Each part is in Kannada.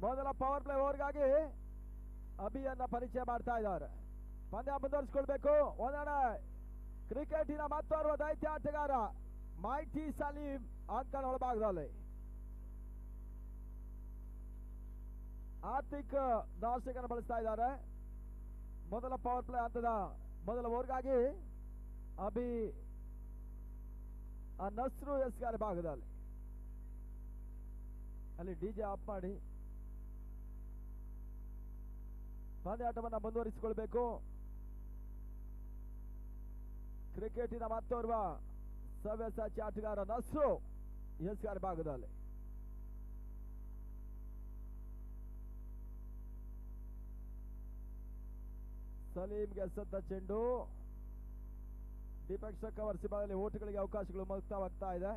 ಮೊದಲ ಪವರ್ ಪ್ಲೇ ಓವರ್ಗಾಗಿ ಅಭಿಯನ್ನ ಪರಿಚಯ ಮಾಡ್ತಾ ಇದ್ದಾರೆ. ಪಂದ್ಯ ಮುಂದುವರಿಸಿಕೊಳ್ಬೇಕು. ಒಂದೆಡೆ ಕ್ರಿಕೆಟಿನ ಮತ್ತೋರ್ವ ದೈತ್ಯ ಆಟಗಾರ ಮೈಟಿ ಸಲೀಂ ಅಂಕಣ ಒಳಭಾಗದಲ್ಲಿ. ಆರ್ಥಿಕ್ ನಾಶಕನ ಬಳಸ್ತಾ ಇದ್ದಾರೆ. ಮೊದಲ ಪವರ್ ಪ್ಲೇ ಹಂತದ ಮೊದಲ ಓವರ್ಗಾಗಿ ಅಭಿ ನಸ್ರು ಎಸ್ಗಾರ ಭಾಗದಲ್ಲಿ. ಅಲ್ಲಿ ಡಿಜೆ ಆಫ್ ಮಾಡಿ ಪಂದ್ಯಾಟವನ್ನು ಮುಂದುವರಿಸಿಕೊಳ್ಬೇಕು. ಕ್ರಿಕೆಟಿನ ಮತ್ತೋರ್ವ ಸವ್ಯಸಾಚಿ ಆಟಗಾರ ನಸ್ರು ಎಸ್ಗಾರ ಭಾಗದಲ್ಲಿ. ಸಲೀಂಗೆ ಸದ್ದ ಚೆಂಡು ದೀಪಕ್ ಕವರ್ಸಿ ಭಾಗದಲ್ಲಿ ಓಟುಗಳಿಗೆ ಅವಕಾಶಗಳು ಮುಕ್ತವಾಗ್ತಾ ಇದೆ.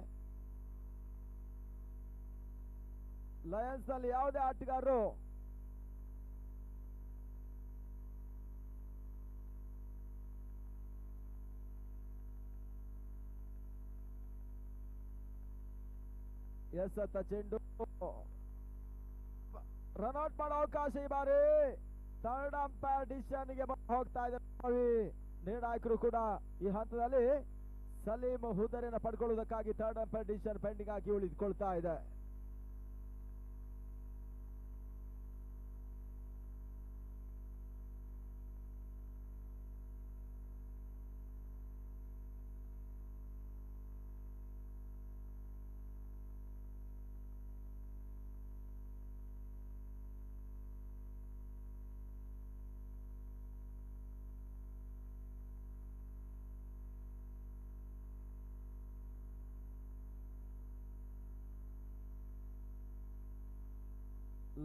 ಲಯನ್ಸ್ ನಲ್ಲಿ ಯಾವುದೇ ಆಟಗಾರರು ಎಸತ್ತ ಚೆಂಡು ರನ್ಔಟ್ ಮಾಡೋ ಅವಕಾಶ ಈ ಬಾರಿ ಥರ್ಡ್ ಅಂಪೈರ್ ಡಿಸಿಷನ್ ಗೆ ಹೋಗ್ತಾ ಇದ್ದಾರೆ. ನಿರ್ಣಾಯಕರು ಕೂಡ ಈ ಹಂತದಲ್ಲಿ ಸಲೀಂ ಹುದ್ದೆಯನ್ನು ಪಡ್ಕೊಳ್ಳುವುದಕ್ಕಾಗಿ ಥರ್ಡ್ ಅಂಪೈರ್ ಡಿಸಿಷನ್ ಪೆಂಡಿಂಗ್ ಆಗಿ ಉಳಿದುಕೊಳ್ತಾ ಇದೆ.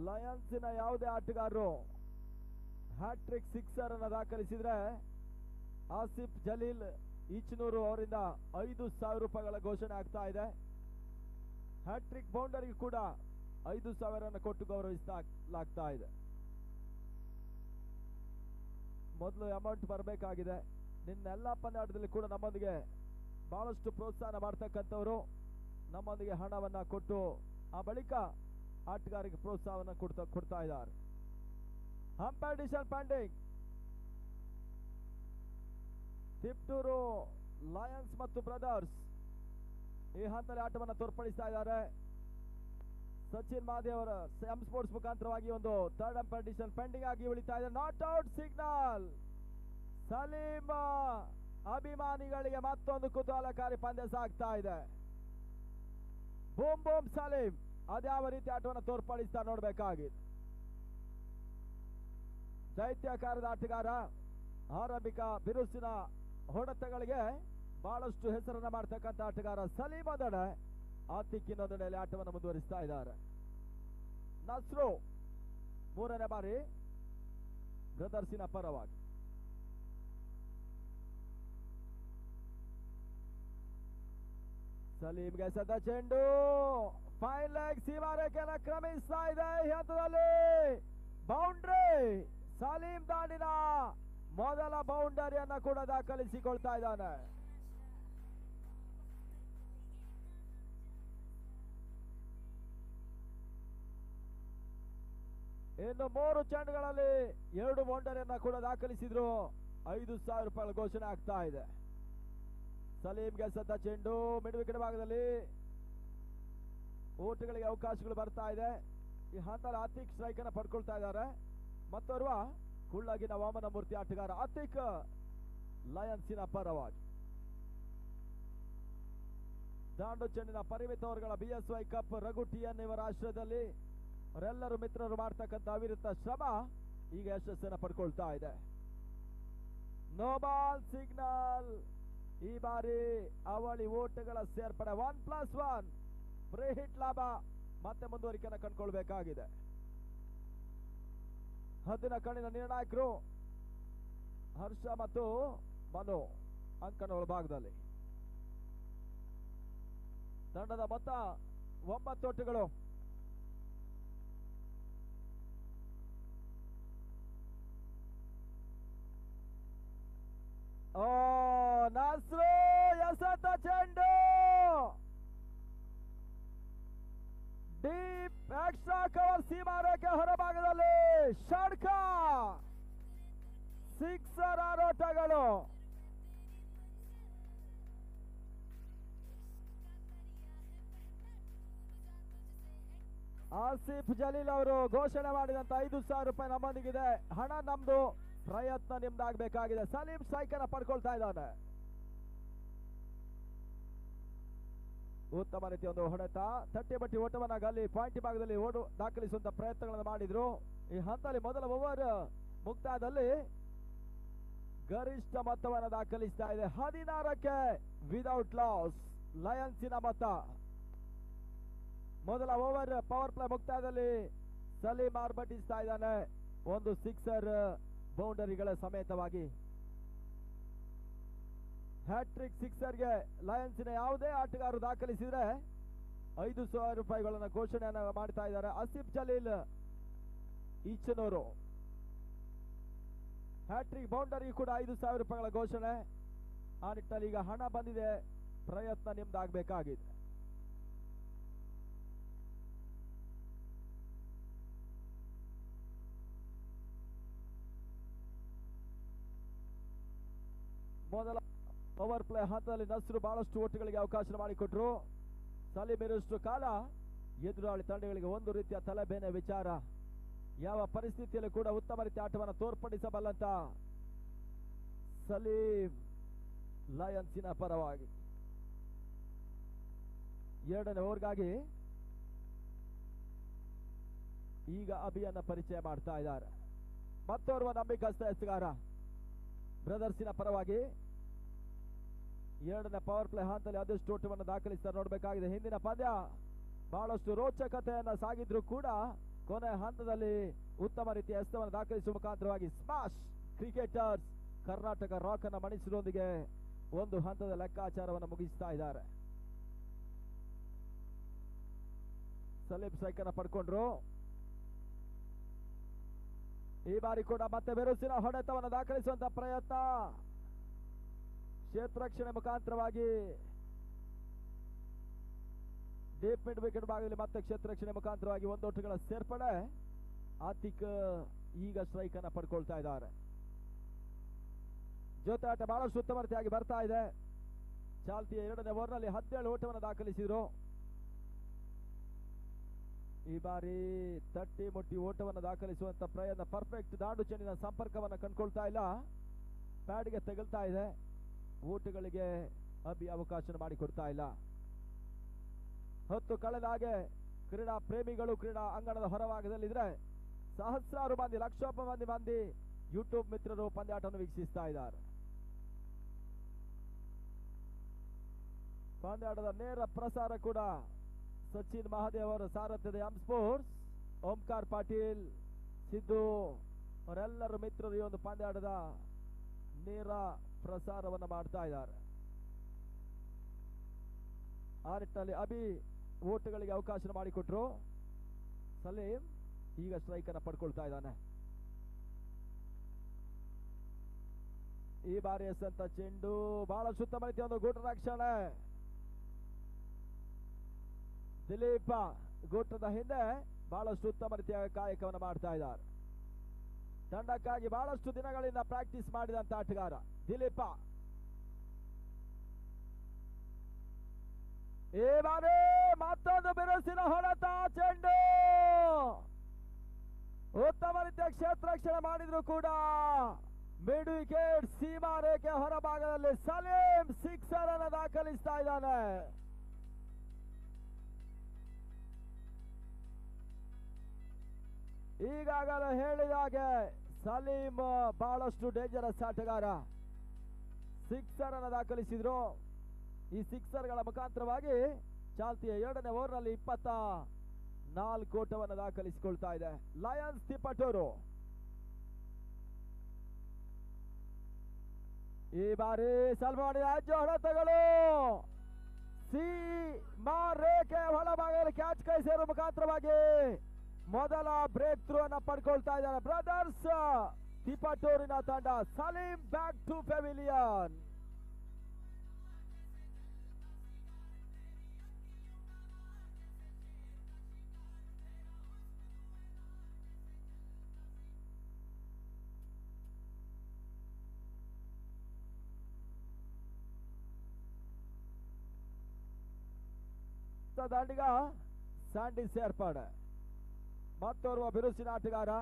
ಲಯನ್ಸಿನ ಯಾವುದೇ ಆಟಗಾರರು ಹ್ಯಾಟ್ರಿಕ್ ಸಿಕ್ಸರ್ ಅನ್ನು ದಾಖಲಿಸಿದ್ರೆ ಆಸಿಫ್ ಜಲೀಲ್ ಈಚನೂರು ಅವರಿಂದ 5,000 ರೂಪಾಯಿಗಳ ಘೋಷಣೆ ಆಗ್ತಾ ಇದೆ. ಹ್ಯಾಟ್ರಿಕ್ ಬೌಂಡರಿಗೆ ಕೂಡ 5,000 ಕೊಟ್ಟು ಗೌರವಿಸಲಾಗ್ತಾ ಇದೆ. ಮೊದಲು ಅಮೌಂಟ್ ಬರಬೇಕಾಗಿದೆ. ನಿನ್ನೆಲ್ಲ ಪಂದ್ಯಾಟದಲ್ಲಿ ಕೂಡ ನಮ್ಮೊಂದಿಗೆ ಬಹಳಷ್ಟು ಪ್ರೋತ್ಸಾಹ ಮಾಡ್ತಕ್ಕಂಥವರು ನಮ್ಮೊಂದಿಗೆ ಹಣವನ್ನ ಕೊಟ್ಟು ಆ ಬಳಿಕ ಆಟಗಾರರಿಗೆ ಪ್ರೋತ್ಸಾಹವನ್ನು ಕೊಡ್ತಾ ಇದ್ದಾರೆ. Umpire decision pending. Tiptur lions ಮತ್ತು ಬ್ರದರ್ಸ್ ಈ ಹಂತದಲ್ಲಿ ಆಟವನ್ನು ತೋರ್ಪಡಿಸ್ತಾ ಇದ್ದಾರೆ. ಸಚಿನ್ ಮಾದೇವ್ ಅವರ ಎಂ ಸ್ಪೋರ್ಟ್ಸ್ ಮುಖಾಂತರವಾಗಿ ಒಂದು ಥರ್ಡ್ ಅಂಪೈರ್ ಡಿಸಿಷನ್ ಪೆಂಡಿಂಗ್ ಆಗಿ ಉಳಿತಾ ಇದೆ. Not out signal. ಸಲೀಂ ಅಭಿಮಾನಿಗಳಿಗೆ ಮತ್ತೊಂದು ಕುತೂಹಲಕಾರಿ ಪಂದ್ಯ ಸಾಗ್ತಾ ಇದೆ. ಬೂಮ್ ಬೂಮ್ ಸಲೀಂ ಅದ್ಯಾವ ರೀತಿ ಆಟವನ್ನು ತೋರ್ಪಡಿಸ್ತಾ ನೋಡಬೇಕಾಗಿದೆ. ದೈತ್ಯಾಕಾರದ ಆಟಗಾರ ಆರಂಭಿಕ ಬಿರುಸಿನ ಹೊಡೆತಗಳಿಗೆ ಬಹಳಷ್ಟು ಹೆಸರನ್ನ ಮಾಡ್ತಕ್ಕಂಥ ಆಟಗಾರ ಸಲೀಂ ಅದಡೆ ಆತಿಕ್ ಇನ್ನೊಂದೆಡೆಯಲ್ಲಿ ಆಟವನ್ನು ಮುಂದುವರಿಸ್ತಾ ಇದ್ದಾರೆ. ನಸ್ರು 3ನೇ ಬಾರಿ ಬ್ರದರ್ಸಿನ ಪರವಾಗಿ. ಸಲೀಂಗೆ ಸದ ಚೆಂಡು ಫೈನ್ ಲೆಗ್ ಸೀಮಾರೇಖೆಯನ್ನು ಕ್ರಮಿಸ್ತಾ ಇದೆ. ಈ ಹಂತದಲ್ಲಿ ಬೌಂಡ್ರಿ. ಸಲೀಂ ದಾಂಡಿನ ಮೊದಲ ಬೌಂಡರಿಯನ್ನ ಕೂಡ ದಾಖಲಿಸಿಕೊಳ್ತಾ ಇದ್ದಾನೆ. ಇನ್ನು 3 ಚೆಂಡುಗಳಲ್ಲಿ 2 ಬೌಂಡರಿಯನ್ನ ಕೂಡ ದಾಖಲಿಸಿದ್ರು. 5,000 ರೂಪಾಯಿಗಳ ಘೋಷಣೆ ಆಗ್ತಾ ಇದೆ. ಸಲೀಂಗೆ ಸದ್ದ ಚೆಂಡು ಮಿಡ್ ವಿಕೆಟ್ ಭಾಗದಲ್ಲಿ ಓಟುಗಳಿಗೆ ಅವಕಾಶಗಳು ಬರ್ತಾ ಇದೆ. ಈ ಹಂತದಲ್ಲಿ ಆತಿಕ್ ಸ್ಟ್ರೈಕ್ ಅನ್ನು ಪಡ್ಕೊಳ್ತಾ ಇದ್ದಾರೆ. ಮತ್ತೋರ್ವ ಕುಳ್ಳಗಿನ ವಾಮನ ಮೂರ್ತಿ ಆಟಗಾರ ಆತಿಕ್ ಲಯನ್ಸಿನ ಪರವಾಗಿ. ದಾಂಡು ಚೆಂಡಿನ ಪರಿಮಿತ ಓವರ್ಗಳ BSY ಕಪ್ ರಘು TN ಇವರ ಆಶ್ರಯದಲ್ಲಿ ಅವರೆಲ್ಲರೂ ಮಿತ್ರರು ಮಾಡ್ತಕ್ಕಂಥ ಅವಿರತ ಶ್ರಮ ಈಗ ಯಶಸ್ಸನ್ನು ಪಡ್ಕೊಳ್ತಾ ಇದೆ. No ball signal. ಈ ಬಾರಿ ಅವಳಿ ಓಟಗಳ ಸೇರ್ಪಡೆ 1+1 ಫ್ರೀ ಹಿಟ್ ಲಾಭ ಮತ್ತೆ ಮುಂದುವರಿಕೆಯನ್ನು ಕಂಡುಕೊಳ್ಬೇಕಾಗಿದೆ. ಹದ್ದಿನ ಕಣ್ಣಿನ ನಿರ್ಣಾಯಕರು ಹರ್ಷ ಮತ್ತು ಮನು ಅಂಕಣ ಒಳಭಾಗದಲ್ಲಿ. ತಂಡದ ಮೊತ್ತ 9 ಓಟುಗಳು. ನಸ್ರು ಎಸೆತ ಚೆಂಡು ಡೀಪ್ ಎಕ್ಸ್ಟ್ರಾ ಕವರ್ ಸೀಮಾ ರೇಖೆ ಹೊರಭಾಗದಲ್ಲಿ ಷಡ್ಕ ಸಿಕ್ಸರ್ ಆರೋಟಗಳು. ಆಸಿಫ್ ಜಲೀಲ್ ಅವರು ಘೋಷಣೆ ಮಾಡಿದಂತ 5,000 ರೂಪಾಯಿ ನಮ್ಮೊಂದಿಗಿದೆ. ಹಣ ನಮ್ದು, ಪ್ರಯತ್ನ ನಿಮ್ದಾಗಬೇಕಾಗಿದೆ. ಸಲೀಂ ಸ್ಟ್ರೈಕ್ ಅನ್ನ ಪಡ್ಕೊಳ್ತಾ ಇದ್ದಾನೆ. ಉತ್ತಮ ರೀತಿಯ ಒಂದು ಹೊಡೆತ, ತಟ್ಟೆ ಬಟ್ಟಿ ಓಟವನ್ನ ಅಲ್ಲಿ ಪಾಯಿಂಟ್ ಭಾಗದಲ್ಲಿ ಓಡು ದಾಖಲಿಸುವಂತ ಪ್ರಯತ್ನಗಳನ್ನು ಮಾಡಿದ್ರು. ಈ ಹಂತದಲ್ಲಿ ಮೊದಲ ಓವರ್ ಮುಕ್ತಾಯದಲ್ಲಿ ಗರಿಷ್ಠ ಮೊತ್ತವನ್ನು ದಾಖಲಿಸ್ತಾ ಇದೆ. 16ಕ್ಕೆ ವಿದೌಟ್ ಲಾಸ್ ಲಯನ್ಸಿನ ಮೊತ್ತ. ಮೊದಲ ಓವರ್ ಪವರ್ ಪ್ಲೇ ಮುಕ್ತಾಯದಲ್ಲಿ ಸಲೀಂ ಆರ್ಭಟಿಸ್ತಾ ಇದ್ದಾನೆ. ಒಂದು ಸಿಕ್ಸರ್ ಬೌಂಡರಿಗಳ ಸಮೇತವಾಗಿ. ಹ್ಯಾಟ್ರಿಕ್ ಸಿಕ್ಸರ್ಗೆ ಲಯನ್ಸಿನ ಯಾವುದೇ ಆಟಗಾರರು ದಾಖಲಿಸಿದ್ರೆ 5,000 ರೂಪಾಯಿಗಳನ್ನು ಘೋಷಣೆಯನ್ನು ಮಾಡ್ತಾ ಇದ್ದಾರೆ. ಆಸಿಫ್ ಜಲೀಲ್ ಈಚನೂರು ಹ್ಯಾಟ್ರಿಕ್ ಬೌಂಡರಿ ಕೂಡ 5,000 ರೂಪಾಯಿಗಳ ಘೋಷಣೆ. ಆ ನಿಟ್ಟಿನಲ್ಲಿ ಈಗ ಹಣ ಬಂದಿದೆ, ಪ್ರಯತ್ನ ನಿಮ್ದಾಗಬೇಕಾಗಿದೆ. ಮೊದಲ ಪವರ್ ಪ್ಲೇ ಹಂತದಲ್ಲಿ ನಸ್ರು ಬಹಳಷ್ಟು ಓಟುಗಳಿಗೆ ಅವಕಾಶ ಮಾಡಿಕೊಟ್ರು. ಸಲೀಂ ಇರುವಷ್ಟು ಕಾಲ ಎದುರಾಳಿ ತಂಡಗಳಿಗೆ ಒಂದು ರೀತಿಯ ತಲೆಬೇನೆ ವಿಚಾರ. ಯಾವ ಪರಿಸ್ಥಿತಿಯಲ್ಲಿ ಕೂಡ ಉತ್ತಮ ರೀತಿಯ ಆಟವನ್ನು ತೋರ್ಪಡಿಸಬಲ್ಲಂತ ಸಲೀಂ ಲಯನ್ಸಿನ ಪರವಾಗಿ. ಎರಡನೇ ಓವರ್ಗಾಗಿ ಈಗ ಅಭಿಯನ್ನ ಪರಿಚಯ ಮಾಡ್ತಾ ಇದ್ದಾರೆ. ಮತ್ತೋರ್ವ ನಂಬಿಕಸ್ಥ ಎಸೆಗಾರ ಬ್ರದರ್ಸಿನ ಪರವಾಗಿ ಎರಡನೇ ಪವರ್ ಪ್ಲೇ ಹಂತದಲ್ಲಿ ಅದೆಷ್ಟು ಓಟವನ್ನು ದಾಖಲಿಸ್ತಾರೆ ನೋಡಬೇಕಾಗಿದೆ. ಹಿಂದಿನ ಪಂದ್ಯ ಬಹಳಷ್ಟು ರೋಚಕತೆಯನ್ನ ಸಾಗಿದ್ರು ಕೂಡ ಕೊನೆ ಹಂತದಲ್ಲಿ ಉತ್ತಮ ರೀತಿಯ ಎಸೆತವನ್ನು ದಾಖಲಿಸುವ ಮುಖಾಂತರವಾಗಿ ಸ್ಮಾಶ್ ಕ್ರಿಕೆಟರ್ಸ್ ಕರ್ನಾಟಕ ರಾಕ್ ಅನ್ನ ಮಣಿಸುವುದರೊಂದಿಗೆ ಒಂದು ಹಂತದ ಲೆಕ್ಕಾಚಾರವನ್ನು ಮುಗಿಸ್ತಾ ಇದ್ದಾರೆ. ಸಲೀಂ ಸ್ಟ್ರೈಕ್ ಅನ್ನ ಪಡ್ಕೊಂಡ್ರು. ಈ ಬಾರಿ ಕೂಡ ಮತ್ತೆ ಬಿರುಸಿನ ಹೊಡೆತವನ್ನು ದಾಖಲಿಸುವಂತ ಪ್ರಯತ್ನ. ಕ್ಷೇತ್ರರಕ್ಷಣೆ ಮುಖಾಂತರವಾಗಿ ಡೀಪ್ ಮಿಡ್ ವಿಕೆಟ್ ಭಾಗದಲ್ಲಿ ಮತ್ತೆ ಕ್ಷೇತ್ರರಕ್ಷಣೆ ಮುಖಾಂತರವಾಗಿ ಒಂದೊಟ್ಟುಗಳ ಸೇರ್ಪಡೆ. ಆತಿಕ್ ಈಗ ಸ್ಟ್ರೈಕ್ ಅನ್ನ ಪಡ್ಕೊಳ್ತಾ ಇದ್ದಾರೆ. ಜೊತೆ ಆಟ ಬಹಳಷ್ಟು ಉತ್ತಮ ರೀತಿಯಾಗಿ ಬರ್ತಾ ಇದೆ. ಚಾಲ್ತಿಯ ಎರಡನೇ ಓವರ್ನಲ್ಲಿ 17 ಓಟವನ್ನು ದಾಖಲಿಸಿದ್ರು. ಈ ಬಾರಿ ತಟ್ಟಿ ಮುಟ್ಟಿ ಓಟವನ್ನು ದಾಖಲಿಸುವಂತ ಪ್ರಯತ್ನ. ಪರ್ಫೆಕ್ಟ್ ದಾಂಡು ಚೆಂಡಿನ ಸಂಪರ್ಕವನ್ನು ಕಂಡುಕೊಳ್ತಾ ಇಲ್ಲ, ಪ್ಯಾಡ್ಗೆ ತಗಲ್ತಾ ಇದೆ. ಓಟುಗಳಿಗೆ ಅಭಿ ಅವಕಾಶ ಮಾಡಿಕೊಡ್ತಾ ಇಲ್ಲ. ಹೊತ್ತು ಕಳೆದ ಹಾಗೆ ಕ್ರೀಡಾ ಪ್ರೇಮಿಗಳು ಕ್ರೀಡಾ ಅಂಗಣದ ಹೊರಭಾಗದಲ್ಲಿದ್ರೆ ಸಹಸ್ರಾರು ಮಂದಿ, ಲಕ್ಷೋಪಿ ಮಂದಿ ಯೂಟ್ಯೂಬ್ ಮಿತ್ರರು ಪಂದ್ಯಾಟವನ್ನು ವೀಕ್ಷಿಸ್ತಾ ಇದ್ದಾರೆ. ಪಂದ್ಯಾಟದ ನೇರ ಪ್ರಸಾರ ಕೂಡ ಸಚಿನ್ ಮಹಾದೇವ್ ಅವರ ಸಾರಥ್ಯದ ಎಂ ಸ್ಪೋರ್ಟ್ಸ್, ಓಂಕಾರ್ ಪಾಟೀಲ್, ಸಿದ್ದು ಅವರೆಲ್ಲರ ಮಿತ್ರರು ಈ ಒಂದು ಪಂದ್ಯಾಟದ ನೇರ ಪ್ರಸಾರವನ್ನು ಮಾಡ್ತಾ ಇದ್ದಾರೆ. ಆ ನಿಟ್ಟಿನಲ್ಲಿ ಅಭಿ ಓಟುಗಳಿಗೆ ಅವಕಾಶ ಮಾಡಿಕೊಟ್ರು. ಸಲೀಂ ಈಗ ಸ್ಟ್ರೈಕ್ ಅನ್ನು ಪಡ್ಕೊಳ್ತಾ ಇದ್ದಾನೆ. ಈ ಬಾರಿ ಎಸೆದಂತ ಚೆಂಡು ಬಹಳ ಉತ್ತಮ ರೀತಿಯ ಒಂದು ಗೂಟ ರಕ್ಷಣೆ. ದಿಲೀಪ ಗೂಟದ ಹಿಂದೆ ಬಹಳಷ್ಟು ಉತ್ತಮ ರೀತಿಯ ಕಾಯಕವನ್ನು ಮಾಡ್ತಾ ಇದ್ದಾರೆ. ತಂಡಕ್ಕಾಗಿ ಬಹಳಷ್ಟು ದಿನಗಳಿಂದ ಪ್ರಾಕ್ಟೀಸ್ ಮಾಡಿದಂತ ಆಟಗಾರ ದಿಲೀಪ. ಈ ಬಾರಿ ಮತ್ತೊಂದು ಬಿರುಸಿನ ಹೊಡೆತ, ಚೆಂಡು ಉತ್ತಮ ರೀತಿಯ ಕ್ಷೇತ್ರರಕ್ಷಣೆ ಮಾಡಿದ್ರು ಕೂಡ ಮಿಡ್ ವಿಕೆಟ್ ಸೀಮಾ ರೇಖೆ ಹೊರಭಾಗದಲ್ಲಿ ಸಲೀಂ ಸಿಕ್ಸರ್ ಅನ್ನು ದಾಖಲಿಸ್ತಾ ಇದ್ದಾನೆ. ಈಗಾಗಲೇ ಹೇಳಿದ ಹಾಗೆ ಸಲೀಂ ಬಹಳಷ್ಟು ಡೇಂಜರಸ್ ಆಟಗಾರ. ಸಿಕ್ಸರ್ ಅನ್ನು ದಾಖಲಿಸಿದ್ರು. ಈ ಸಿಕ್ಸರ್ಗಳ ಮುಖಾಂತರವಾಗಿ ಚಾಲ್ತಿಯ ಎರಡನೇ ಓವರ್ನಲ್ಲಿ 24 ಓಟವನ್ನು ದಾಖಲಿಸಿಕೊಳ್ತಾ ಇದೆ ಲಯನ್ಸ್ ತಿಪಟೂರು. ಈ ಬಾರಿ ಸಲ್ಮಾನಿಯ ಅಜ್ಜ ಹೊಡೆತಗಳು ಸೀಮಾ ರೇಖೆ ಒಳಭಾಗದಲ್ಲಿ ಕ್ಯಾಚ್ ಕೈ ಸೇರುವ ಮುಖಾಂತರವಾಗಿ ಮೊದಲ ಬ್ರೇಕ್ ಥ್ರೂ ಅನ್ನ ಪಡ್ಕೊಳ್ತಾ ಇದ್ದಾರೆ ಬ್ರದರ್ಸ್ ತಿಪಟೂರಿನ ತಂಡ. Saleem back to pavilion. ದಾಂಡಿಗ ಸ್ಯಾಂಡಿ ಸೇರ್ಪಡೆ, ಮತ್ತೋರ್ವ ಬಿರುಸಿನ ಆಟಗಾರ.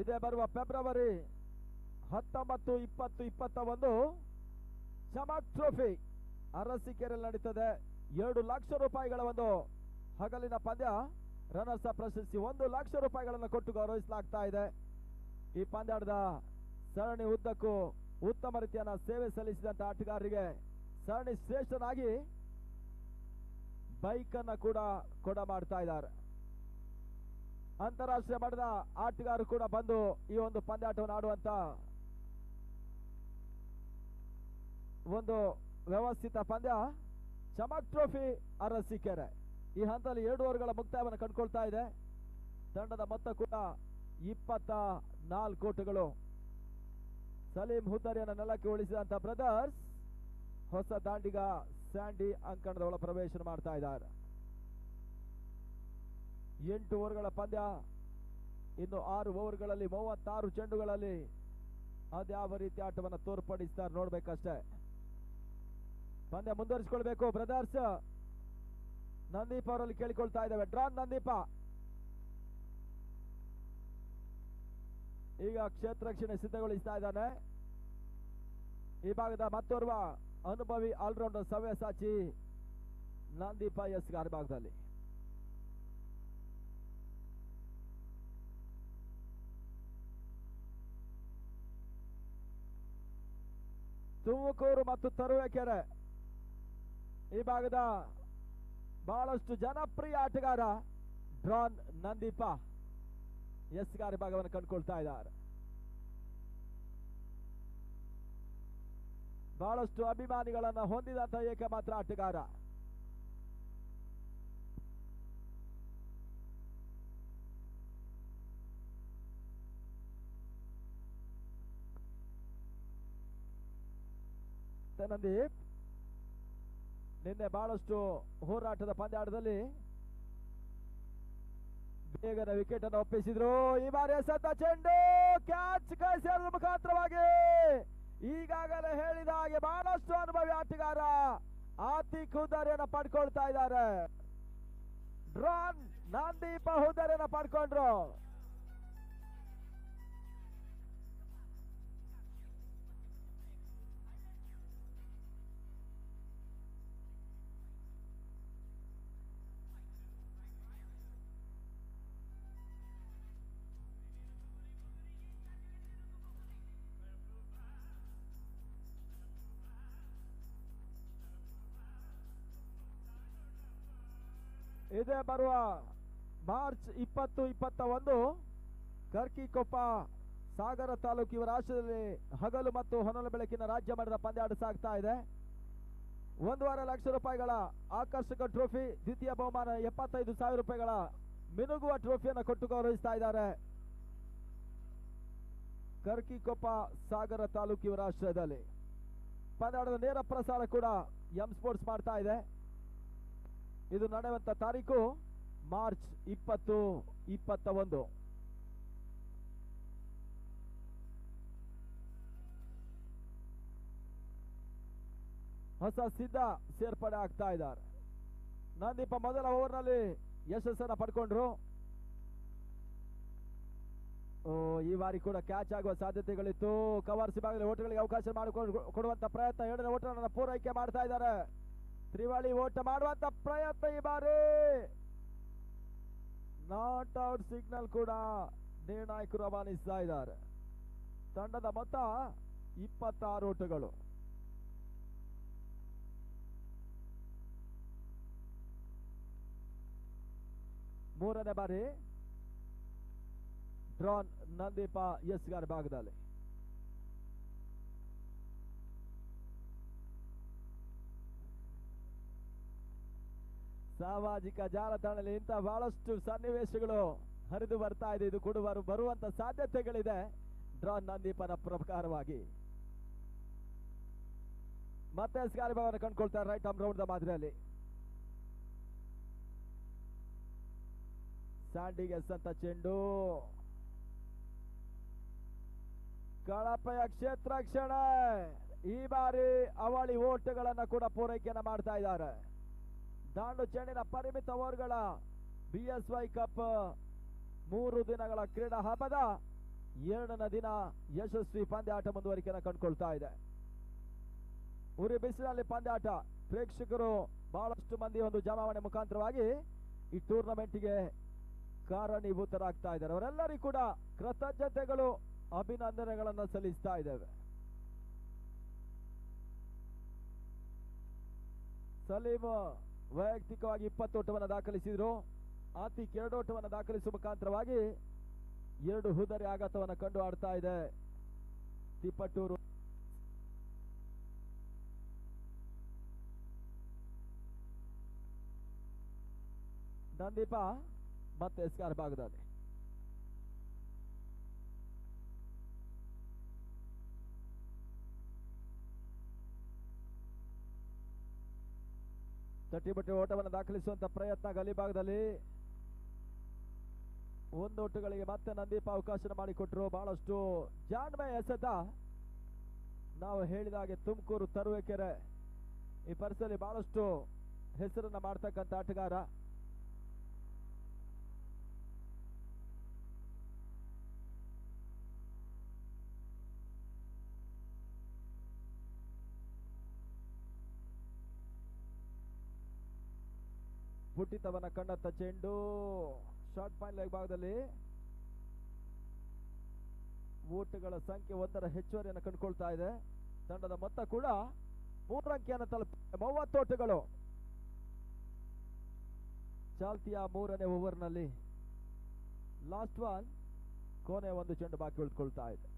ಇದೇ ಬರುವ ಫೆಬ್ರವರಿ 19, 20, 21 ಚಮಕ್ ಟ್ರೋಫಿ ಅರಸೀಕೆರೆಯಲ್ಲಿ ನಡೀತದೆ. 2 ಲಕ್ಷ ರೂಪಾಯಿಗಳ ಒಂದು ಹಗಲಿನ ಪಂದ್ಯ. ರನ್ನರ್ಸ್ ಅಪ್ ಪ್ರಶಸ್ತಿ 1 ಲಕ್ಷ ರೂಪಾಯಿಗಳನ್ನು ಕೊಟ್ಟು ಗೌರವಿಸಲಾಗ್ತಾ ಇದೆ. ಈ ಪಂದ್ಯಾಟದ ಸರಣಿ ಉದ್ದಕ್ಕೂ ಉತ್ತಮ ರೀತಿಯ ಸೇವೆ ಸಲ್ಲಿಸಿದಂತ ಆಟಗಾರರಿಗೆ ಸರಣಿ ಶ್ರೇಷ್ಠನಾಗಿ ಬೈಕ್ ಅನ್ನ ಕೂಡ ಕೊಡ ಮಾಡ್ತಾ ಇದ್ದಾರೆ. ಅಂತಾರಾಷ್ಟ್ರೀಯ ಮಟ್ಟದ ಆಟಗಾರರು ಕೂಡ ಬಂದು ಈ ಒಂದು ಪಂದ್ಯಾಟವನ್ನು ಆಡುವಂತ ಒಂದು ವ್ಯವಸ್ಥಿತ ಪಂದ್ಯ ಚಮಕ್ ಟ್ರೋಫಿ ಅರಸೀಕೆರೆ. ಈ ಹಂತದಲ್ಲಿ 2 ಓವರ್ಗಳ ಮುಕ್ತಾಯವನ್ನು ಕಂಡುಕೊಳ್ತಾ ಇದೆ. ತಂಡದ ಮೊತ್ತ ಕೂಡ 24 ಓಟಗಳು. ಸಲೀಂ ಹುದ್ದಾರಿಯನ್ನು ನೆಲಕ್ಕೆ ಉಳಿಸಿದಂತ ಬ್ರದರ್ಸ್ ಹೊಸ ದಾಂಡಿಗ ಸ್ಯಾಂಡಿ ಅಂಕಣದ ಒಳ ಪ್ರವೇಶ ಮಾಡ್ತಾ ಇದ್ದಾರೆ. 8 ಓವರ್ಗಳ ಪಂದ್ಯ. ಇನ್ನು 6 ಓವರ್ಗಳಲ್ಲಿ 36 ಚೆಂಡುಗಳಲ್ಲಿ ಅದ್ಯಾವ ರೀತಿ ಆಟವನ್ನು ತೋರ್ಪಡಿಸ್ತಾರೆ ನೋಡ್ಬೇಕಷ್ಟೇ. ಪಂದ್ಯ ಮುಂದುವರಿಸಿಕೊಳ್ಬೇಕು. ಬ್ರದರ್ಸ್ ನಂದೀಪ ಅವರಲ್ಲಿ ಕೇಳಿಕೊಳ್ತಾ ಇದ್ದೇವೆ. ಡ್ರಾನ್ ನಂದೀಪ ಈಗ ಕ್ಷೇತ್ರ ರಕ್ಷಣೆ ಸಿದ್ಧಗೊಳಿಸ್ತಾ ಇದ್ದಾನೆ. ಈ ಭಾಗದ ಮತ್ತೋರ್ವ ಅನುಭವಿ ಆಲ್ರೌಂಡರ್ ಸವ್ಯಸಾಚಿ ನಂದೀಪ ಎಸ್ಗಾರ್ ಭಾಗದಲ್ಲಿ. ತುಮಕೂರು ಮತ್ತು ತರುವೇಕೆರೆ ಈ ಭಾಗದ ಬಹಳಷ್ಟು ಜನಪ್ರಿಯ ಆಟಗಾರ ಡ್ರಾನ್ ನಂದೀಪ ಎಸ್ಗಾರ್ ಭಾಗವನ್ನು ಕಂಡುಕೊಳ್ತಾ ಇದ್ದಾರೆ. ಬಹಳಷ್ಟು ಅಭಿಮಾನಿಗಳನ್ನ ಹೊಂದಿದಂತ ಏಕಮಾತ್ರ ಆಟಗಾರ. ನಂದೀಪ್ ನಿನ್ನೆ ಬಹಳಷ್ಟು ಹೋರಾಟದ ಪಂದ್ಯಾಟದಲ್ಲಿ ಬೇಗನೆ ವಿಕೆಟ್ ಅನ್ನು ಒಪ್ಪಿಸಿದ್ರು. ಈ ಬಾರಿ ಎಸೆದ ಚೆಂಡು ಕ್ಯಾಚ್ ಕೈಸೇರುವ ಮುಖಾಂತರವಾಗಿ ಈಗಾಗಲೇ ಹೇಳಿದ ಹಾಗೆ ಬಹಳಷ್ಟು ಅನುಭವಿ ಆಟಗಾರ ಆತಿಕ್ ಹುದ್ದಾರಿಯನ್ನು ಪಡ್ಕೊಳ್ತಾ ಇದ್ದಾರೆ. ಡ್ರಾನ್ ನಂದೀಪ ಹುದ್ದಾರಿಯನ್ನು ಪಡ್ಕೊಂಡ್ರು. ಇದೇ ಬರುವ ಮಾರ್ಚ್ 20, 21 ಕರ್ಕಿಕೊಪ್ಪ ಸಾಗರ ತಾಲೂಕು ಇವರ ರಾಷ್ಟ್ರದಲ್ಲಿ ಹಗಲು ಮತ್ತು ಹೊನಲು ಬೆಳಕಿನ ರಾಜ್ಯ ಮಟ್ಟದ ಪಂದ್ಯಾಟ ಸಾಗ್ತಾ ಇದೆ. 1.5 ಲಕ್ಷ ರೂಪಾಯಿಗಳ ಆಕರ್ಷಕ ಟ್ರೋಫಿ, ದ್ವಿತೀಯ ಬಹುಮಾನ 75,000 ರೂಪಾಯಿಗಳ ಮಿನುಗುವ ಟ್ರೋಫಿಯನ್ನು ಕೊಟ್ಟು ಗೌರವಿಸ್ತಾ ಇದ್ದಾರೆ. ಕರ್ಕಿಕೊಪ್ಪ ಸಾಗರ ತಾಲೂಕು ಇವರ ರಾಷ್ಟ್ರದಲ್ಲಿ ಪಂದ್ಯಾಟದ ನೇರ ಪ್ರಸಾರ ಕೂಡ ಎಂ ಸ್ಪೋರ್ಟ್ಸ್ ಮಾಡ್ತಾ ಇದೆ. ಇದು ನಡೆಯುವಂತ ತಾರೀಕು ಮಾರ್ಚ್ 20, 21. ಹೊಸ ಸಿದ್ಧ ಸೇರ್ಪಡೆ ಆಗ್ತಾ ಇದ್ದಾರೆ. ನಂದೀಪ ಮೊದಲ ಓವರ್ನಲ್ಲಿ ಯಶಸ್ಸನ್ನು ಪಡ್ಕೊಂಡ್ರು. ಈ ಬಾರಿ ಕೂಡ ಕ್ಯಾಚ್ ಆಗುವ ಸಾಧ್ಯತೆಗಳಿತ್ತು. ಕವರ್ಸ್ ಭಾಗದಲ್ಲಿ ಓಟಗಳಿಗೆ ಅವಕಾಶ ಮಾಡಿಕೊಂಡು ಕೊಡುವಂತ ಪ್ರಯತ್ನ, 2ನೇ ಓಟವನ್ನು ಪೂರೈಕೆ ಮಾಡ್ತಾ ಇದ್ದಾರೆ. ತ್ರಿವಳಿ ಓಟ ಮಾಡುವಂತ ಪ್ರಯತ್ನ. ಈ ಬಾರಿ ನಾಟ್ ಔಟ್ ಸಿಗ್ನಲ್ ಕೂಡ ನಿರ್ಣಾಯಕರು ರವಾನಿಸ್ತಾ ಇದ್ದಾರೆ. ತಂಡದ ಮೊತ್ತ 26 ಓಟಗಳು. ಮೂರನೇ ಬಾರಿ ಡ್ರಾನ್ ನಂದೀಪ ಎಸ್ಗಾರ್ ಭಾಗದಲ್ಲಿ. ಸಾಮಾಜಿಕ ಜಾಲತಾಣದಲ್ಲಿ ಇಂಥ ಬಹಳಷ್ಟು ಸನ್ನಿವೇಶಗಳು ಹರಿದು ಬರ್ತಾ ಇದೆ. ಇದು ಕೂಡ ಬರುವಂತ ಸಾಧ್ಯತೆಗಳಿದೆ ಡ್ರಾನ್ ನಂದೀಪನ ಪ್ರಕಾರವಾಗಿ. ಮತ್ತೆ ಎಸ್ಗಾರ್ ಭಾಗವನ್ನು ಕಂಡುಕೊಳ್ತಾರೆ ರೈಟ್ ಆರ್ಮ್ ರೌಂಡ್ ದ ಮಾದರಿಯಲ್ಲಿ. ಸ್ಯಾಂಡಿಗೆ ಎಸೆದಂತ ಚೆಂಡು ಕಳಪೆಯ ಕ್ಷೇತ್ರ ರಕ್ಷಣೆ. ಈ ಬಾರಿ ಅವಳಿ ಓಟಗಳನ್ನ ಕೂಡ ಪೂರೈಕೆಯನ್ನ ಮಾಡ್ತಾ ಇದ್ದಾರೆ. ದಾಂಡು ಚೆಂಡಿನ ಪರಿಮಿತ ಓವರ್ಗಳ BSY ಕಪ್ 3 ದಿನಗಳ ಕ್ರೀಡಾ ಹಬ್ಬದ 2ನೇ ದಿನ ಯಶಸ್ವಿ ಪಂದ್ಯಾಟ ಮುಂದುವರಿಕೆಯನ್ನು ಕಂಡುಕೊಳ್ತಾ ಇದೆ. ಉರಿ ಬಿಸಿಲಿನಲ್ಲಿ ಪಂದ್ಯಾಟ. ಪ್ರೇಕ್ಷಕರು ಬಹಳಷ್ಟು ಮಂದಿ ಒಂದು ಜಮಾವಣೆ ಮುಖಾಂತರವಾಗಿ ಈ ಟೂರ್ನಮೆಂಟ್ಗೆ ಕಾರಣೀಭೂತರಾಗ್ತಾ ಇದ್ದಾರೆ. ಅವರೆಲ್ಲರಿಗೂ ಕೂಡ ಕೃತಜ್ಞತೆಗಳು, ಅಭಿನಂದನೆಗಳನ್ನು ಸಲ್ಲಿಸ್ತಾ ಇದ್ದೇವೆ. ಸಲೀಂ ವೈಯಕ್ತಿಕವಾಗಿ 20 ಓಟವನ್ನು ದಾಖಲಿಸಿದ್ರು. ಆತಿಕ್ 2 ಓಟವನ್ನು ದಾಖಲಿಸುವ ಮುಖಾಂತರವಾಗಿ 2 ಹುದರಿ ಆಘಾತವನ್ನು ಕಂಡು ಆಡ್ತಾ ಇದೆ ತಿಪ್ಪಟ್ಟೂರು. ನಂದೀಪ ಮತ್ತೆ ಎಸ್ಕಾರ್ ಭಾಗದಲ್ಲಿ ತಟ್ಟಿಬಟ್ಟಿ ಓಟವನ್ನು ದಾಖಲಿಸುವಂತ ಪ್ರಯತ್ನ. ಗಲಿಭಾಗದಲ್ಲಿ 1 ಓಟಗಳಿಗೆ ಮತ್ತೆ ನಂದೀಪ ಅವಕಾಶ ಮಾಡಿಕೊಟ್ರು. ಬಹಳಷ್ಟು ಜಾಣ್ಮೆ ಎಸೆತ. ನಾವು ಹೇಳಿದ ಹಾಗೆ ತುಮಕೂರು ತರುವೇಕೆರೆ ಈ ಪರಿಸರದಲ್ಲಿ ಬಹಳಷ್ಟು ಹೆಸರನ್ನ ಮಾಡ್ತಕ್ಕಂಥ ಆಟಗಾರ. ಪುಟ್ಟಿತವನ ಕಂಡಂತ ಚೆಂಡು ಶಾರ್ಟ್ ಪಾಯಿಂಟ್ ಲೆಗ್ ಭಾಗದಲ್ಲಿ ಓಟಗಳ ಸಂಖ್ಯೆ 1ರ ಹೆಚ್ಚುವರಿಯನ್ನು ಕಂಡುಕೊಳ್ತಾ ಇದೆ. ತಂಡದ ಮೊತ್ತ ಕೂಡ 3 ಅಂಕಿಯನ್ನು ತಲುಪಿದೆ. 30 ಓಟಗಳು ಚಾಲ್ತಿಯ 3ನೇ ಓವರ್ನಲ್ಲಿ. ಲಾಸ್ಟ್ ಒನ್ ಕೊನೆ 1 ಚೆಂಡು ಬಾಕಿ ಉಳಿದುಕೊಳ್ತಾ ಇದೆ.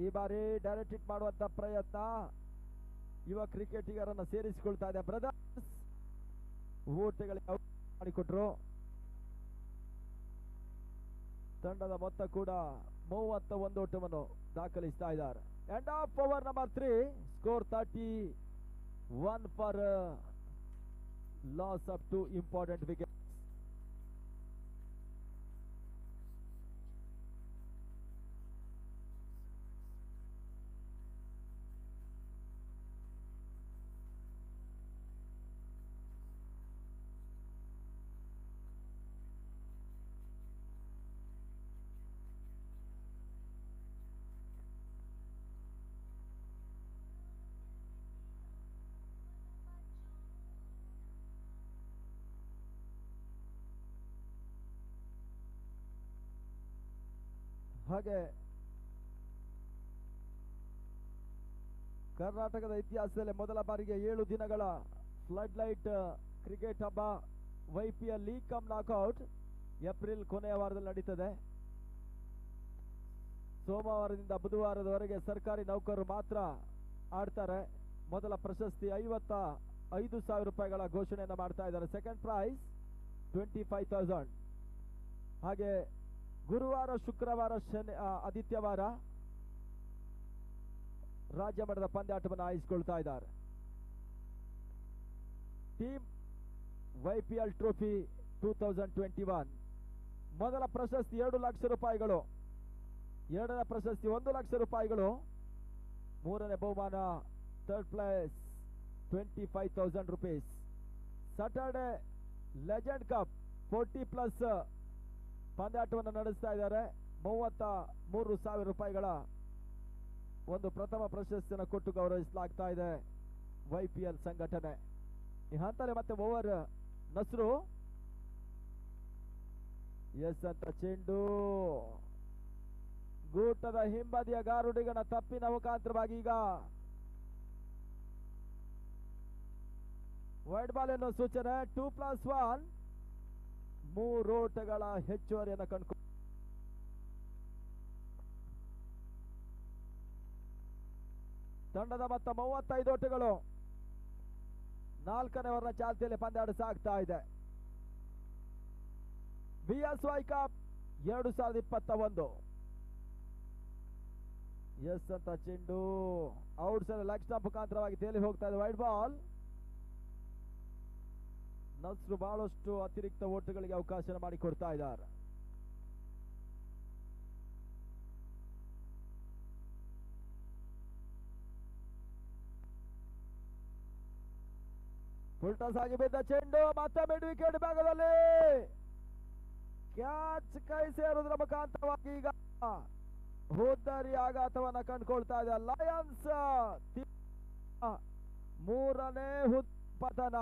ಈ ಬಾರಿ ಡೈರೆಕ್ಟ್ ಹಿಟ್ ಮಾಡುವಂತ ಪ್ರಯತ್ನ ಯುವ ಕ್ರಿಕೆಟಿಗರನ್ನು ಸೇರಿಸಿಕೊಳ್ತಾ ಇದೆ ಬ್ರದರ್ಸ್. ಓಟಗಳಿಗೆ ಮಾಡಿಕೊಟ್ರು. ತಂಡದ ಮೊತ್ತ ಕೂಡ 31 ಓಟವನ್ನು ದಾಖಲಿಸ್ತಾ ಇದ್ದಾರೆ. End of over number 3. Score 31 for loss of 2 important wicket. ಹಾಗೆ ಕರ್ನಾಟಕದ ಇತಿಹಾಸದಲ್ಲಿ ಮೊದಲ ಬಾರಿಗೆ 7 ದಿನಗಳ ಫ್ಲಡ್ ಲೈಟ್ ಕ್ರಿಕೆಟ್ ಹಬ್ಬ YPL league come knockout April ಕೊನೆಯ ವಾರದಲ್ಲಿ ನಡೀತದೆ. ಸೋಮವಾರದಿಂದ ಬುಧವಾರದವರೆಗೆ ಸರ್ಕಾರಿ ನೌಕರರು ಮಾತ್ರ ಆಡ್ತಾರೆ. ಮೊದಲ ಪ್ರಶಸ್ತಿ 55,000 ರೂಪಾಯಿಗಳ ಘೋಷಣೆಯನ್ನು ಮಾಡ್ತಾ ಇದ್ದಾರೆ. Second prize 25,000. ಹಾಗೆ ಗುರುವಾರ, ಶುಕ್ರವಾರ, ಆದಿತ್ಯವಾರ ರಾಜ್ಯ ಮಟ್ಟದ ಪಂದ್ಯಾಟವನ್ನು ಆಯೋಜಿಸಿಕೊಳ್ತಾ ಇದ್ದಾರೆ. ಟೀಮ್ YPL ಟ್ರೋಫಿ 2021 ಮೊದಲ ಪ್ರಶಸ್ತಿ 2 ಲಕ್ಷ ರೂಪಾಯಿಗಳು, 2ನೇ ಪ್ರಶಸ್ತಿ 1 ಲಕ್ಷ ರೂಪಾಯಿಗಳು, 3ನೇ ಬಹುಮಾನ third place 25,000 rupees. Saturday legend cup 40+ ಪಂದ್ಯಾಟವನ್ನು ನಡೆಸ್ತಾ ಇದ್ದಾರೆ. 33,000 ರೂಪಾಯಿಗಳ ಒಂದು ಪ್ರಥಮ ಪ್ರಶಸ್ತಿಯನ್ನು ಕೊಟ್ಟು ಗೌರವಿಸಲಾಗ್ತಾ ಇದೆ YPL ಸಂಘಟನೆ. ಈ ಹಂತದಲ್ಲಿ ಮತ್ತೆ ಓವರ್ ನಸ್ರು ಎಸ್ ಅಂತ ಚೆಂಡು ಗೂಟದ ಹಿಂಬದಿಯ ಗಾರುಡಿಗನ ತಪ್ಪಿನ ಮುಖಾಂತರವಾಗಿ ಈಗ ವೈಡ್ ಬಾಲ್ ಎನ್ನುವ ಸೂಚನೆ. 2+1 3 ಓಟಗಳ ಹೆಚ್ಚುವರಿಯನ್ನು ಕಂಡು ತಂಡದ ಮೊತ್ತ 35 ಓಟಗಳು. 4ನೇ ಓವರ್ನ ಚಾಲ್ತಿಯಲ್ಲಿ ಪಂದ್ಯಾಟ ಸಾಗ್ತಾ ಇದೆ. BSY ಕಪ್ 2021 ಎಸ್ ಅಂತ ಚೆಂಡು ಔಟ್ ಸೈಡ್ ಲೆಗ್ ಸ್ಟಂಪ್ ಮುಖಾಂತರವಾಗಿ ತೇಲಿ ಹೋಗ್ತಾ ಇದೆ. Wide ball. ನಸ್ರು ಬಹಳಷ್ಟು ಅತಿರಿಕ್ತ ಓಟಗಳಿಗೆ ಅವಕಾಶ ಮಾಡಿಕೊಡ್ತಾ ಇದ್ದಾರೆ. ಫುಲ್ ಟಾಸ್ ಆಗಿ ಬಿದ್ದ ಚೆಂಡು ಮತ್ತೆ ಮಿಡ್ ವಿಕೆಟ್ ಭಾಗದಲ್ಲಿ ಕ್ಯಾಚ್ ಕೈ ಸೇರುವುದರ ಮುಖಾಂತರವಾಗಿ ಈಗ ಹುದ್ದರಿ ಆಘಾತವನ್ನ ಕಂಡುಕೊಳ್ತಾ ಇದೆ ಲಯನ್ಸ್. ಮೂರನೇ ಪತನ.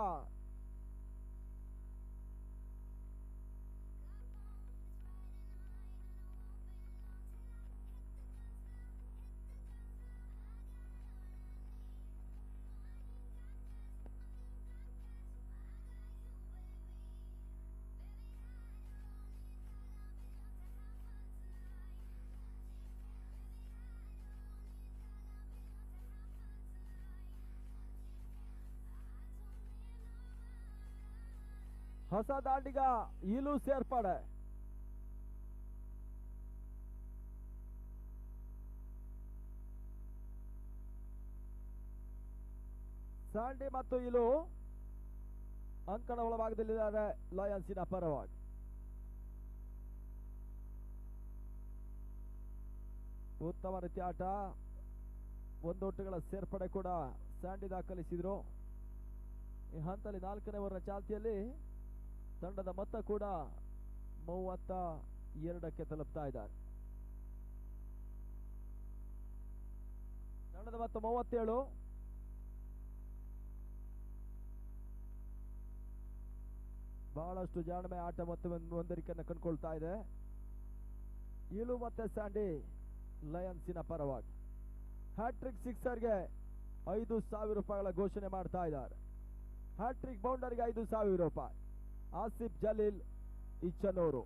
ಹೊಸ ದಾಂಡಿಗ ಇಲು ಸೇರ್ಪಡೆ. ಸ್ಯಾಂಡಿ ಮತ್ತು ಇಲು ಅಂಕಣ ಒಳಭಾಗದಲ್ಲಿದ್ದಾರೆ ಲಯನ್ಸಿನ ಪರವಾಗಿ. ಉತ್ತಮ ರೀತಿಯ ಆಟ. ಒಂದೊಟ್ಟುಗಳ ಸೇರ್ಪಡೆ ಕೂಡ ಸ್ಯಾಂಡಿ ದಾಖಲಿಸಿದ್ರು. ಈ ಹಂತದಲ್ಲಿ 4ನೇ ಓವರ್ನ ಚಾಲ್ತಿಯಲ್ಲಿ ತಂಡದ ಮೊತ್ತ ಕೂಡ 32ಕ್ಕೆ ತಲುಪ್ತಾ ಇದ್ದಾರೆ. ತಂಡದ ಮೊತ್ತ 37. ಬಹಳಷ್ಟು ಜಾಣ್ಮೆ ಆಟ ಮತ್ತು ಹೊಂದಾಣಿಕೆಯನ್ನು ಕಂಡುಕೊಳ್ತಾ ಇದೆ ಇಲು ಮತ್ತೆ ಸ್ಯಾಂಡಿ ಲಯನ್ಸಿನ ಪರವಾಗಿ. ಹ್ಯಾಟ್ರಿಕ್ ಸಿಕ್ಸರ್ಗೆ 5,000 ರೂಪಾಯಿಗಳ ಘೋಷಣೆ ಮಾಡ್ತಾ ಇದ್ದಾರೆ. ಹ್ಯಾಟ್ರಿಕ್ ಬೌಂಡರ್ಗೆ 5,000 ರೂಪಾಯಿ. ಆಸಿಫ್ ಜಲೀಲ್ ಇಚ್ಚನೂರು.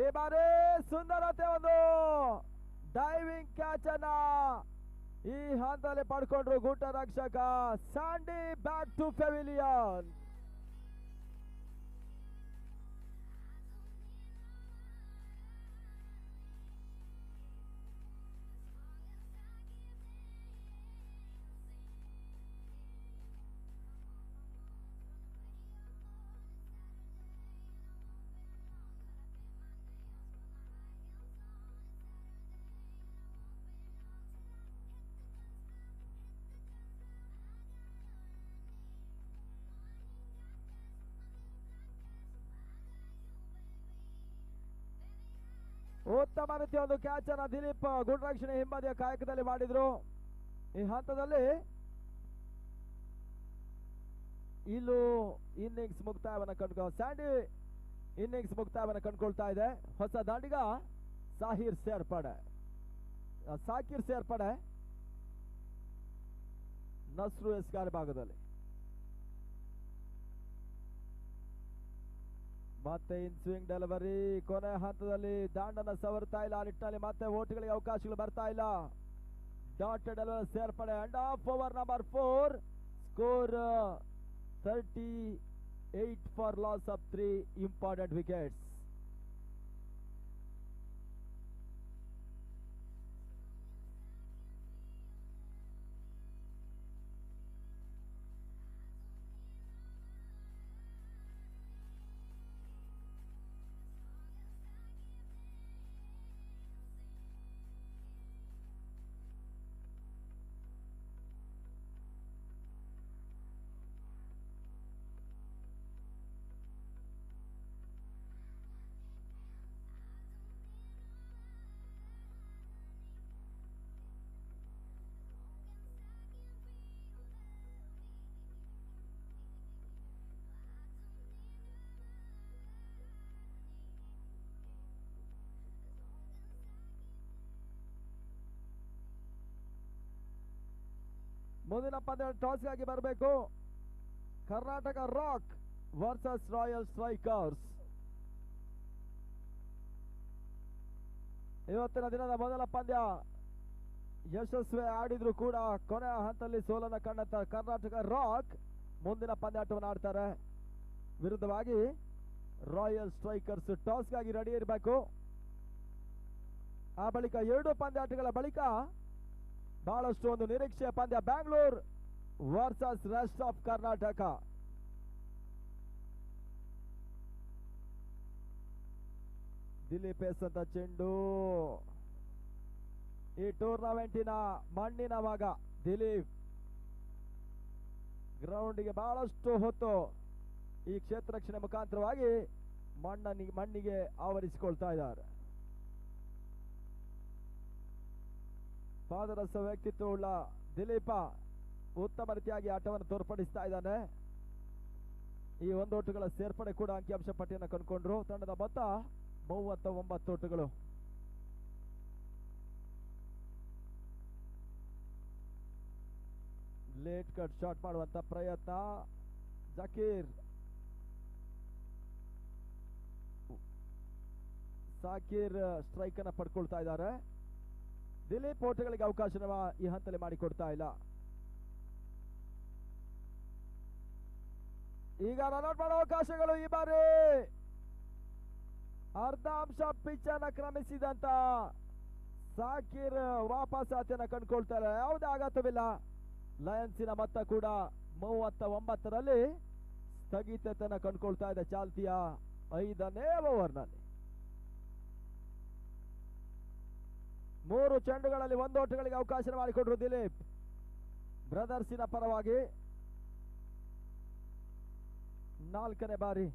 ಈ ಬಾರಿ ಸುಂದರತೆ ಒಂದು ಡೈವಿಂಗ್ ಕ್ಯಾಚ್ ಅನ್ನ ಈ ಹಂತದಲ್ಲಿ ಪಡ್ಕೊಂಡ್ರು ಗೂಟ ರಕ್ಷಕ ಸ್ಯಾಂಡಿ. Back to pavilion. ಉತ್ತಮ ರೀತಿಯ ಒಂದು ಕ್ಯಾಚ್ ಅನ್ನ ದಿಲೀಪ್ ಗುಡ್ರಕ್ಷಣೆ ಹಿಂಬದಿಯ ಕಾಯಕದಲ್ಲಿ ಮಾಡಿದ್ರು. ಈ ಹಂತದಲ್ಲಿ ಇಲ್ಲೂ ಇನ್ನಿಂಗ್ಸ್ ಮುಕ್ತಾಯವನ್ನು ಸ್ಯಾಂಡಿ ಇನ್ನಿಂಗ್ಸ್ ಮುಕ್ತಾಯವನ್ನು ಕಂಡುಕೊಳ್ತಾ ಇದೆ. ಹೊಸ ದಾಂಡಿಗ ಸಾಕಿರ್ ಸೇರ್ಪಡೆ ನಸ್ರು ಎಸ್ಗಾರ್ ಭಾಗದಲ್ಲಿ. ಮತ್ತೆ ಇನ್ ಸ್ವಿಂಗ್ ಡೆಲಿವರಿ ಕೊನೆ ಹಂತದಲ್ಲಿ ದಾಂಡನ ಸವರ್ತಾ ಇಲ್ಲ. ಆ ನಿಟ್ಟಿನಲ್ಲಿ ಮತ್ತೆ ಓಟುಗಳಿಗೆ ಅವಕಾಶಗಳು ಬರ್ತಾ ಇಲ್ಲ. ಡಾಟ್ ಡೆಲಿವರಿ ಸೇರ್ಪಡೆ and of over number 4. Score 38 for loss of 3 important wickets. ಮುಂದಿನ ಪಂದ್ಯ ಟಾಸ್ಗಾಗಿ ಬರಬೇಕು. Karnataka rock versus royal strikers. ಇವತ್ತಿನ ದಿನದ ಮೊದಲ ಪಂದ್ಯ ಯಶಸ್ವಿ ಆಡಿದ್ರು ಕೂಡ ಕೊನೆಯ ಹಂತದಲ್ಲಿ ಸೋಲನ್ನು ಕಂಡಂತ ಕರ್ನಾಟಕ ರಾಕ್ ಮುಂದಿನ ಪಂದ್ಯಾಟವನ್ನು ಆಡ್ತಾರೆ. ವಿರುದ್ಧವಾಗಿ ರಾಯಲ್ ಸ್ಟ್ರೈಕರ್ಸ್ ಟಾಸ್ಗಾಗಿ ರೆಡಿ ಇರಬೇಕು. ಆ ಬಳಿಕ 2 ಪಂದ್ಯಾಟಗಳ ಬಳಿಕ ಬಹಳಷ್ಟು ಒಂದು ನಿರೀಕ್ಷೆಯ ಪಂದ್ಯ Bangalore versus rest of Karnataka. Dilip ಎಸೆದ ಚೆಂಡು. ಈ ಟೂರ್ನಮೆಂಟಿನ ಮಣ್ಣಿನ ಮಗ ದಿಲೀಪ್ ಗ್ರೌಂಡಿಗೆ ಬಹಳಷ್ಟು ಹೊತ್ತು ಈ ಕ್ಷೇತ್ರ ರಕ್ಷಣೆ ಮುಖಾಂತರವಾಗಿ ಮಣ್ಣಿಗೆ ಆವರಿಸಿಕೊಳ್ತಾ ಇದ್ದಾರೆ. ಪಾದರಸ ವ್ಯಕ್ತಿತ್ವವುಳ್ಳ ದಿಲೀಪ ಉತ್ತಮ ರೀತಿಯಾಗಿ ಆಟವನ್ನು ತೋರ್ಪಡಿಸ್ತಾ ಇದ್ದಾನೆ. ಈ ಒಂದೋಟುಗಳ ಸೇರ್ಪಡೆ ಕೂಡ ಅಂಕಿಅಂಶ ಪಟ್ಟಿಯನ್ನು ಕಂಡುಕೊಂಡ್ರು. ತಂಡದ ಮೊತ್ತ 39 ಓಟುಗಳು. ಲೇಟ್ ಕಟ್ ಶಾಟ್ ಮಾಡುವಂತ ಪ್ರಯತ್ನ. ಜಕೀರ್ ಸಾಕೀರ್ ಸ್ಟ್ರೈಕ್ ಅನ್ನ ಪಡ್ಕೊಳ್ತಾ ಇದ್ದಾರೆ. ದಿಲೀಪ್ ಓಟಗಳಿಗೆ ಅವಕಾಶ ಈ ಹಂತದಲ್ಲಿ ಮಾಡಿಕೊಡ್ತಾ ಇಲ್ಲ. ಈಗ ರನ್ಔಟ್ ಮಾಡೋ ಅವಕಾಶಗಳು ಈ ಬಾರಿ. ಅರ್ಧಾಂಶ ಪಿಚ್ ಅನ್ನ ಕ್ರಮಿಸಿದಂತ ಸಾಕೀರ್ ವಾಪಸ್ ಆತನ ಕಂಡುಕೊಳ್ತಾರೆ. ಯಾವುದೇ ಆಘಾತವಿಲ್ಲ. ಲಯನ್ಸಿನ ಮೊತ್ತ ಕೂಡ 39ರಲ್ಲಿ ಸ್ಥಗಿತತೆಯನ್ನು ಕಂಡುಕೊಳ್ತಾ ಇದೆ ಚಾಲ್ತಿಯ 5ನೇ ಓವರ್ನಲ್ಲಿ. 3 ಚೆಂಡುಗಳಲ್ಲಿ 1 ಓಟಗಳಿಗೆ ಅವಕಾಶ ಮಾಡಿಕೊಟ್ರು ದಿಲೀಪ್ ಬ್ರದರ್ಸಿನ ಪರವಾಗಿ. 4ನೇ ಬಾರಿ.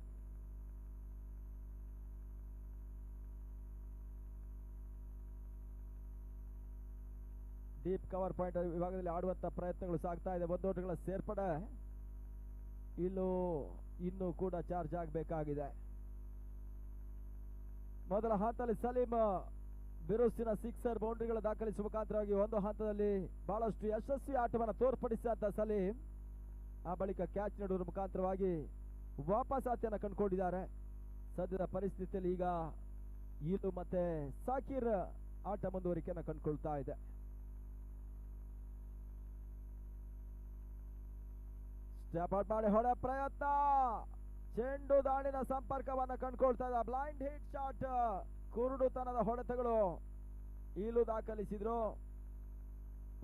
ಡೀಪ್ ಕವರ್ ಪಾಯಿಂಟ್ ವಿಭಾಗದಲ್ಲಿ ಆಡುವಂತ ಪ್ರಯತ್ನಗಳು ಸಾಗ್ತಾ ಇದೆ. 1 ಓಟಗಳ ಸೇರ್ಪಡೆ ಇನ್ನೂ ಕೂಡ ಚಾರ್ಜ್ ಆಗಬೇಕಾಗಿದೆ. ಮೊದಲ ಹಂತದಲ್ಲಿ ಸಲೀಂ ಬಿರುಸಿನ ಸಿಕ್ಸರ್ ಬೌಂಡ್ರಿಗಳ ದಾಖಲಿಸುವ ಮುಖಾಂತರವಾಗಿ ಒಂದು ಹಂತದಲ್ಲಿ ಬಹಳಷ್ಟು ಯಶಸ್ವಿ ಆಟವನ್ನು ತೋರ್ಪಡಿಸಿದಂತ ಸಲೀಂ ಆ ಬಳಿಕ ಕ್ಯಾಚ್ ನೀಡುವ ಮುಖಾಂತರವಾಗಿ ವಾಪಸ್ ಆತಿಯನ್ನು ಕಂಡುಕೊಂಡಿದ್ದಾರೆ. ಸದ್ಯದ ಪರಿಸ್ಥಿತಿಯಲ್ಲಿ ಈಗ ಈಲು ಮತ್ತೆ ಸಾಕೀರ್ ಆಟ ಮುಂದುವರಿಕೆಯನ್ನು ಕಂಡುಕೊಳ್ತಾ ಇದೆ. ಸ್ಟೆಪ್ ಔಟ್ ಮಾಡಿ ಹೊಡೆ ಪ್ರಯತ್ನ. ಚೆಂಡು ದಾಣಿನ ಸಂಪರ್ಕವನ್ನ ಕಂಡುಕೊಳ್ತಾ ಇದೆ. Blind hit shot. ಕುರುಡುತನದ ಹೊಡೆತಗಳು ಈಲು ದಾಖಲಿಸಿದ್ರು.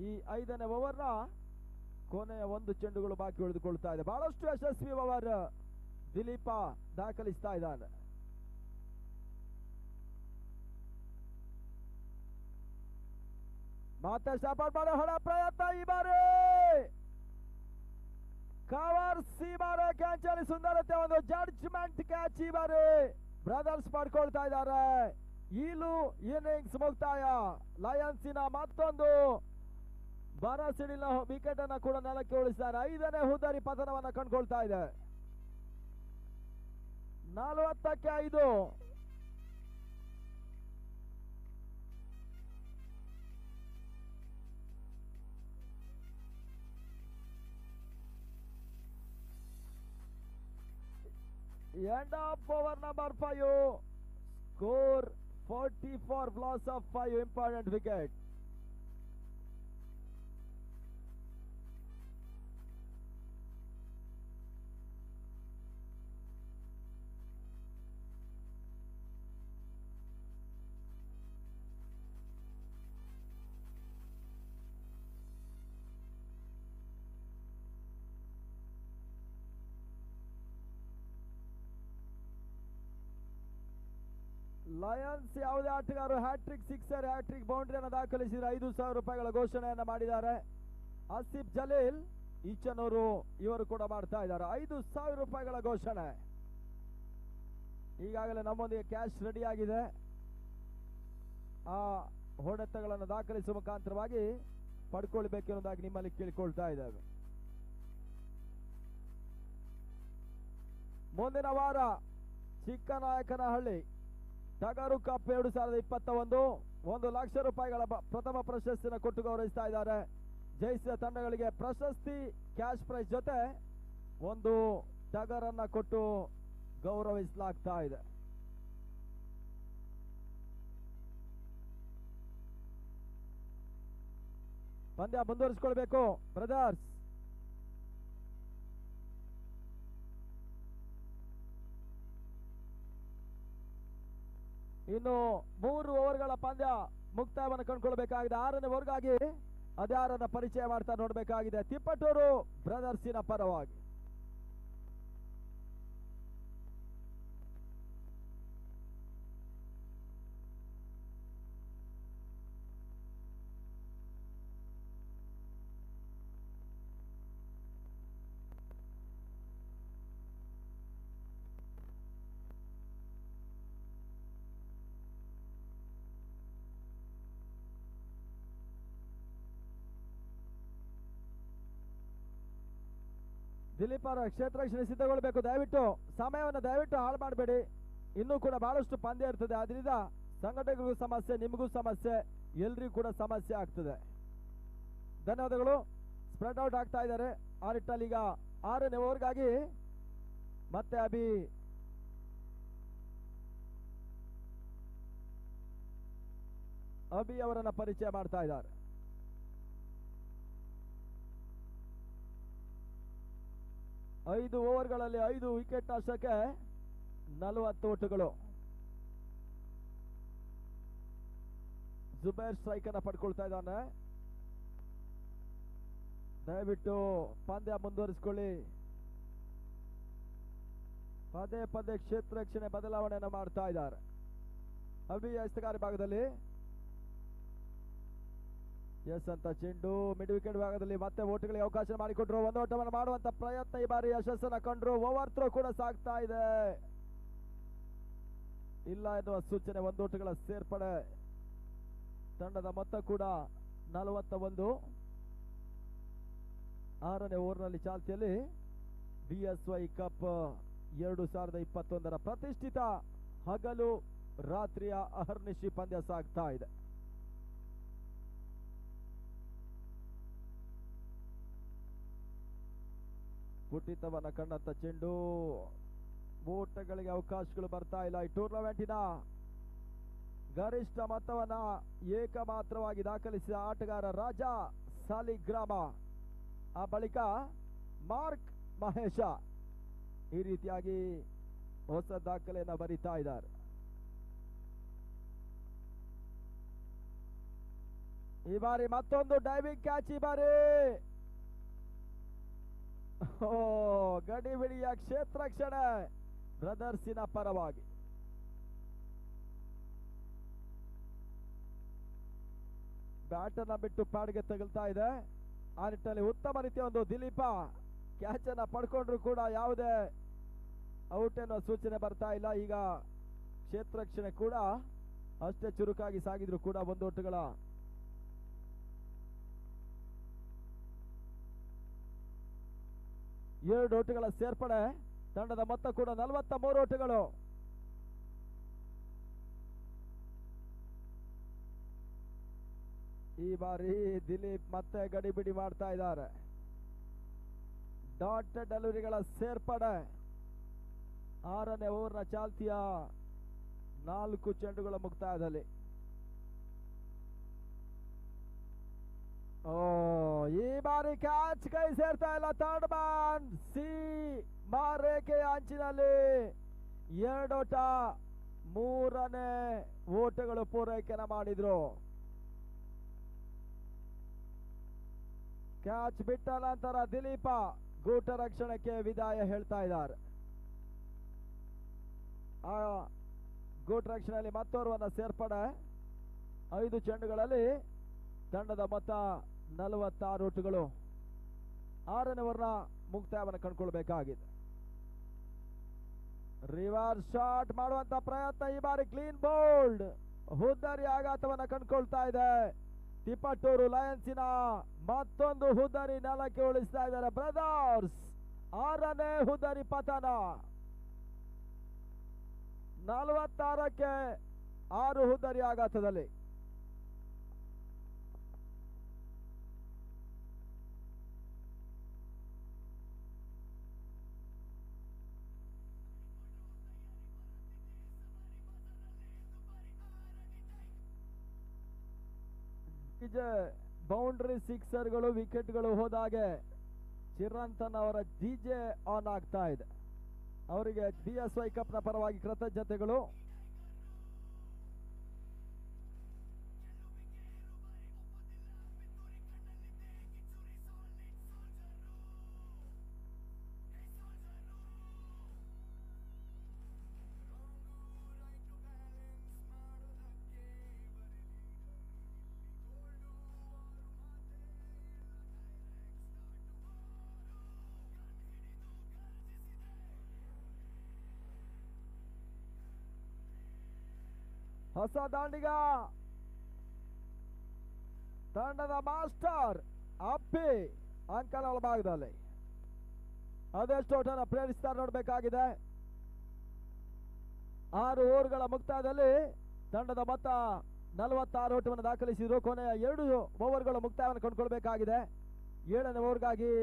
ಈ 5ನೇ ಓವರ್ನ ಕೊನೆಯ 1 ಚೆಂಡುಗಳು ಬಾಕಿ ಉಳಿದುಕೊಳ್ತಾ ಇದೆ. ಬಹಳಷ್ಟು ಯಶಸ್ವಿ ಓವರ್ ದಿಲೀಪ ದಾಖಲಿಸ್ತಾ ಇದ್ದಾನೆ. ಮತ್ತೆ ಸ್ಟೆಪ್ ಔಟ್ ಮಾಡಿ ಹೊಡೆ ಪ್ರಯತ್ನ. ಈ ಬಾರಿ ಕವರ್ ಈ ಬಾರಿ ಕ್ಯಾಚ್ ಅಲ್ಲಿ ಸುಂದರತೆ. ಒಂದು ಜಡ್ಜ್ಮೆಂಟ್ ಕ್ಯಾಚ್ ಈ ಬಾರಿ ಬ್ರದರ್ಸ್ ಪಡ್ಕೊಳ್ತಾ ಇದ್ದಾರೆ. ಈಲು ಇನ್ನಿಂಗ್ಸ್ ಮುಕ್ತಾಯ. ಲಯನ್ಸಿನ ಮತ್ತೊಂದು ಬರಸಿಡಿಲ ವಿಕೆಟ್ ಅನ್ನ ಕೂಡ ನೆಲಕ್ಕೆ ಉಳಿಸಿದ್ದಾರೆ. 5ನೇ ಹುದ್ದರಿ ಪತನವನ್ನ ಕಂಡುಕೊಳ್ತಾ ಇದೆ. 40ಕ್ಕೆ 5. End of over number 5. Score 44, loss of 5. Important wicket. Lions ಯಾವುದೇ ಆಟಗಾರರು ಹ್ಯಾಟ್ರಿಕ್ ಸಿಕ್ಸರ್ ಹ್ಯಾಟ್ರಿಕ್ ಬೌಂಡ್ರಿಯನ್ನು ದಾಖಲಿಸಿದರೆ 5,000 ರೂಪಾಯಿಗಳ ಘೋಷಣೆಯನ್ನ ಮಾಡಿದ್ದಾರೆ. ಆಸಿಫ್ ಜಲೀಲ್ ಈಚನೂರು ಇವರು ಕೂಡ ಮಾಡ್ತಾ ಇದ್ದಾರೆ. 5,000 ರೂಪಾಯಿಗಳ ಘೋಷಣೆ. ಈಗಾಗಲೇ ನಮ್ಮೊಂದಿಗೆ ಕ್ಯಾಶ್ ರೆಡಿ ಆಗಿದೆ. ಆ ಹೊಡೆತಗಳನ್ನು ದಾಖಲಿಸುವ ಮುಖಾಂತರವಾಗಿ ಪಡ್ಕೊಳ್ಬೇಕೆನ್ನುವುದಾಗಿ ನಿಮ್ಮಲ್ಲಿ ಕೇಳಿಕೊಳ್ತಾ ಇದ್ದೇವೆ. ಮುಂದಿನ ವಾರ ಚಿಕ್ಕನಾಯಕನಹಳ್ಳಿ ಟಗರು ಕಪ್ 2021 1 ಲಕ್ಷ ರೂಪಾಯಿಗಳ ಪ್ರಥಮ ಪ್ರಶಸ್ತಿಯನ್ನು ಕೊಟ್ಟು ಗೌರವಿಸ್ತಾ ಇದ್ದಾರೆ. ಜಯಿಸಿದ ತಂಡಗಳಿಗೆ ಪ್ರಶಸ್ತಿ ಕ್ಯಾಶ್ ಪ್ರೈಸ್ ಜೊತೆ ಒಂದು ಟಗರನ್ನ ಕೊಟ್ಟು ಗೌರವಿಸಲಾಗ್ತಾ ಇದೆ. ಪಂದ್ಯ ಮುಂದುವರಿಸಿಕೊಳ್ಬೇಕು ಬ್ರದರ್ಸ್. ಇನ್ನು 3 ಓವರ್ಗಳ ಪಂದ್ಯ ಮುಕ್ತಾಯವನ್ನು ಕಂಡುಕೊಳ್ಬೇಕಾಗಿದೆ. 6ನೇ ಓವರ್ಗಾಗಿ ಅದ್ಯಾರನ್ನ ಪರಿಚಯ ಮಾಡ್ತಾ ನೋಡಬೇಕಾಗಿದೆ. ತಿಪ್ಪಟೂರು ಬ್ರದರ್ಸಿನ ಪರವಾಗಿ ದಿಲೀಪ್ ಅವರ ಕ್ಷೇತ್ರ ರಕ್ಷಣೆ ಸಿದ್ಧಗೊಳ್ಳಬೇಕು. ದಯವಿಟ್ಟು ಸಮಯವನ್ನು ದಯವಿಟ್ಟು ಹಾಳು ಮಾಡಬೇಡಿ. ಇನ್ನೂ ಕೂಡ ಬಹಳಷ್ಟು ಪಂದ್ಯ ಇರ್ತದೆ. ಅದರಿಂದ ಸಂಘಟಕರಿಗೂ ಸಮಸ್ಯೆ, ನಿಮಗೂ ಸಮಸ್ಯೆ, ಎಲ್ರಿಗೂ ಕೂಡ ಸಮಸ್ಯೆ ಆಗ್ತದೆ. ಧನ್ಯವಾದಗಳು. ಸ್ಪ್ರೆಡ್ ಔಟ್ ಆಗ್ತಾ ಇದ್ದಾರೆ. ಆ ನಿಟ್ಟಲ್ಲಿ ಈಗ 6ನೇ ಓವರ್ಗಾಗಿ ಮತ್ತೆ ಅಭಿ ಅವರನ್ನ ಪರಿಚಯ ಮಾಡ್ತಾ ಇದ್ದಾರೆ. ಐದು ಓವರ್ಗಳಲ್ಲಿ 5 ವಿಕೆಟ್ ನಷ್ಟಕ್ಕೆ 40 ಓಟುಗಳು. ಜುಬೇರ್ ಸ್ಟ್ರೈಕ್ ಅನ್ನ ಪಡ್ಕೊಳ್ತಾ ಇದ್ದಾನೆ. ದಯವಿಟ್ಟು ಪಂದ್ಯ ಮುಂದುವರಿಸಿಕೊಳ್ಳಿ. ಪದೇ ಪದೇ ಕ್ಷೇತ್ರ ರಕ್ಷಣೆ ಬದಲಾವಣೆಯನ್ನು ಮಾಡ್ತಾ ಇದ್ದಾರೆ. ಅಭಿ ಎಸ್ತಗಾರಿ ಭಾಗದಲ್ಲಿ ಎಸ್ ಅಂತ ಚೆಂಡು ಮಿಡ್ ವಿಕೆಟ್ ಭಾಗದಲ್ಲಿ ಮತ್ತೆ ಓಟುಗಳಿಗೆ ಅವಕಾಶ ಮಾಡಿಕೊಟ್ರು. ಒಂದು ಓಟವನ್ನು ಮಾಡುವಂತ ಪ್ರಯತ್ನ ಈ ಬಾರಿ ಯಶಸ್ಸನ್ನ ಕಂಡ್ರು. ಓವರ್ ಥ್ರೋ ಕೂಡ ಸಾಗ್ತಾ ಇದೆ. ಇಲ್ಲ ಎನ್ನುವ ಸೂಚನೆ. ಒಂದು ಓಟುಗಳ ಸೇರ್ಪಡೆ. ತಂಡದ ಮೊತ್ತ ಕೂಡ 41. 6ನೇ ಓವರ್ನಲ್ಲಿ ಚಾಲ್ತಿಯಲ್ಲಿ BSY ಕಪ್ 2021ರ ಪ್ರತಿಷ್ಠಿತ ಹಗಲು ರಾತ್ರಿಯ ಅಹರ್ನಿಶಿ ಪಂದ್ಯ ಸಾಗ್ತಾ ಇದೆ. ಪುಟಿತವನ್ನ ಕಂಡಂತ ಚೆಂಡು. ಓಟಗಳಿಗೆ ಅವಕಾಶಗಳು ಬರ್ತಾ ಇಲ್ಲ. ಈ ಟೂರ್ನಮೆಂಟಿನ ಗರಿಷ್ಠ ಮೊತ್ತವನ್ನ ಏಕಮಾತ್ರವಾಗಿ ದಾಖಲಿಸಿದ ಆಟಗಾರ ರಾಜ ಸಾಲಿಗ್ರಾಮ. ಆ ಬಳಿಕ ಮಾರ್ಕ್ ಮಹೇಶ ಈ ರೀತಿಯಾಗಿ ಹೊಸ ದಾಖಲೆಯನ್ನ ಬರಿತಾ ಇದ್ದಾರೆ. ಈ ಬಾರಿ ಮತ್ತೊಂದು ಡೈವಿಂಗ್ ಕ್ಯಾಚ್. ಈ ಬಾರಿ ಗಡಿಬಿಡಿಯ ಕ್ಷೇತ್ರ ರಕ್ಷಣೆ ಬ್ರದರ್ಸಿನ ಪರವಾಗಿ. ಬ್ಯಾಟನ್ನ ಬಿಟ್ಟು ಪ್ಯಾಡ್ಗೆ ತಗಲ್ತಾ ಇದೆ. ಆ ನಿಟ್ಟಿನಲ್ಲಿ ಉತ್ತಮ ರೀತಿಯ ಒಂದು ದಿಲೀಪ ಕ್ಯಾಚ್ ಅನ್ನ ಪಡ್ಕೊಂಡ್ರು ಕೂಡ ಯಾವುದೇ ಔಟ್ ಎನ್ನುವ ಸೂಚನೆ ಬರ್ತಾ ಇಲ್ಲ. ಈಗ ಕ್ಷೇತ್ರ ರಕ್ಷಣೆ ಕೂಡ ಅಷ್ಟೇ ಚುರುಕಾಗಿ ಸಾಗಿದ್ರು ಕೂಡ ಒಂದು ಓಟುಗಳ ಎರಡು ಓಟುಗಳ ಸೇರ್ಪಡೆ. ತಂಡದ ಮೊತ್ತ ಕೂಡ 43 ಓಟುಗಳು. ಈ ಬಾರಿ ದಿಲೀಪ್ ಮತ್ತೆ ಗಡಿಬಿಡಿ ಮಾಡ್ತಾ ಇದ್ದಾರೆ. ಡಾಟ್ ಡೆಲಿವರಿಗಳ ಸೇರ್ಪಡೆ. 6ನೇ ಓವರ್ನ ಚಾಲ್ತಿಯ 4 ಚೆಂಡುಗಳ ಮುಕ್ತಾಯದಲ್ಲಿ. ಈ ಬಾರಿ ಕ್ಯಾಚ್ ಕೈ ಸೇರ್ತಾ ಇಲ್ಲ. ಥರ್ಡ್ ಮ್ಯಾನ್ ಸಿ ಮಾರೇಖೆಯ ಅಂಚಿನಲ್ಲಿ 2 ಓಟ. 3ನೇ ಓಟಗಳು ಪೂರೈಕೆನ ಮಾಡಿದ್ರು. ಕ್ಯಾಚ್ ಬಿಟ್ಟ ನಂತರ ದಿಲೀಪ ಗೂಟ ರಕ್ಷಣೆಗೆ ವಿದಾಯ ಹೇಳ್ತಾ ಇದ್ದಾರೆ. ಆ ಗೂಟ ರಕ್ಷಣೆಯಲ್ಲಿ ಮತ್ತೋರ್ವನ್ನ ಸೇರ್ಪಡೆ. 5 ಚೆಂಡುಗಳಲ್ಲಿ ತಂಡದ ಮೊತ್ತ 46 ಓಟುಗಳು. 6ನೇ ಓವರ್ನ ಮುಕ್ತಾಯವನ್ನು ಕಂಡುಕೊಳ್ಬೇಕಾಗಿದೆ. ರಿವರ್ಸ್ ಶಾಟ್ ಮಾಡುವಂತ ಪ್ರಯತ್ನ. ಈ ಬಾರಿ ಕ್ಲೀನ್ ಬೋಲ್ಡ್. ಹುದ್ದರಿ ಆಘಾತವನ್ನ ಕಂಡುಕೊಳ್ತಾ ಇದೆ. ತಿಪಟೂರು ಲಯನ್ಸಿನ ಮತ್ತೊಂದು ಹುದ್ದರಿ ನೆಲಕ್ಕೆ ಉಳಿಸ್ತಾ ಇದ್ದಾರೆ ಬ್ರದರ್ಸ್. 6ನೇ ಹುದ್ದರಿ ಪತನ. 46ಕ್ಕೆ 6 ಹುದ್ದರಿ ಆಘಾತದಲ್ಲಿ. ಬೌಂಡ್ರಿ ಸಿಕ್ಸರ್ಗಳು ವಿಕೆಟ್ಗಳು ಹೋದಾಗೆ ಚಿರಂತನ್ ಅವರ ಡಿಜೆ ಆನ್ ಆಗ್ತಾ ಇದೆ. ಅವರಿಗೆ BSY ಕಪ್ ನ ಪರವಾಗಿ ಕೃತಜ್ಞತೆಗಳು. ಹೊಸ ದಾಂಡಿಗ ತಂಡದ ಮಾಸ್ಟರ್ ಅಪ್ಪಿ ಅಂಕಲ್ ಭಾಗದಲ್ಲಿ ಅದೆಷ್ಟು ಓಟನ ಪ್ರೇರಿಸ್ತಾರೆ ನೋಡಬೇಕಾಗಿದೆ. 6 ಓವರ್ಗಳ ಮುಕ್ತಾಯದಲ್ಲಿ ತಂಡದ ಮೊತ್ತ 46 ಓಟವನ್ನು ದಾಖಲಿಸಿದ್ರು. ಕೊನೆಯ 2 ಓವರ್ಗಳ ಮುಕ್ತಾಯವನ್ನು ಕಂಡುಕೊಳ್ಬೇಕಾಗಿದೆ. 7ನೇ ಓವರ್ಗಾಗಿ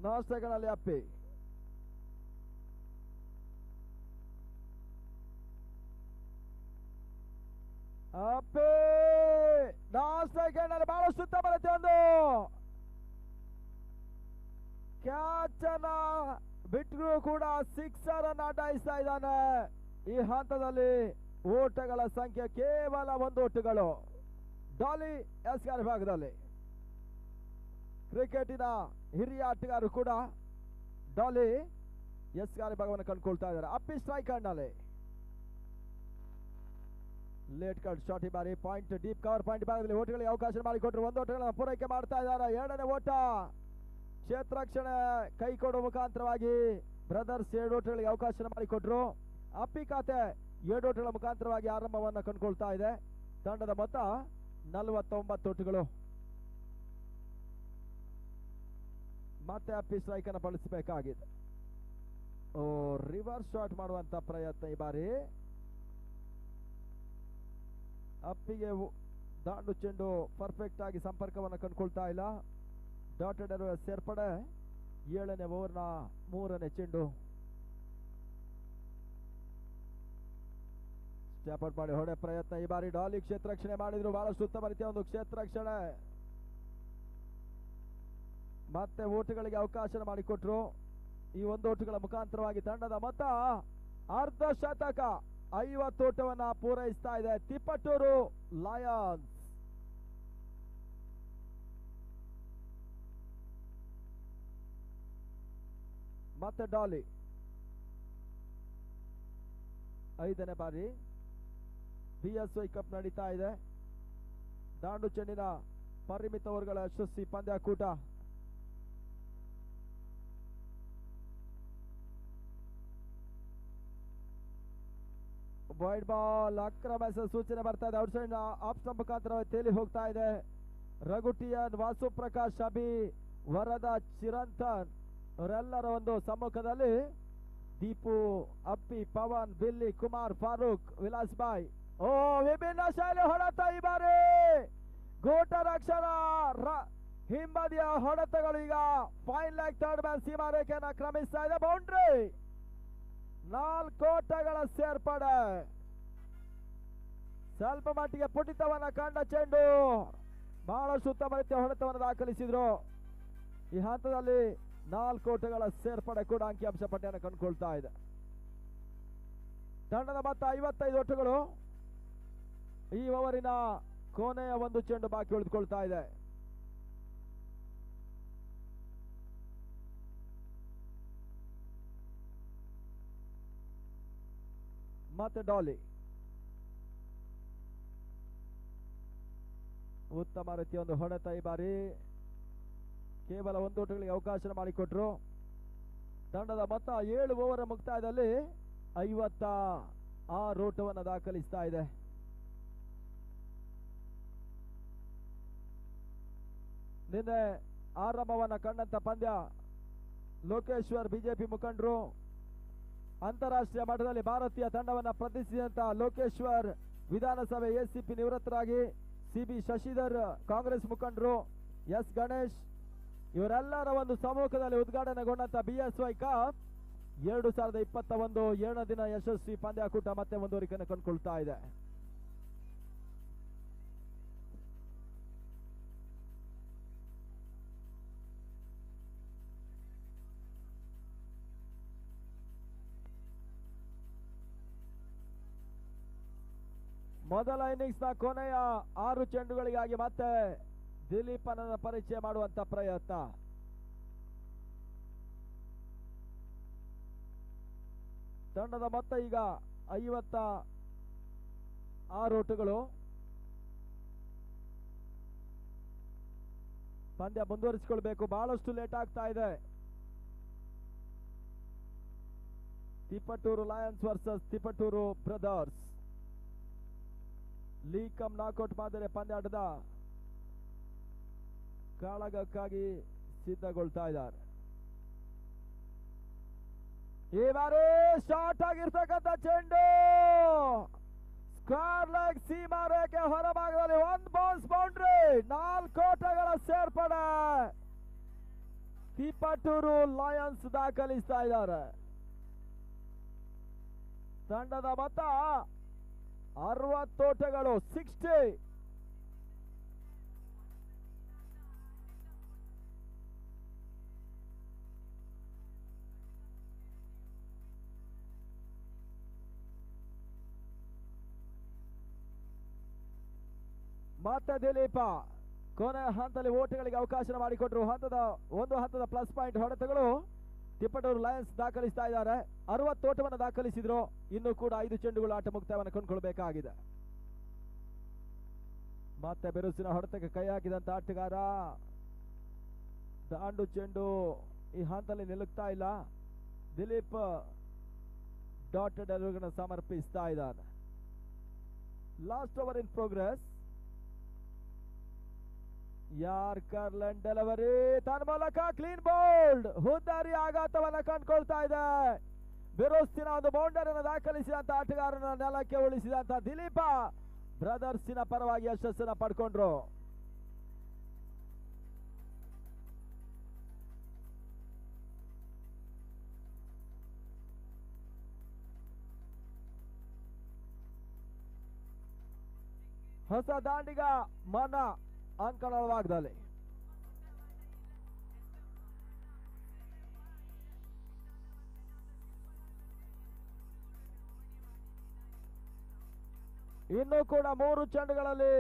ನಾಷ್ಟಗಳಲ್ಲಿ ಅಪ್ಪಿ ಅಪ್ಪಿ 4 ಸೆಕೆಂಡ್ ಬಹಳ ಸುತ್ತ ಬರುತ್ತೆ. ಒಂದು ಕ್ಯಾಚ್ ಅನ್ನ ಬಿಟ್ಟರು ಕೂಡ 6 ರನ್ ಅಡ್ಡಾಯಿಸ್ತಾ ಇದ್ದಾನೆ. ಈ ಹಂತದಲ್ಲಿ ಓಟಗಳ ಸಂಖ್ಯೆ ಕೇವಲ 1 ಓಟಗಳು. ಡಾಲಿ ಎಸ್ಗಾರ್ ವಿಭಾಗದಲ್ಲಿ ಕ್ರಿಕೆಟಿನ ಹಿರಿಯ ಆಟಗಾರರು ಕೂಡ ಡಾಲಿ ಎಸ್ಗಾರ್ ವಿಭಾಗವನ್ನು ಕಂಡುಕೊಳ್ತಾ ಇದ್ದಾರೆ. ಅಪ್ಪಿ ಸ್ಟ್ರೈಕ್ ನಲ್ಲಿ ಲೇಟ್ ಕಟ್ ಶಾಟ್. ಈ ಬಾರಿ ಪಾಯಿಂಟ್ ಡೀಪ್ ಕವರ್ ಪಾಯಿಂಟ್ ಭಾಗದಲ್ಲಿ ಓಟಗಳಿಗೆ ಅವಕಾಶ ಮಾಡಿಕೊಟ್ರು. 1 ಓಟಗಳನ್ನು ಪೂರೈಕೆ ಮಾಡ್ತಾ ಇದ್ದಾರೆ. 2ನೇ ಓಟ ಕ್ಷೇತ್ರರಕ್ಷಣೆ ಕೈ ಕೊಡುವ ಮುಖಾಂತರವಾಗಿ ಬ್ರದರ್ಸ್ 2 ಓಟಗಳಿಗೆ ಅವಕಾಶ ಮಾಡಿಕೊಟ್ರು. ಅಪ್ಪಿ ಖಾತೆ 7 ಓಟಗಳ ಮುಖಾಂತರವಾಗಿ ಆರಂಭವನ್ನು ಕಂಡುಕೊಳ್ತಾ ಇದೆ. ತಂಡದ ಮೊತ್ತ 49 ಓಟಗಳು. ಮತ್ತೆ ಅಪ್ಪಿ ಸ್ಟ್ರೈಕ್ ಅನ್ನು ಬಳಸಬೇಕಾಗಿದೆ. ರಿವರ್ಸ್ ಶಾಟ್ ಮಾಡುವಂತ ಪ್ರಯತ್ನ ಈ ಬಾರಿ. ಅಪ್ಪಿಗೆ ದಾಂಡು ಚೆಂಡು ಪರ್ಫೆಕ್ಟ್ ಆಗಿ ಸಂಪರ್ಕವನ್ನು ಕಂಡುಕೊಳ್ತಾ ಇಲ್ಲ. ಡಾಟೆಡ್ ಸೇರ್ಪಡೆ 7ನೇ ಓವರ್ನ 3ನೇ ಚೆಂಡು. ಸ್ಟೆಪ್ ಔಟ್ ಮಾಡಿ ಹೊಡೆ ಪ್ರಯತ್ನ ಈ ಬಾರಿ. ಡಾಲಿ ಕ್ಷೇತ್ರ ರಕ್ಷಣೆ ಮಾಡಿದ್ರು. ಬಹಳಷ್ಟು ಉತ್ತಮ ರೀತಿಯ ಒಂದು ಕ್ಷೇತ್ರ ರಕ್ಷಣೆ. ಮತ್ತೆ ಓಟುಗಳಿಗೆ ಅವಕಾಶ ಮಾಡಿಕೊಟ್ರು. ಈ 1 ಓಟುಗಳ ಮುಖಾಂತರವಾಗಿ ತಂಡದ ಮೊತ್ತ ಅರ್ಧ ಶತಕ 50 ಓಟವನ್ನ ಪೂರೈಸ್ತಾ ಇದೆ ತಿಪ್ಪಟೂರು ಲಯನ್ಸ್. ಮತ್ತೆ ಡಾಲಿ 5ನೇ ಬಾರಿ BSY ಕಪ್ ನಡೀತಾ ಇದೆ. ದಾಂಡು ಚೆಂಡಿನ ಪರಿಮಿತ ಓವರ್ಗಳ ಯಶಸ್ವಿ ಪಂದ್ಯಾಕೂಟ. ವೈಡ್ ಬಾಲ್ ಅಕ್ರಮ ಸೂಚನೆ ಬರ್ತಾ ಇದೆ. ಔಟ್ ಸೈಡ್ ಆಫ್ ಸ್ಟಂಪ್ ಮುಖಾಂತರ ತೇಲಿ ಹೋಗ್ತಾ ಇದೆ. ರಘುಟಿಯನ್, ವಾಸು ಪ್ರಕಾಶ್, ಅಭಿ, ವರದ, ಚಿರಂತನ್ ಅವರೆಲ್ಲರ ಒಂದು ಸಮ್ಮುಖದಲ್ಲಿ ದೀಪು, ಅಪ್ಪಿ, ಪವನ್, ಬಿಲ್ಲಿ, ಕುಮಾರ್, ಫಾರೂಕ್, ವಿಲಾಸ್ ಬಾಯ್. ವಿಭಿನ್ನ ಶೈಲಿ ಹೊಡೆತ ಈ ಬಾರಿ. ಗೋಟ ರಕ್ಷಣ ಹಿಂಬದಿಯ ಹೊಡೆತಗಳು ಈಗ fine leg third man Seema ರೇಖೆಯನ್ನು ಕ್ರಮಿಸ್ತಾ ಇದೆ. ಬೌಂಡ್ರಿ 4 ಓಟಗಳ ಸೇರ್ಪಡೆ. ಸ್ವಲ್ಪ ಮಟ್ಟಿಗೆ ಪುಟಿತವನ್ನ ಕಂಡ ಚೆಂಡು ಬಹಳಷ್ಟು ಉತ್ತಮ ರೀತಿಯ ಹೊಡೆತವನ್ನು ದಾಖಲಿಸಿದ್ರು. ಈ ಹಂತದಲ್ಲಿ 4 ಓಟಗಳ ಸೇರ್ಪಡೆ ಕೂಡ ಅಂಕಿಅಂಶ ಪಟ್ಟಿಯನ್ನು ಕಂಡುಕೊಳ್ತಾ ಇದೆ. ತಂಡದ ಮೊತ್ತ 55 ಓಟಗಳು. ಈ ಓವರಿನ ಕೊನೆಯ 1 ಚೆಂಡು ಬಾಕಿ ಉಳಿದುಕೊಳ್ತಾ ಇದೆ. ಮತ್ತೆ ಡಾಲಿ ಉತ್ತಮ ರೀತಿಯ ಒಂದು ಹೊಡೆತ ಈ ಬಾರಿ. ಕೇವಲ 1 ಓಟಗಳಿಗೆ ಅವಕಾಶ ಮಾಡಿಕೊಟ್ರು. ತಂಡದ ಮೊತ್ತ 7 ಓವರ್ ಮುಕ್ತಾಯದಲ್ಲಿ 56 ಓಟವನ್ನು ದಾಖಲಿಸ್ತಾ ಇದೆ. ನಿನ್ನೆ ಆರಂಭವನ್ನ ಕಂಡಂತ ಪಂದ್ಯ ಲೋಕೇಶ್ವರ್ ಬಿಜೆಪಿ ಮುಖಂಡರು, ಅಂತಾರಾಷ್ಟ್ರೀಯ ಮಟ್ಟದಲ್ಲಿ ಭಾರತೀಯ ತಂಡವನ್ನ ಪ್ರತಿನಿಧಿಸಿದಂತ ಲೋಕೇಶ್ವರ್ ವಿಧಾನಸಭೆ ಎಸಿಪಿ ನಿವೃತ್ತರಾಗಿ, ಸಿಬಿ ಶಶಿಧರ್ ಕಾಂಗ್ರೆಸ್ ಮುಖಂಡರು, ಎಸ್ ಗಣೇಶ್ ಇವರೆಲ್ಲರ ಒಂದು ಸಮ್ಮುಖದಲ್ಲಿ ಉದ್ಘಾಟನೆಗೊಂಡಂತ BSY ಕಪ್ 2021 7ನೇ ದಿನ ಯಶಸ್ವಿ ಪಂದ್ಯಾಕೂಟ ಮತ್ತೆ ಮುಂದುವರಿಕೆಯನ್ನು ಕಂಡುಕೊಳ್ತಾ ಇದೆ. ಮೊದಲ ಇನ್ನಿಂಗ್ಸ್ ನ ಕೊನೆಯ 6 ಚೆಂಡುಗಳಿಗಾಗಿ ಮತ್ತೆ ದಿಲೀಪನನ್ನ ಪರಿಚಯ ಮಾಡುವಂತ ಪ್ರಯತ್ನ. ತಂಡದ ಮೊತ್ತ ಈಗ 56 ಓಟಗಳು. ಪಂದ್ಯ ಮುಂದುವರಿಸಿಕೊಳ್ಬೇಕು. ಬಹಳಷ್ಟು ಲೇಟ್ ಆಗ್ತಾ ಇದೆ. Tiptur Lions versus Tiptur brothers league come knockout ಮಾದರಿ ಪಂದ್ಯಾಟದ ಕಾಳಗಕ್ಕಾಗಿ ಸಿದ್ಧಗೊಳ್ತಾ ಇದ್ದಾರೆ. ಈ ಬಾರಿ ಶಾರ್ಟ್ ಆಗಿರ್ತಕ್ಕಂಥ ಚೆಂಡು ಸ್ಕ್ವೇರ್ ಲೆಗ್ ಸೀಮಾ ರೇಖೆ ಹೊರಭಾಗದಲ್ಲಿ 1 ಬೌನ್ಸ್ ಬೌಂಡ್ರಿ, 4 ಓಟಗಳ ಸೇರ್ಪಡೆ ತಿಪಟೂರು ಲಯನ್ಸ್ ದಾಖಲಿಸ್ತಾ ಇದ್ದಾರೆ. ತಂಡದ ಮೊತ್ತ 60 ಓಟಗಳು, 60. ಮತ್ತೆ ದಿಲೀಪ ಕೊನೆ ಹಂತದಲ್ಲಿ ಓಟಗಳಿಗೆ ಅವಕಾಶ ಮಾಡಿಕೊಟ್ರು. ಒಂದು ಹಂತದ ಪ್ಲಸ್ ಪಾಯಿಂಟ್ ಹೊಡೆತಗಳು ತಿಪಟೂರು ಲಯನ್ಸ್ ದಾಖಲಿಸ್ತಾ ಇದ್ದಾರೆ. 60 ಓಟವನ್ನು ದಾಖಲಿಸಿದ್ರು. ಇನ್ನು ಕೂಡ 5 ಚೆಂಡುಗಳು ಆಟ ಮುಕ್ತಾಯವನ್ನು ಕೊಂಡ್ಕೊಳ್ಬೇಕಾಗಿದೆ. ಮತ್ತೆ ಬಿರುಸಿನ ಹೊಡೆತಕ್ಕೆ ಕೈ ಹಾಕಿದಂತ ಆಟಗಾರ ದಾಂಡು ಚೆಂಡು ಈ ಹಂತದಲ್ಲಿ ನಿಲ್ಲುತ್ತಾ ಇಲ್ಲ. ದಿಲೀಪ್ ಡಾಟೆಡ್ ಎಲ್ಗಳನ್ನು ಸಮರ್ಪಿಸ್ತಾ ಇದ್ದಾನೆ. Last over in progress. Yorker length delivery ತನ್ಮೂಲಕ ಕ್ಲೀನ್ ಬೌಲ್ಡ್, ಹುದ್ದಾರಿ ಆಘಾತವನ್ನ ಕಂಡುಕೊಳ್ತಾ ಇದೆ. ಬಿರುಸ್ತಿನ ಒಂದು ಬೌಂಡರಿಯನ್ನು ದಾಖಲಿಸಿದಂತ ಆಟಗಾರನ ನೆಲಕ್ಕೆ ಉಳಿಸಿದಂತ ದಿಲೀಪ ಬ್ರದರ್ಸಿನ ಪರವಾಗಿ ಯಶಸ್ಸನ್ನ ಪಡ್ಕೊಂಡ್ರು. ಹೊಸ ದಾಂಡಿಗ ಮನ ಅಂಕಣವಾಗದಲ್ಲಿ ಇನ್ನು ಕೂಡ 3 ಚೆಂಡುಗಳಲ್ಲಿ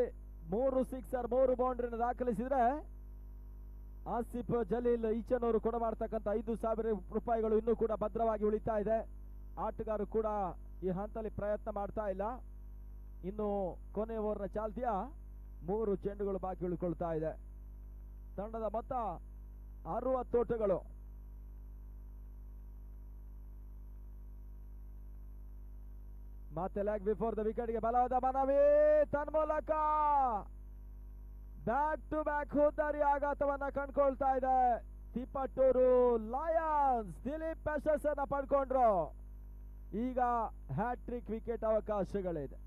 3 ಸಿಕ್ಸರ್ 3 ಬೌಂಡ್ರಿಯನ್ನು ದಾಖಲಿಸಿದ್ರೆ ಆಸಿಫ್ ಜಲೀಲ್ ಈಚನೂರು ಕೊಡ ಮಾಡ್ತಕ್ಕಂಥ 5,000 ರೂಪಾಯಿಗಳು ಇನ್ನೂ ಕೂಡ ಭದ್ರವಾಗಿ ಉಳಿತಾ ಇದೆ. ಆಟಗಾರರು ಕೂಡ ಈ ಹಂತದಲ್ಲಿ ಪ್ರಯತ್ನ ಮಾಡ್ತಾ ಇಲ್ಲ. ಇನ್ನು ಕೊನೆ ಓವರ್ನ ಚಾಲ್ತಿಯ 3 ಚೆಂಡುಗಳು ಬಾಕಿ ಉಳಿಕೊಳ್ತಾ ಇದೆ. ತಂಡದ ಮೊತ್ತ 60 ಓಟಗಳು. ಮತ್ತೆ ಲೆಗ್ ಬಿಫೋರ್ ದ ವಿಕೆಟ್ಗೆ ಬಲವಾದ ಮನವಿ ತನ್ಮೂಲಕ ಬ್ಯಾಕ್ ಟು ಬ್ಯಾಕ್ ಹುದ್ದಾರಿ ಆಘಾತವನ್ನ ಕಂಡುಕೊಳ್ತಾ ಇದೆ ತಿಪಟೂರು ಲಯನ್ಸ್. ದಿಲೀಪ್ ಯಶಸ್ಸನ್ನ ಪಡ್ಕೊಂಡ್ರು. ಈಗ ಹ್ಯಾಟ್ರಿಕ್ ವಿಕೆಟ್ ಅವಕಾಶಗಳಿದೆ.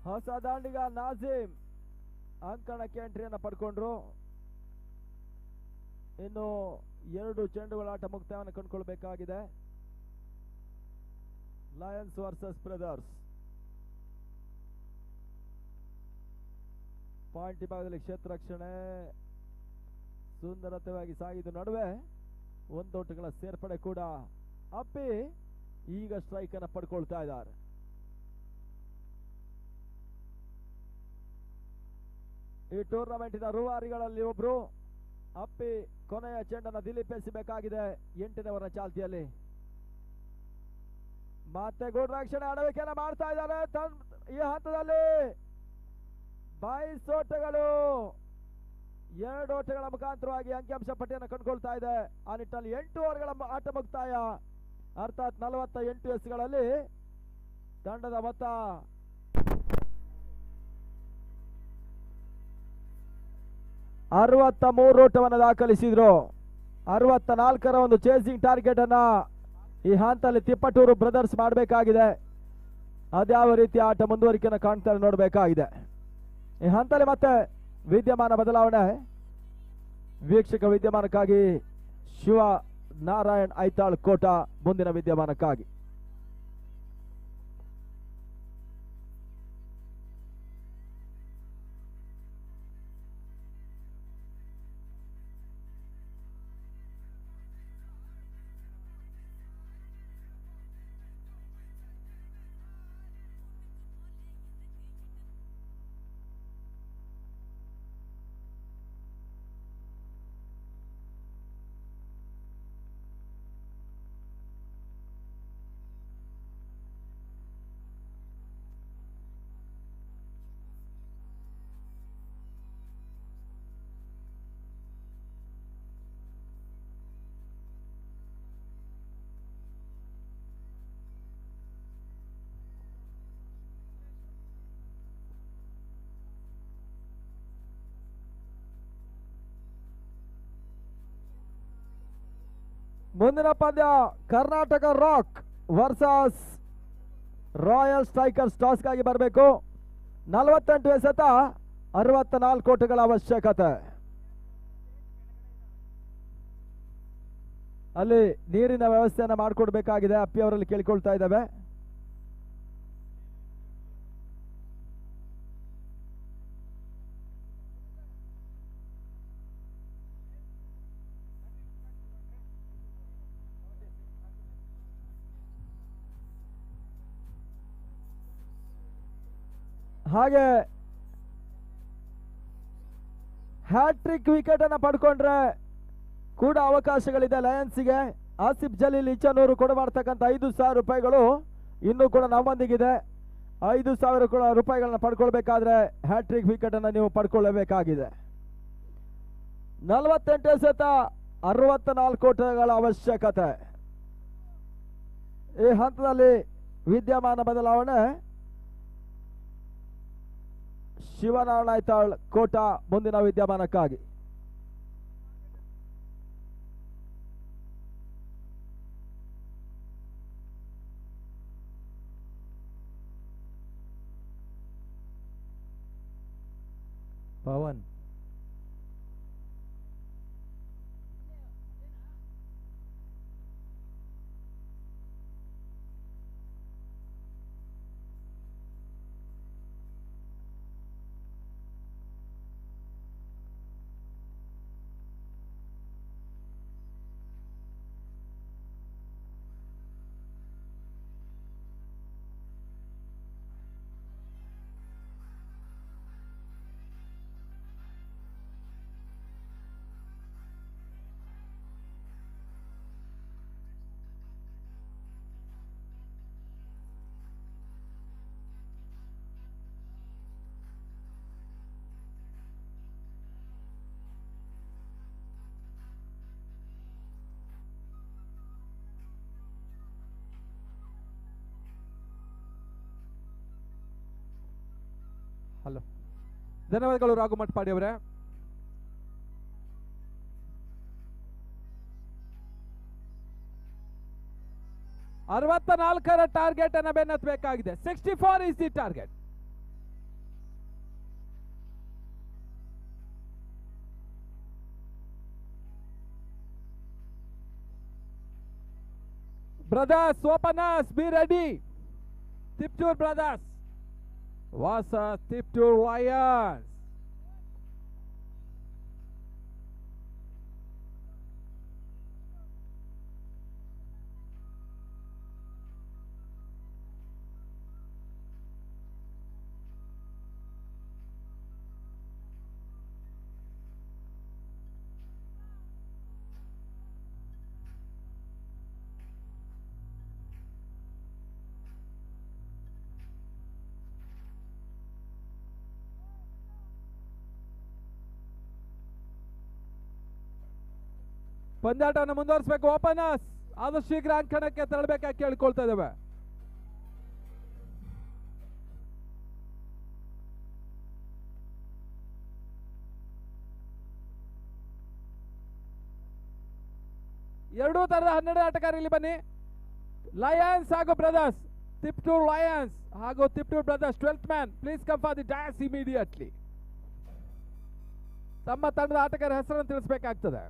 ಹೊಸ ದಾಂಡಿಗ ನಾಜಿಮ್ ಅಂಕಣಕ್ಕೆ ಎಂಟ್ರಿಯನ್ನು ಪಡ್ಕೊಂಡ್ರು. ಇನ್ನು 2 ಚೆಂಡುಗಳ ಆಟ ಮುಕ್ತಾಯವನ್ನು ಕಂಡುಕೊಳ್ಬೇಕಾಗಿದೆ. Lions versus brothers. ಪಾಯಿಂಟ್ ವಿಭಾಗದಲ್ಲಿ ಕ್ಷೇತ್ರ ರಕ್ಷಣೆ ಸುಂದರತೆಯಾಗಿ ಸಾಗಿದ ನಡುವೆ 1 ಓಟಗಳ ಸೇರ್ಪಡೆ ಕೂಡ ಅಪ್ಪಿ ಈಗ ಸ್ಟ್ರೈಕ್ ಅನ್ನು ಪಡ್ಕೊಳ್ತಾ ಇದ್ದಾರೆ. ಈ ಟೂರ್ನಮೆಂಟಿನ ರೂವಾರಿಗಳಲ್ಲಿ ಒಬ್ರು ಅಪ್ಪಿ ಕೊನೆಯ ಚೆಂಡನ್ನು ದಿಲೀಪ್ ಎಸೆಯಬೇಕಾಗಿದೆ 8ನೇ ಓವರ್ನ ಚಾಲ್ತಿಯಲ್ಲಿ. ಮತ್ತೆ ಗುಡ್ ರಕ್ಷಣೆ ಆಡಬೇಕೆಲ್ಲ ಮಾಡ್ತಾ ಇದ್ದಾರೆ. ಈ ಹಂತದಲ್ಲಿ 22 ಓಟಗಳು 2 ಓಟಗಳ ಮುಖಾಂತರವಾಗಿ ಅಂಕಿಅಂಶ ಪಟ್ಟಿಯನ್ನು ಕಂಡುಕೊಳ್ತಾ ಇದೆ. ಆ ನಿಟ್ಟಿನಲ್ಲಿ 8 ಓವರ್ಗಳ ಆಟ ಮುಕ್ತಾಯ, ಅರ್ಥಾತ್ 48 ಎಸ್ಗಳಲ್ಲಿ ತಂಡದ ಮೊತ್ತ 63 ಓಟವನ್ನು ದಾಖಲಿಸಿದ್ರು. 64ರ ಒಂದು ಚೇಸಿಂಗ್ ಟಾರ್ಗೆಟ್ ಅನ್ನ ಈ ಹಂತದಲ್ಲಿ ತಿಪಟೂರು ಬ್ರದರ್ಸ್ ಮಾಡಬೇಕಾಗಿದೆ. ಅದ್ಯಾವ ರೀತಿಯ ಆಟ ಮುಂದುವರಿಕೆಯನ್ನು ಕಾಣ್ತಾರೆ ನೋಡಬೇಕಾಗಿದೆ. ಈ ಹಂತದಲ್ಲಿ ಮತ್ತೆ ವಿದ್ಯಮಾನ ಬದಲಾವಣೆ. ವೀಕ್ಷಕ ವಿದ್ಯಮಾನಕ್ಕಾಗಿ ಶಿವ ನಾರಾಯಣ್ ಐತಾಳ್ ಕೋಟ ಮುಂದಿನ ವಿದ್ಯಮಾನಕ್ಕಾಗಿ. ಮುಂದಿನ ಪಂದ್ಯ Karnataka rock versus royal strikers. ಟಾಸ್ಗಾಗಿ ಬರಬೇಕು. 48 ಎಸೆತ 64 ಓಟಗಳ ಅವಶ್ಯಕತೆ. ಅಲ್ಲಿ ನೀರಿನ ವ್ಯವಸ್ಥೆಯನ್ನು ಮಾಡಿಕೊಡ್ಬೇಕಾಗಿದೆ. ಅಪ್ಪಿ ಅವರಲ್ಲಿ ಕೇಳಿಕೊಳ್ತಾ ಇದ್ದಾವೆ. ಹಾಗೆ ಹ್ಯಾಟ್ರಿಕ್ ವಿಕೆಟ್ ಅನ್ನು ಪಡ್ಕೊಂಡ್ರೆ ಕೂಡ ಅವಕಾಶಗಳಿದೆ ಲಯನ್ಸ್ಗೆ. ಆಸಿಫ್ ಜಲೀಲ್ ಇಚನೂರು ಕೊಡಮಾಡ್ತಕ್ಕಂಥ 5,000 ರೂಪಾಯಿಗಳು ಇನ್ನೂ ಕೂಡ ನಮ್ಮೊಂದಿಗಿದೆ. 5,000 ರೂಪಾಯಿಗಳನ್ನ ಪಡ್ಕೊಳ್ಬೇಕಾದ್ರೆ ಹ್ಯಾಟ್ರಿಕ್ ವಿಕೆಟ್ ಅನ್ನು ನೀವು ಪಡ್ಕೊಳ್ಳಬೇಕಾಗಿದೆ. 48 ಎಸೆತ 64 ಓಟಗಳ ಅವಶ್ಯಕತೆ. ಈ ಹಂತದಲ್ಲಿ ವಿದ್ಯಮಾನ ಬದಲಾವಣೆ. ಶಿವನಾರಾಯಣ ಐತಾಳ್ ಕೋಟ ಮುಂದಿನ ವಿದ್ಯಮಾನಕ್ಕಾಗಿ. ಪವನ್ ಹಲೋ, ಧನ್ಯವಾದಗಳು ರಾಘು ಮಟ್ಪಾಡಿ ಅವರೇ. ಅರವತ್ತ ಟಾರ್ಗೆಟ್ ಅನ್ನ ಬೆನ್ನತ್ತಬೇಕಾಗಿದೆ. 64 is the target. Brothers openers be ready. Tiptur brothers versus Tiptur Lions. ಪಂದ್ಯಾಟವನ್ನು ಮುಂದುವರಿಸಬೇಕು. ಓಪನರ್ಸ್ ಆದಷ್ಟು ಶೀಘ್ರ ಅಂಕಣಕ್ಕೆ ತೆರಳಬೇಕಾಗಿ ಕೇಳಿಕೊಳ್ತಾ ಇದ್ದೇವೆ. ಎರಡೂ ತರದ 12 ಆಟಗಾರರು ಇಲ್ಲಿ ಬನ್ನಿ. ಲಯನ್ಸ್ ಹಾಗೂ ಬ್ರದರ್ಸ್, ತಿಪ್ಟೂರ್ ಲಯನ್ಸ್ ಹಾಗೂ Tiptur brothers 12th man, please come for the Dias immediately. ತಮ್ಮ ತಂಡದ ಆಟಗಾರ ಹೆಸರನ್ನು ತಿಳಿಸಬೇಕಾಗ್ತದೆ.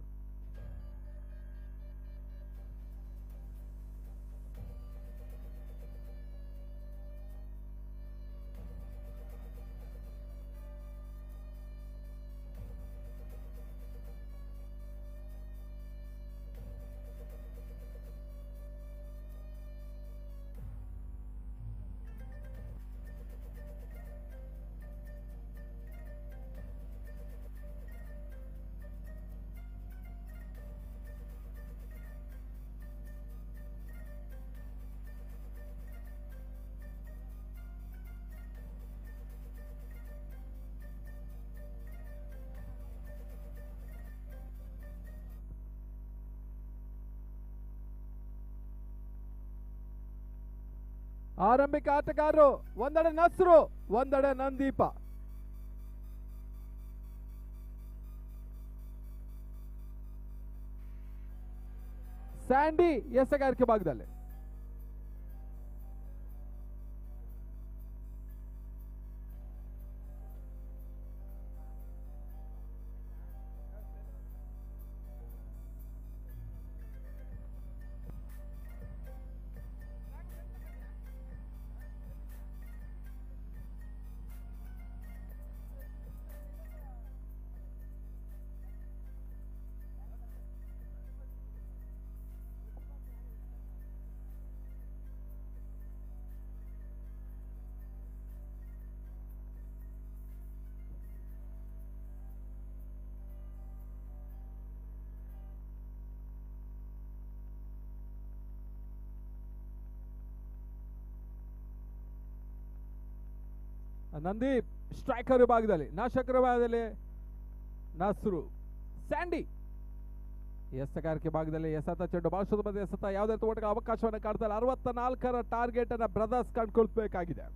ಆರಂಭಿಕ ಆಟಗಾರರು ಒಂದೆಡೆ ನಸ್ರು, ಒಂದೆಡೆ ನಂದೀಪ. ಸ್ಯಾಂಡಿ ಎಸೆಗಾರಿಕೆ ಭಾಗದಲ್ಲಿ. ನಂದೀಪ್ ಸ್ಟ್ರೈಕರ್ ವಿಭಾಗದಲ್ಲಿ, ನಾಶಕರ ವಿಭಾಗದಲ್ಲಿ ನಸ್ರು. ಸ್ಯಾಂಡಿ ಎಸೆಗಾರಿಕೆ ಭಾಗದಲ್ಲಿ ಎಸೆತ ಚೆಂಡು ಬಹಳ ಸುಲಭದ ಎಸೆತ, ಯಾವುದೇ ಓಟಕ್ಕೆ ಅವಕಾಶವನ್ನು ಕಾಡ್ತಾರೆ. 64ರ ಟಾರ್ಗೆಟ್ ಅನ್ನ ಬ್ರದರ್ಸ್ ಕಂಡುಕೊಳ್ಬೇಕಾಗಿದೆ.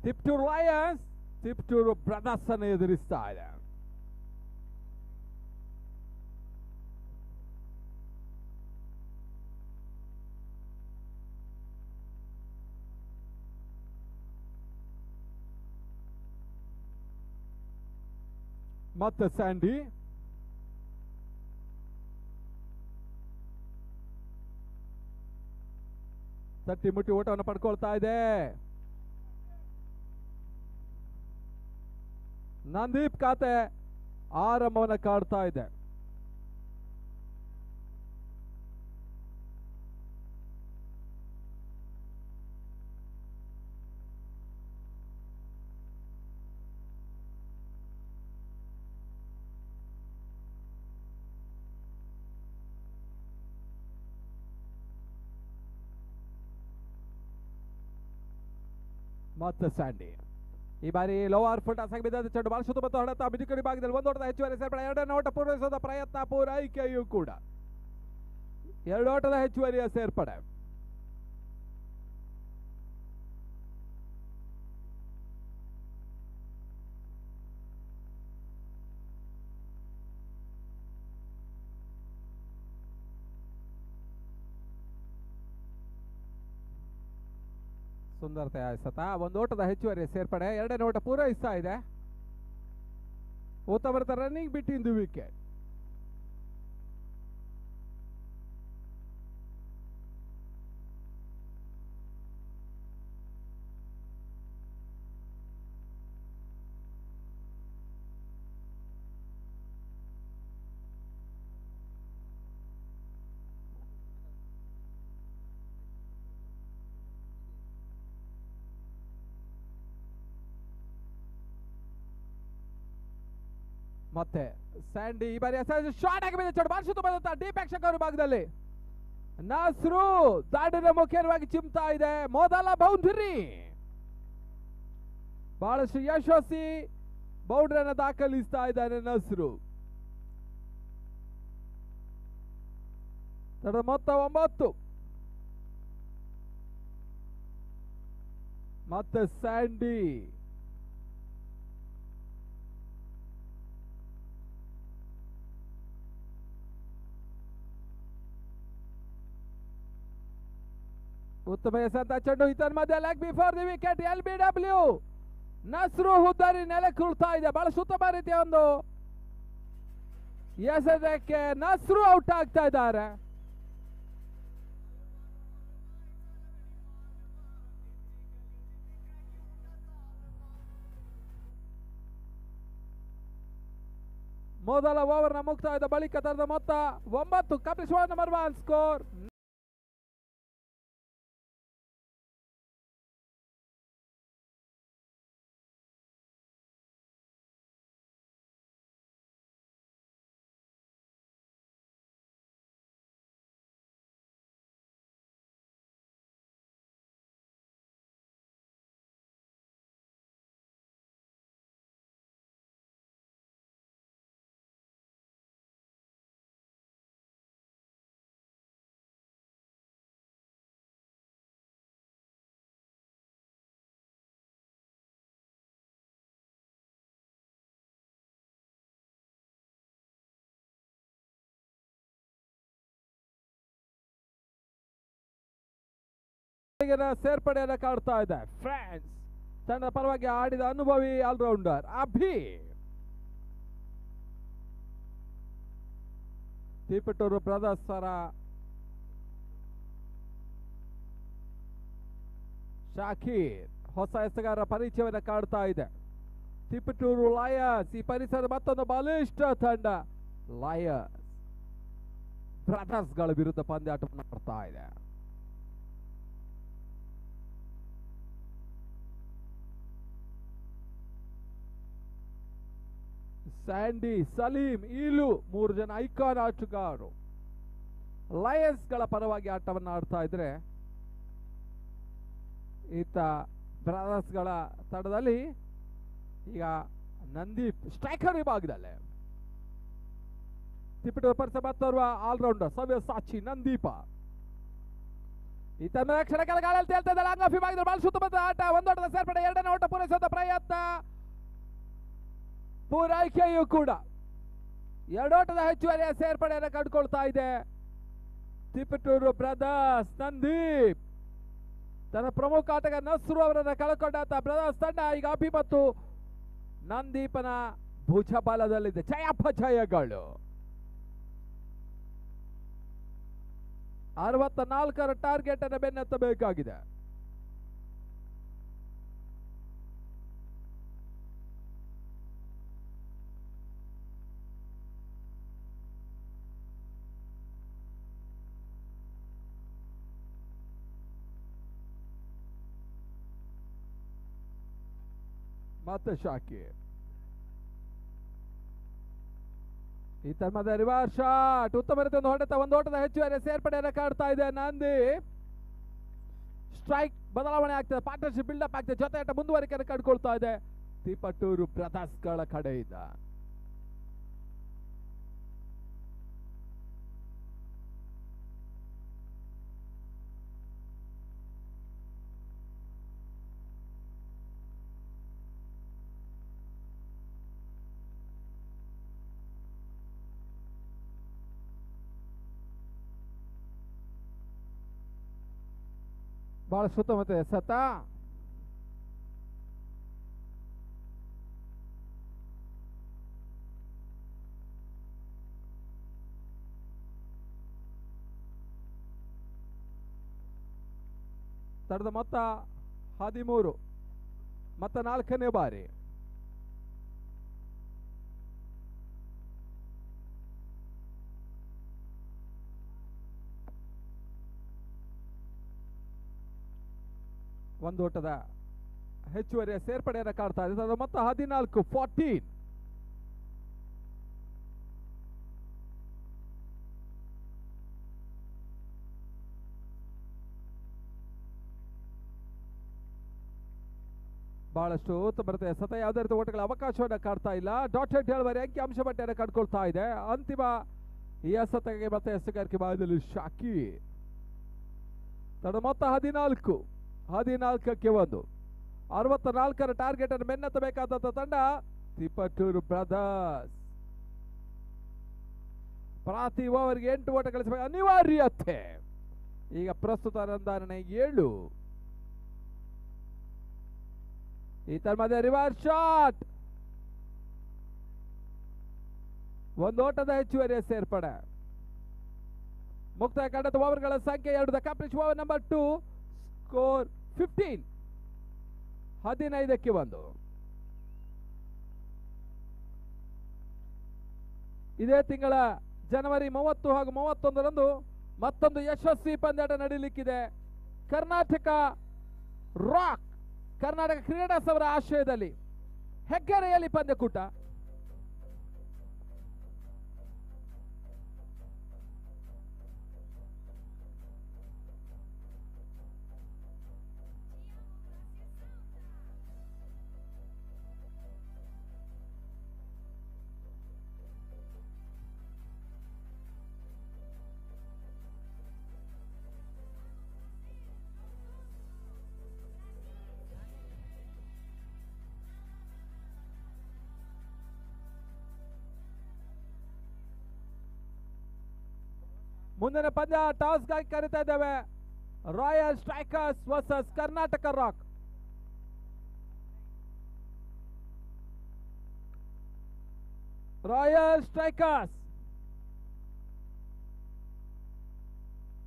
ತಿಪ್ಟೂರು ಲಯನ್ಸ್ ತಿಪ್ಟೂರು ಬ್ರದರ್ಸ್ ಅನ್ನು ಎದುರಿಸ್ತಾ ಇದೆ. ಮತ್ತೆ ಸ್ಯಾಂಡಿ ತಟ್ಟಿ ಮುಟ್ಟಿ ಓಟವನ್ನು ಪಡ್ಕೊಳ್ತಾ ಇದೆ. ನಂದೀಪ್ ಖಾತೆ ಆರಂಭವನ್ನು ಕಾಡ್ತಾ ಇದೆ. ಮತ್ತೆ ಸ್ಯಾಂಡಿ ಈ ಬಾರಿ ಲೋವರ್ ಫುಟ್ ಬಿದ್ದ ಚೆಂಡು ಬಹಳ ಸುತ್ತ ಮತ್ತು ಹೊಡೆತ ಮಿದುಕಡಿ ಭಾಗದಲ್ಲಿ ಒಂದು ಓಟದ ಹೆಚ್ಚುವರಿ ಸೇರ್ಪಡೆ. ಎರಡನೇ ಓಟ ಪೂರೈಸೋದ ಪ್ರಯತ್ನ, ಪೂರೈಕೆಯೂ ಕೂಡ 2 ಓಟದ ಹೆಚ್ಚುವರಿಯ ಸೇರ್ಪಡೆ. ಸುಂದರತೆ ಎಸೆತ, 1 ಓಟದ ಹೆಚ್ಚುವರಿ ಸೇರ್ಪಡೆ. ಎರಡನೇ ಓಟ ಪೂರೈಸ್ತಾ ಇದೆ. ಉತ್ತಮ ರನ್ನಿಂಗ್ ಬಿಟ್ವೀನ್ ದಿ ವಿಕೆಟ್. ಮತ್ತೆ ಸ್ಯಾಂಡಿ ಈ ಬಾರಿ ಶಾರ್ಟ್ ಆಗಿ ಬಿದ್ದ ಚೆಂಡು ಬಾರಿಸುತ್ತ ಬಂದಂತ ಡೀಪ್ ಪ್ರೇಕ್ಷಕರ ಭಾಗದಲ್ಲಿ ನಸ್ರು ದಾಡಿನ ಮುಖ್ಯವಾಗಿ ಚಿಮ್ತಾ ಇದೆ. ಮೊದಲ ಬೌಂಡರಿ, ಬಹಳಷ್ಟು ಯಶಸ್ವಿ ಬೌಂಡರಿಯನ್ನು ದಾಖಲಿಸ್ತಾ ಇದ್ದಾನೆ ನಸ್ರು. ಮೊತ್ತ 9. ಮತ್ತೆ ಸ್ಯಾಂಡಿ ಉತ್ತಮ ಎಸೆತ ಚೆಂಡು ಹಿತನ್ ಮಧ್ಯ leg before the wicket. LBW ನಸ್ರು ಹುದ್ದಾರಿ ನೆಲೆಕುಳ್ತಾ ಇದೆ. ಬಹಳ ಉತ್ತಮ ರೀತಿಯ ಒಂದು ಎಸೆತಕ್ಕೆ ನಸ್ರು ಔಟ್ ಆಗ್ತಾ ಇದ್ದಾರೆ. ಮೊದಲ ಓವರ್ನ ಮುಕ್ತಾಯದ ಬಳಿಕ ತರದ ಮೊತ್ತ 9. ಕಪಿಲ್ ನಂಬರ್ 1 ಸ್ಕೋರ್ ಸೇರ್ಪಡೆಯನ್ನು ಕಾಡ್ತಾ ಇದೆ. ಫ್ರಾನ್ಸ್ ತಂಡದ ಪರವಾಗಿ ಆಡಿದ ಅನುಭವಿ ಆಲ್ರೌಂಡರ್ ಅಭಿ. ತಿಪಟೂರು ಬ್ರದರ್ಸ್ ಶಾಕೀರ್ ಹೊಸ ಎಸೆಗಾರರ ಪರಿಚಯವನ್ನು ಕಾಡ್ತಾ ಇದೆ. ತಿಪಟೂರು ಲಯನ್ಸ್ ಈ ಪರಿಸರ ಮತ್ತೊಂದು ಬಲಿಷ್ಠ ತಂಡ ಲಯನ್ಸ್ ಬ್ರದರ್ಸ್ ಗಳ ವಿರುದ್ಧ ಪಂದ್ಯಾಟವನ್ನು ಮಾಡ್ತಾ ಇದೆ. ಸ್ಯಾಂಡಿ, ಸಲೀಂ, ಈಲು 3 ಜನ ಐಕಾನ್ ಆಟಗಾರರು ಲಯನ್ಸ್ ಗಳ ಪರವಾಗಿ ಆಟವನ್ನು ಆಡ್ತಾ ಇದ್ರೆ, ಈತ ಬ್ರದರ್ಸ್ ಗಳ ತಂಡದಲ್ಲಿ ಈಗ ನಂದೀಪ್ ಸ್ಟ್ರೈಕರ್ ವಿಭಾಗದಲ್ಲೇ. ತಿಪಟೂರು ಪರಿಸರ ಮತ್ತೋರ್ವ ಆಲ್ರೌಂಡರ್ ಸವ್ಯಸಾಚಿ ನಂದೀಪ. ಈತ ಕ್ಷಣ ಗಾಳಲ್ಲಿ ತೇಲ್ತಾ ಇದ್ದಾರೆ. ಆಂಗ್ಲ ವಿಭಾಗದಲ್ಲಿ ಬಾಲ್ ಸುತ್ತಮುತ್ತ ಆಟ, ಒಂದೋಟದ ಸೇರ್ಪಡೆ, ಎರಡನೇ ಓಟ ಪೂರೈಸುವಂತ ಪ್ರಯತ್ನ, ಪೂರೈಕೆಯೂ ಕೂಡ 2 ಓಟದ ಹೆಚ್ಚುವರಿಯ ಸೇರ್ಪಡೆಯನ್ನು ಕಂಡುಕೊಳ್ತಾ ಇದೆ ತಿಪಟೂರು ಬ್ರದರ್ಸ್. ನಂದೀಪ್ ತನ್ನ ಪ್ರಮುಖ ಆಟಗಾರ ನಸ್ರು ಅವರನ್ನು ಕಳ್ಕೊಂಡಂತ ಬ್ರದರ್ಸ್ ತಂಡ ಈಗ ಅಭಿ ಮತ್ತು ನಂದೀಪನ ಭುಜಬಲದಲ್ಲಿದೆ. ಜಯಗಳು 64ರ ಟಾರ್ಗೆಟ್ ಅನ್ನು ಬೆನ್ನತ್ತಬೇಕಾಗಿದೆ. ಮತ್ತೆ ಶಾಕೀರ್, ಈ ತನ್ಮದ ರಿವರ್ಸ್ ಶಾಟ್, ಉತ್ತಮ ರೀತಿಯ ಹೊಡೆತ, ಒಂದು ಓಟದ ಹೆಚ್ಚುವರಿ ಸೇರ್ಪಡೆಯನ್ನು ಕಾಡ್ತಾ ಇದೆ ನಂದಿ. ಸ್ಟ್ರೈಕ್ ಬದಲಾವಣೆ ಆಗ್ತದೆ, ಪಾರ್ಟ್ನರ್ಶಿಪ್ ಬಿಲ್ಡಪ್ ಆಗ್ತದೆ, ಜೊತೆ ಆಟ ಮುಂದುವರಿಕೆಯನ್ನು ಕಂಡುಕೊಳ್ತಾ ಇದೆ ತಿಪಟೂರು ಬ್ರದರ್ಸ್ ಗಳ ಕಡೆಯಿಂದ. ಬಹಳ ಸುತ್ತಮುತ್ತ ಎಸೆತ, ತಡೆದ ಮೊತ್ತ 13 ಮತ್ತು 4ನೇ ಬಾರಿ. ಒಂದು ಓಟದ ಹೆಚ್ಚುವರಿಯ ಸೇರ್ಪಡೆಯನ್ನು ಕಾಡ್ತಾ ಇದೆ. ಅದರ ಮೊತ್ತ 14. ಬಹಳಷ್ಟು ಉತ್ತಮ ಬರುತ್ತೆ ಸತ ಯಾವುದೇ ರೀತಿ ಓಟಗಳ ಅವಕಾಶವನ್ನು ಕಾಡ್ತಾ ಇಲ್ಲ. ಡಾಟೆಡ್ ಡೆಲಿವರಿ ಅಂಕಿ ಅಂಶ ಪಟ್ಟಿಯನ್ನು ಕಂಡುಕೊಳ್ತಾ ಇದೆ. ಅಂತಿಮ ಈ ಎಸೆತಕ್ಕೆ ಮತ್ತೆ ಎಸೆಗಾರಿಕೆ ಭಾಗದಲ್ಲಿ ಶಾಕೀರ್. ತಡ ಮೊತ್ತ 14ಕ್ಕೆ 1. 64ರ ಟಾರ್ಗೆಟ್ ಅನ್ನು ಬೆನ್ನತ್ತಬೇಕಾದಂತ ತಂಡ ತಿಪಟೂರು ಬ್ರದರ್ಸ್. ಪ್ರತಿ ಓವರ್ಗೆ 8 ಓಟ ಗಳಿಸಬೇಕು ಅನಿವಾರ್ಯತೆ. ಈಗ ಪ್ರಸ್ತುತ ರನ್ 7. ಈ ತನ್ಮಧ್ಯೆ ರಿವರ್ಸ್ ಶಾಟ್, ಒಂದು ಓಟದ ಹೆಚ್ಚುವರಿಯ ಸೇರ್ಪಡೆ. ಮುಕ್ತಾಯ ಕಂಡದ ಓವರ್ಗಳ ಸಂಖ್ಯೆ 2. The complete over number 2. Score 15. 15ಕ್ಕೆ 1. ಇದೇ ತಿಂಗಳ ಜನವರಿ 30 ಹಾಗೂ 31ರಂದು ಮತ್ತೊಂದು ಯಶಸ್ವಿ ಪಂದ್ಯಾಟ ನಡೆಯಲಿಕ್ಕಿದೆ. ಕರ್ನಾಟಕ ರಾಕ್, ಕರ್ನಾಟಕ ಕ್ರೀಡಾಸ್ ಅವರ ಆಶ್ರಯದಲ್ಲಿ ಹೆಗ್ಗೆರೆಯಲ್ಲಿ ಪಂದ್ಯಕೂಟ. ಮುಂದಿನ ಪಂದ್ಯ ಟಾಸ್ಗಾಗಿ ಕರೀತಾ ಇದ್ದೇವೆ. Royal strikers versus Karnataka rock. Royal strikers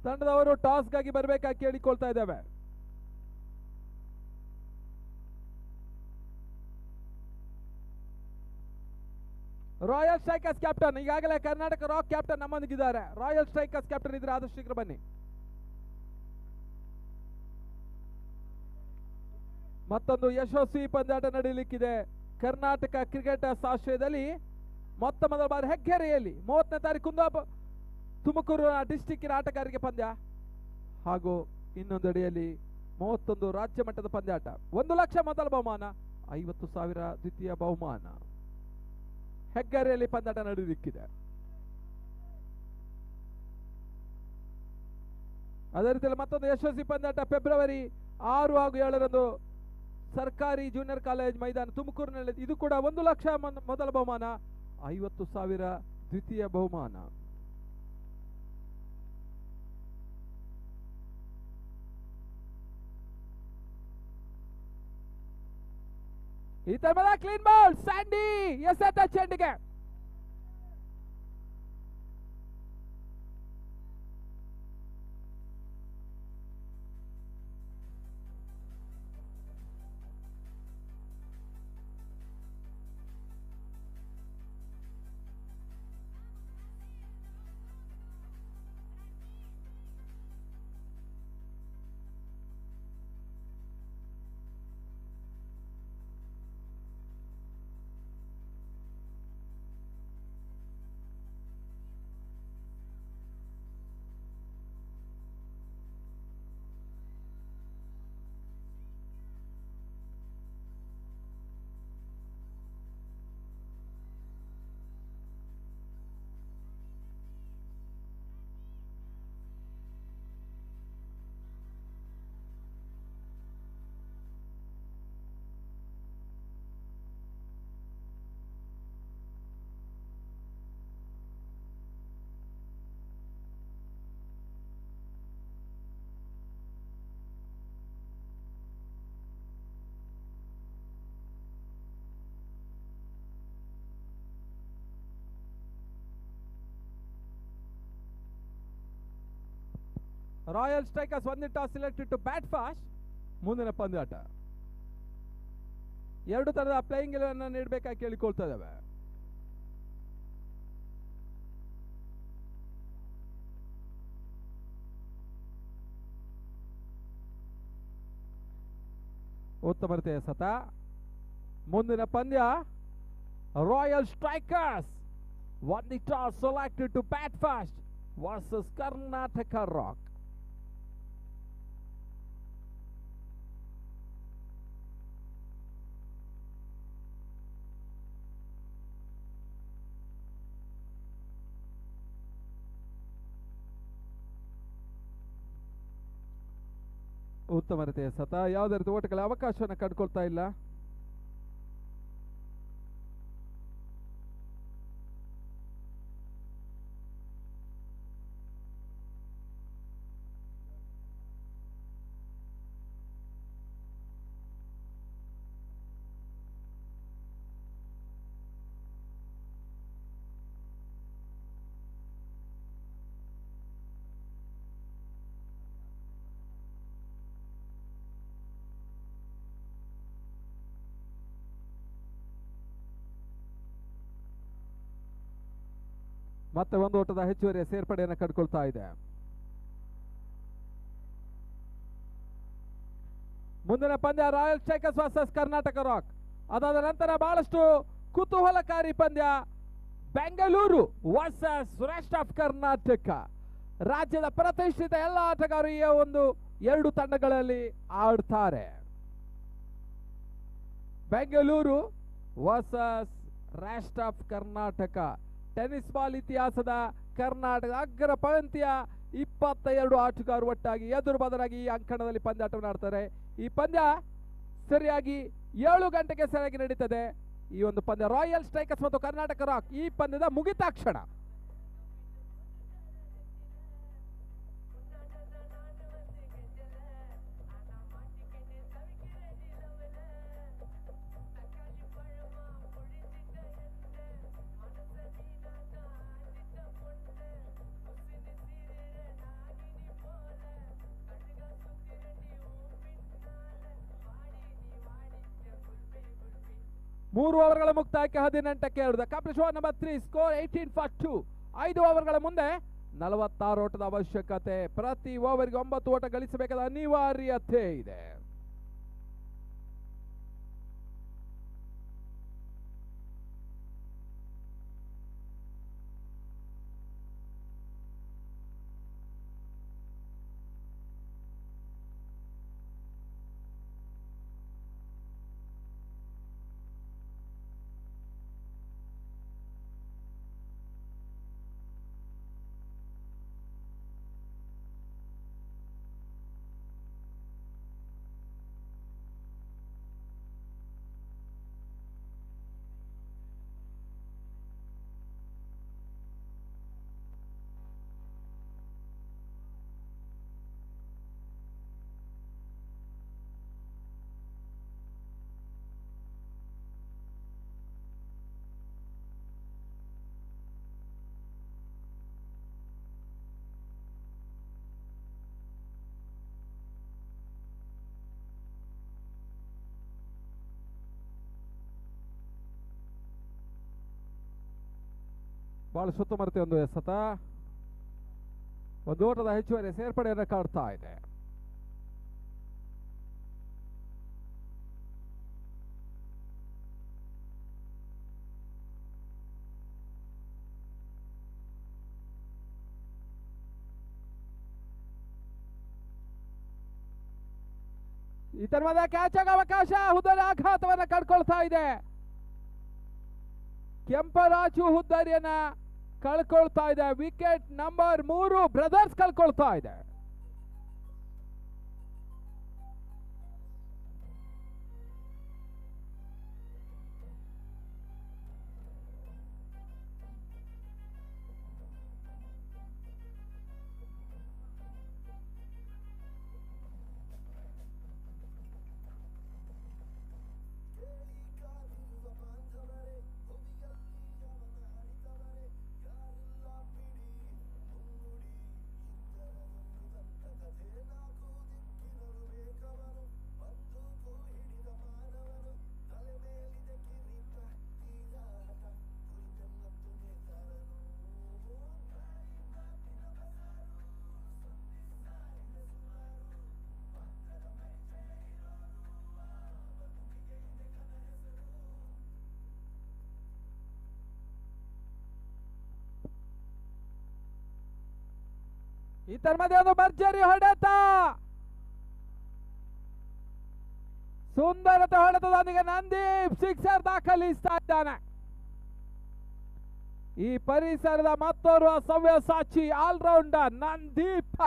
ತಂಡದವರು ಟಾಸ್ಗಾಗಿ ಬರಬೇಕಾಗಿ ಕೇಳಿಕೊಳ್ತಾ ಇದ್ದೇವೆ. ರಾಯಲ್ ಸ್ಟ್ರೈಕರ್ಸ್ ಕ್ಯಾಪ್ಟನ್, ಈಗಾಗಲೇ ಕರ್ನಾಟಕ ರಾಕ್ ಕ್ಯಾಪ್ಟನ್ ನಮ್ಮೊಂದಿಗಿದ್ದಾರೆ. ರಾಯಲ್ ಸ್ಟ್ರೈಕರ್ಸ್ ಕ್ಯಾಪ್ಟನ್ ಇದ್ರೆ ಆದಷ್ಟು ಶೀಘ್ರ ಬನ್ನಿ. ಮತ್ತೊಂದು ಯಶಸ್ವಿ ಪಂದ್ಯಾಟ ನಡೆಯಲಿಕ್ಕಿದೆ ಕರ್ನಾಟಕ ಕ್ರಿಕೆಟರ್ಸ್ ಆಶ್ರಯದಲ್ಲಿ. ಮೊತ್ತ ಮೊದಲ ಬಾರಿ ಹೆಗ್ಗೆರೆಯಲ್ಲಿ 30ನೇ ತಾರೀಕು ತುಮಕೂರು ಡಿಸ್ಟಿಕ್ಕಿನ ಆಟಗಾರರಿಗೆ ಪಂದ್ಯ, ಹಾಗೂ ಇನ್ನೊಂದೆಡೆಯಲ್ಲಿ 31 ರಾಜ್ಯ ಮಟ್ಟದ ಪಂದ್ಯಾಟ. 1 ಲಕ್ಷ ಮೊದಲ ಬಹುಮಾನ, 50,000 ದ್ವಿತೀಯ ಬಹುಮಾನ. ಹೆಗ್ಗೆರೆಯಲ್ಲಿ ಪಂದ್ಯಾಟ ನಡೆಯಲಿಕ್ಕಿದೆ. ಅದೇ ರೀತಿಯಲ್ಲಿ ಮತ್ತೊಂದು ಯಶಸ್ವಿ ಪಂದ್ಯಾಟ ಫೆಬ್ರವರಿ 6 ಹಾಗೂ 7ರಂದು ಸರ್ಕಾರಿ ಜೂನಿಯರ್ ಕಾಲೇಜ್ ಮೈದಾನ ತುಮಕೂರಿನಲ್ಲಿ. ಇದು ಕೂಡ 1 ಲಕ್ಷ ಮೊದಲ ಬಹುಮಾನ, 50,000 ದ್ವಿತೀಯ ಬಹುಮಾನ. ಈ ತರಹದ ಕ್ಲೀನ್ ಬಾಲ್ ಸ್ಯಾಂಡಿ ಎಸೆತ ಚೆಂಡಿಗೆ. Royal strikers 1 toss selected to bat first. ಮುಂದಿನ ಪಂದ್ಯಾಟ 2 ತರದ ಪ್ಲೇಯಿಂಗ್ ಅನ್ನು ನೀಡಬೇಕಾಗಿ ಕೇಳಿಕೊಳ್ತಾ ಇದ್ದೇವೆ. ಉತ್ತಮ ರೀತಿಯ ಸತ. ಮುಂದಿನ ಪಂದ್ಯ royal strikers 1 toss selected to bat first versus Karnataka rock. ಉತ್ತಮ ರೀತಿಯ ಸತ. ಯಾವುದೇ ರೀತಿ ಓಟಗಳ ಅವಕಾಶವನ್ನು ಕಂಡುಕೊಳ್ತಾ ಇಲ್ಲ. ಮತ್ತೆ ಒಂದು ಓಟದ ಹೆಚ್ಚುವರಿಯ ಸೇರ್ಪಡೆಯನ್ನು ಕಂಡುಕೊಳ್ತಾ ಇದೆ. ಮುಂದಿನ ಪಂದ್ಯ royal strikers versus Karnataka rock. ಅದಾದ ನಂತರ ಬಹಳಷ್ಟು ಕುತೂಹಲಕಾರಿ ಪಂದ್ಯ Bengaluru versus rest of Karnataka. ರಾಜ್ಯದ ಪ್ರತಿಷ್ಠಿತ ಎಲ್ಲ ಆಟಗಾರರು ಈ ಒಂದು 2 ತಂಡಗಳಲ್ಲಿ ಆಡ್ತಾರೆ. Bengaluru versus rest of Karnataka. Tennis ball ಇತಿಹಾಸದ ಕರ್ನಾಟಕ ಅಗ್ರ ಪಂದ್ಯ 22 ಆಟಗಾರರು ಒಟ್ಟಾಗಿ ಎದುರು ಬದಲಾಗಿ ಈ ಅಂಕಣದಲ್ಲಿ ಪಂದ್ಯಾಟವನ್ನು ಆಡ್ತಾರೆ. ಈ ಪಂದ್ಯ ಸರಿಯಾಗಿ 7 ಗಂಟೆಗೆ ಸರಿಯಾಗಿ ನಡೀತದೆ. ಈ ಒಂದು ಪಂದ್ಯ ರಾಯಲ್ ಸ್ಟ್ರೈಕರ್ಸ್ ಮತ್ತು ಕರ್ನಾಟಕ ರಾಕ್. ಈ ಪಂದ್ಯದ ಮುಗಿತಾಕ್ಷಣ 3 ಓವರ್ಗಳ ಮುಕ್ತಾಯಕ್ಕೆ 18ಕ್ಕೆ 2. ಕಾಂಪ್ಲಿಷ್ ಓವರ್ ನಂಬರ್ 3, ಸ್ಕೋರ್ 18-2. 5 ಓವರ್ಗಳ ಮುಂದೆ 46 ಓಟದ ಅವಶ್ಯಕತೆ. ಪ್ರತಿ ಓವರ್ಗೆ 9 ಓಟ ಗಳಿಸಬೇಕಾದ ಅನಿವಾರ್ಯತೆ ಇದೆ. ಬಹಳ ಸುತ್ತಮುತ್ತ ಒಂದು ಎಸೆತ, ಒಂದು ಓಟದ ಹೆಚ್ಚುವರಿ ಸೇರ್ಪಡೆಯನ್ನು ಕಾಡ್ತಾ ಇದೆ. ಇದರ ಮಧ್ಯೆ ಕ್ಯಾಚ್ ಆಗೋ ಅವಕಾಶ, ಹುದ್ದರಿ ಆಘಾತವನ್ನ ಕಳ್ಕೊಳ್ತಾ ಇದೆ. ಕೆಂಪರಾಜು ಹುದ್ದರಿಯನ್ನ ಕಳ್ಕೊಳ್ತಾ ಇದೆ. ವಿಕೆಟ್ ನಂಬರ್ 3 ಬ್ರದರ್ಸ್ ಕಳ್ಕೊಳ್ತಾ ಇದೆ. ಇದರ ಮಧ್ಯೆ ಒಂದು ಭರ್ಜರಿ ಹೊಡೆತ, ಸುಂದರತೆ ಹೊಡೆತದೊಂದಿಗೆ ನಂದೀಪ್ ಸಿಕ್ಸರ್ ದಾಖಲಿಸ್ತಾ ಇದ್ದಾನೆ. ಈ ಪರಿಸರದ ಮತ್ತೋರ್ವ ಸವ್ಯಸಾಚಿ ಆಲ್ರೌಂಡರ್ ನಂದೀಪ.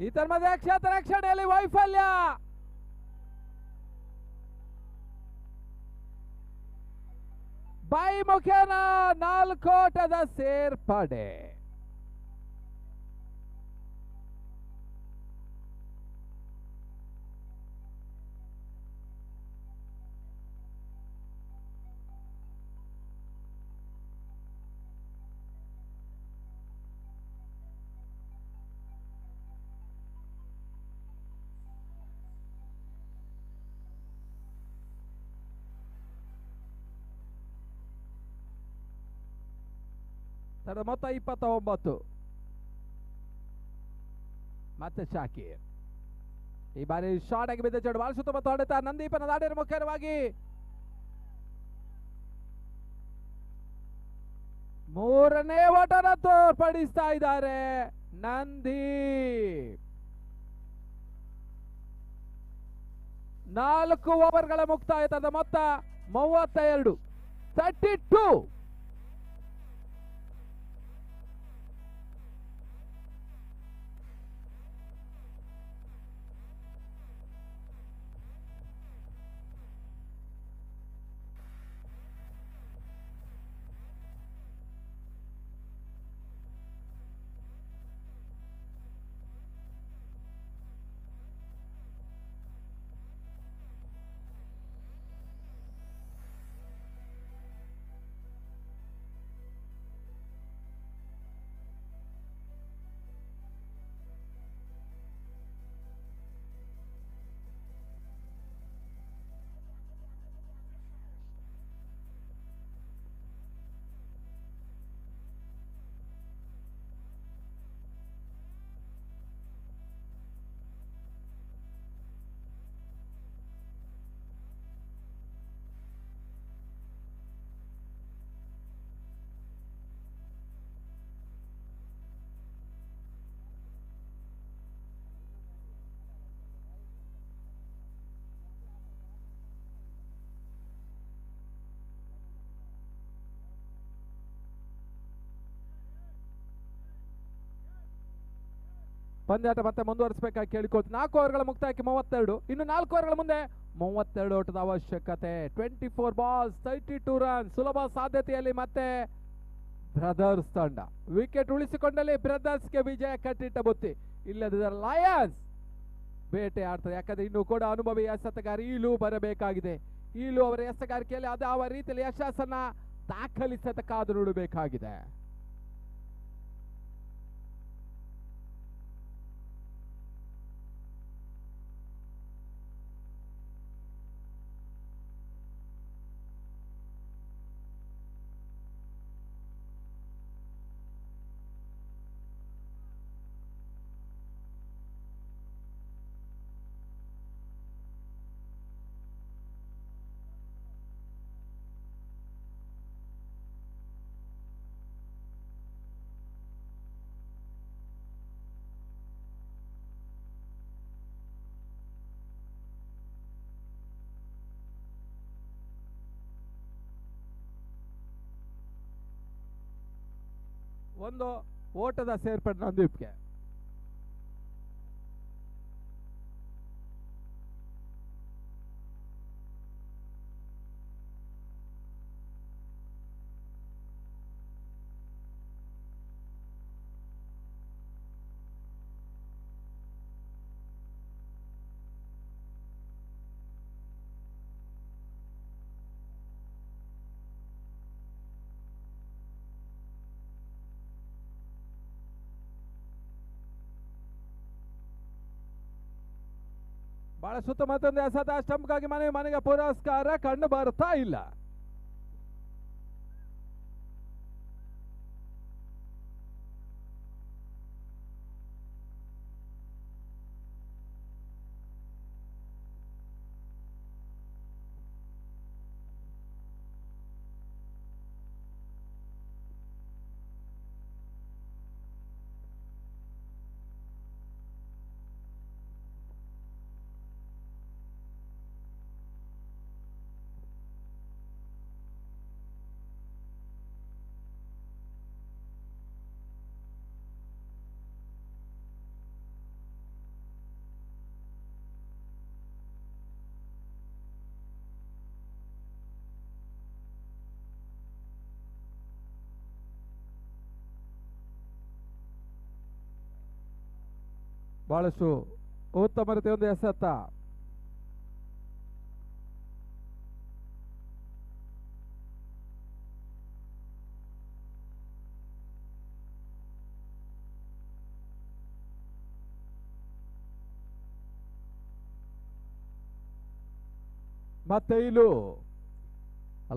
ಇದರ ಮಧ್ಯೆ ಕ್ಷೇತ್ರ ರಕ್ಷಣೆಯಲ್ಲಿ ವೈಫಲ್ಯ, ಬೈ ಮುಖೇನ 4 ಓಟದ ಸೇರ್ಪಡೆ. ಮೊತ್ತ 29. ಮತ್ತೆ ಶಾಕಿರ್ ಈ ಬಾರಿ ಶಾರ್ಟ್ ಆಗಿ ಬಿದ್ದ ಚೆಂಡು ಬಾಲ್ ಸುತ್ತಮುತ್ತ ಹೊಡೆತ. ನಂದೀಪನ ದಾಡಿನ ಮುಖ್ಯವಾಗಿ 3ನೇ ಓಟನ ತೋರ್ಪಡಿಸ್ತಾ ಇದ್ದಾರೆ ನಂದೀಪ್. 4 ಓವರ್ಗಳ ಮುಕ್ತಾಯದ ಮೊತ್ತ 32, 32. ಪಂದ್ಯಾಟ ಮತ್ತೆ ಮುಂದುವರಿಸಬೇಕಾಗಿ ಕೇಳಿಕೊಳ್ತೀನಿ. 4 ಓವರ್ಗಳ ಮುಕ್ತಾಯಕ್ಕೆ 32. ಇನ್ನು 4 ಓವರ್ಗಳ ಮುಂದೆ 32 ಓಟದ ಅವಶ್ಯಕತೆ. 24 ಬಾಲ್ಸ್, 32 ರನ್. ಸುಲಭ ಸಾಧ್ಯತೆಯಲ್ಲಿ ಮತ್ತೆ ಬ್ರದರ್ಸ್ ತಂಡ ವಿಕೆಟ್ ಉಳಿಸಿಕೊಂಡಲ್ಲಿ ಬ್ರದರ್ಸ್ಗೆ ವಿಜಯ ಕಟ್ಟಿಟ್ಟ ಬುತ್ತಿ. ಇಲ್ಲದಿದ್ದರೆ ಲಯನ್ಸ್ ಬೇಟೆ ಆಡ್ತಾರೆ. ಯಾಕಂದ್ರೆ ಇನ್ನು ಕೂಡ ಅನುಭವಿ ಎಸೆತಗಾರ ಈಲು ಬರಬೇಕಾಗಿದೆ. ಈಲು ಅವರ ಎಸೆಗಾರಿಕೆಯಲ್ಲಿ ಅದಾವ ರೀತಿಯಲ್ಲಿ ಯಶಸ್ಸನ್ನ ದಾಖಲಿಸತ ಕಾದು ನೋಡಬೇಕಾಗಿದೆ. ಒಂದು ಓಟದ ಸೇರ್ಪಡೆ ನಂದೀಪ್ಗೆ. ಬಹಳ ಸುತ್ತ ಮತ್ತೊಂದು ಎಸೆತ ಸ್ಟಂಪ್ಗಾಗಿ ಮನೆಗೆ ಪುರಸ್ಕಾರ ಕಂಡು ಬರ್ತಾ ಇಲ್ಲ. ಬಹಳಷ್ಟು ಉತ್ತಮ ರೀತಿಯ ಒಂದು ಎಸೆತ. ಮತ್ತೆ ಇಲು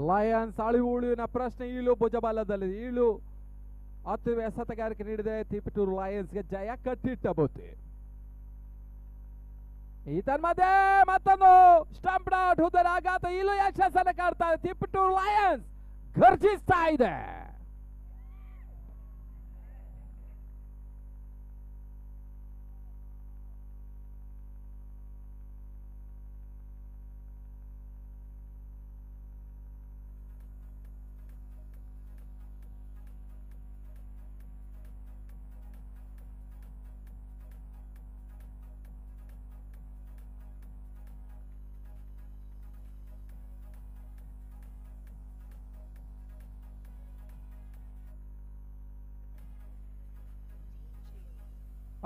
ಲಯನ್ಸ್ ಅಳಿವು ಉಳಿವಿನ ಪ್ರಶ್ನೆ. ಈಲು ಭುಜಬಲದಲ್ಲಿ ಈಲು ಅತಿ ಎಸೆತಗಾರಿಕೆ ನೀಡಿದೆ. ತಿಪಟೂರು ಲಯನ್ಸ್ಗೆ ಜಯ ಕಟ್ಟಿಟ್ಟ ಬುತ್ತಿ. ಈ ತನ್ಮಧ್ಯೆ ಮತ್ತೊಂದು ಸ್ಟಂಪ್ ಔಟ್ ಹುದ್ದರ ಆಘಾತ. ಇಲ್ಲೂ ಯಶಸ್ಸನ್ನು ಕಾಡ್ತಾರೆ. ತಿಪಟೂರು ಲಯನ್ಸ್ ಗರ್ಜಿಸ್ತಾ ಇದೆ.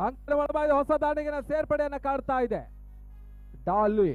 ಅಂಕಣ ಒಳಭಾಗದ ಹೊಸ ದಾಂಡಿಗಿನ ಸೇರ್ಪಡೆಯನ್ನ ಕಾಡ್ತಾ ಇದೆ ಡಾಲಿ.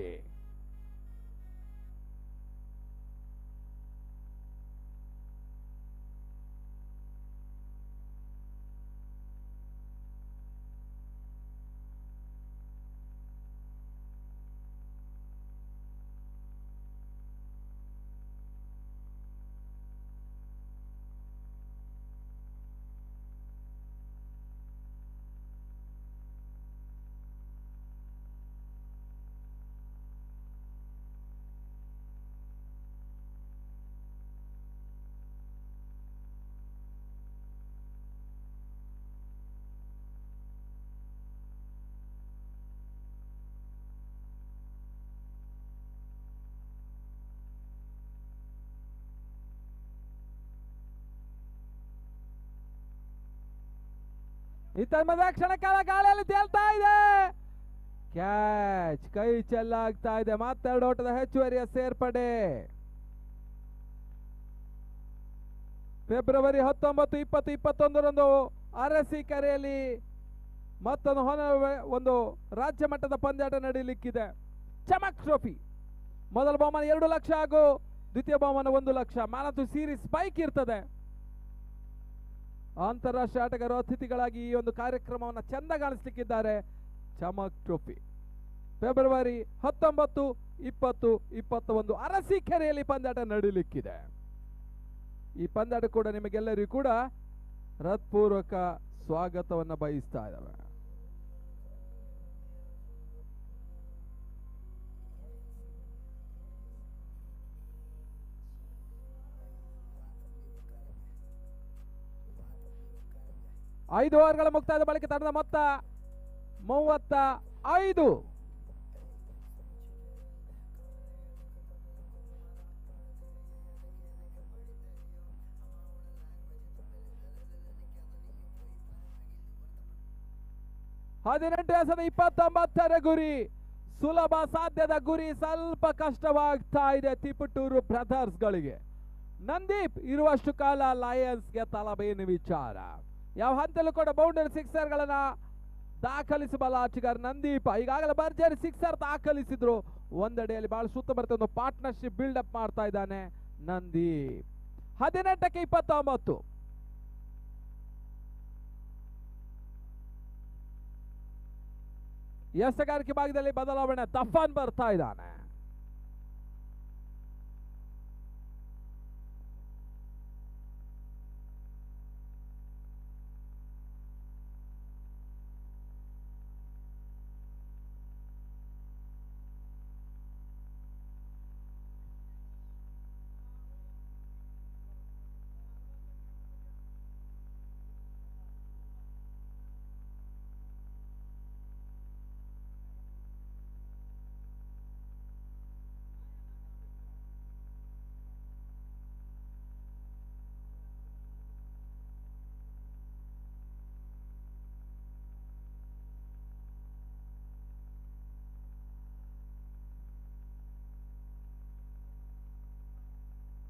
ಇತ್ತ ಕ್ಷಣಕಾಲ ಗಾಳಿಯಲ್ಲಿ ತೇಲ್ತಾ ಇದೆ. ಕ್ಯಾಚ್ ಕೈ ಚೆಲ್ಲಾಗ್ತಾ ಇದೆ. ಮತ್ತೆರಡು ಓಟದ ಹೆಚ್ಚುವರಿಯ ಸೇರ್ಪಡೆ. ಫೆಬ್ರವರಿ 19, 20, 21ರಂದು ಅರಸೀಕೆರೆಯಲ್ಲಿ ಮತ್ತೊಂದು ಒಂದು ರಾಜ್ಯ ಮಟ್ಟದ ಪಂದ್ಯಾಟ ನಡೆಯಲಿಕ್ಕಿದೆ. ಚಮಕ್ ಟ್ರೋಫಿ ಮೊದಲ ಬಹುಮಾನ 2 ಲಕ್ಷ ಹಾಗೂ ದ್ವಿತೀಯ ಬಹುಮಾನ 1 lakh. Man of the series bike ಇರ್ತದೆ. ಅಂತಾರಾಷ್ಟ್ರೀಯ ಆಟಗಾರರು ಅತಿಥಿಗಳಾಗಿ ಈ ಒಂದು ಕಾರ್ಯಕ್ರಮವನ್ನು ಚಂದ ಕಾಣಿಸ್ಲಿಕ್ಕಿದ್ದಾರೆ. ಚಮಕ್ ಟ್ರೋಫಿ ಫೆಬ್ರವರಿ 19, 20, 21 ಅರಸೀಕೆರೆಯಲ್ಲಿ ಪಂದ್ಯಾಟ ನಡೆಯಲಿಕ್ಕಿದೆ. ಈ ಪಂದ್ಯಾಟ ಕೂಡ ನಿಮಗೆಲ್ಲರಿಗೂ ಕೂಡ ಹೃತ್ಪೂರ್ವಕ ಸ್ವಾಗತವನ್ನು ಬಯಸ್ತಾ ಇದ್ದಾವೆ. ಐದು ಓವರ್ಗಳ ಮುಕ್ತಾಯದ ಬಳಿಕ ತಂಡದ ಮೊತ್ತ 35. ಎಸೆದ 29ರ ಗುರಿ ಸುಲಭ ಸಾಧ್ಯದ ಗುರಿ. ಸ್ವಲ್ಪ ಕಷ್ಟವಾಗ್ತಾ ಇದೆ ತಿಪಟೂರು ಬ್ರದರ್ಸ್ ಗಳಿಗೆ. ನಂದೀಪ್ ಇರುವಷ್ಟು ಕಾಲ ಲಯನ್ಸ್ಗೆ ತಲಬೇನು ವಿಚಾರ. ಯಾವ ಹಂತಲ್ಲೂ ಕೂಡ ಬೌಂಡರಿ ಸಿಕ್ಸರ್ ಗಳನ್ನ ದಾಖಲಿಸಬಲ್ಲ ಆಟಗಾರ ನಂದೀಪ. ಈಗಾಗಲೇ ಭರ್ಜರಿ ಸಿಕ್ಸರ್ ದಾಖಲಿಸಿದ್ರು. ಒಂದೆಡೆಯಲ್ಲಿ ಬಹಳ ಸುತ್ತಮುತ್ತ ಒಂದು ಪಾರ್ಟ್ನರ್ಶಿಪ್ ಬಿಲ್ಡ್ ಅಪ್ ಮಾಡ್ತಾ ಇದ್ದಾನೆ ನಂದೀಪ್. 18ಕ್ಕೆ 29. ಎಸೆಗಾರಿಕೆ ಭಾಗದಲ್ಲಿ ಬದಲಾವಣೆ. ದಫಾನ್ ಬರ್ತಾ ಇದ್ದಾನೆ.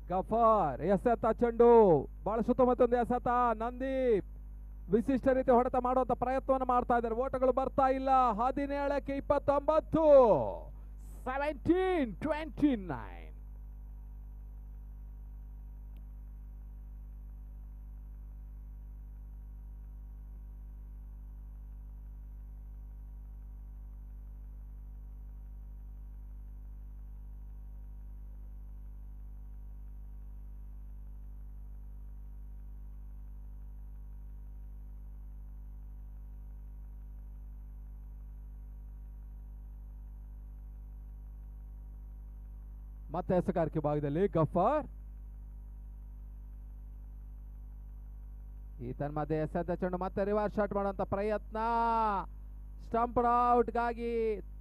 ಗಫಾರ್ ಎಸೆತ ಚೆಂಡು ಬಹಳ ಸುತ್ತಮುತ್ತೊಂದು ಎಸೆತ. ನಂದೀಪ್ ವಿಶಿಷ್ಟ ರೀತಿ ಹೊಡೆತ ಮಾಡುವಂತ ಪ್ರಯತ್ನವನ್ನು ಮಾಡ್ತಾ ಇದ್ದಾರೆ. ಓಟಗಳು ಬರ್ತಾ ಇಲ್ಲ. 17ಕ್ಕೆ 29. 17-29. ಮತ್ತೆ ಎಸೆಗಾರಿಕೆ ಭಾಗದಲ್ಲಿ ಗಫಾರ್. ಈ ತನ್ಮಧ್ಯೆ ಎಸೆದ ಚೆಂಡು ಮತ್ತೆ ರಿವರ್ಸ್ ಶಾಟ್ ಮಾಡುವಂತ ಪ್ರಯತ್ನ. ಸ್ಟಂಪ್ ಔಟ್ ಗಾಗಿ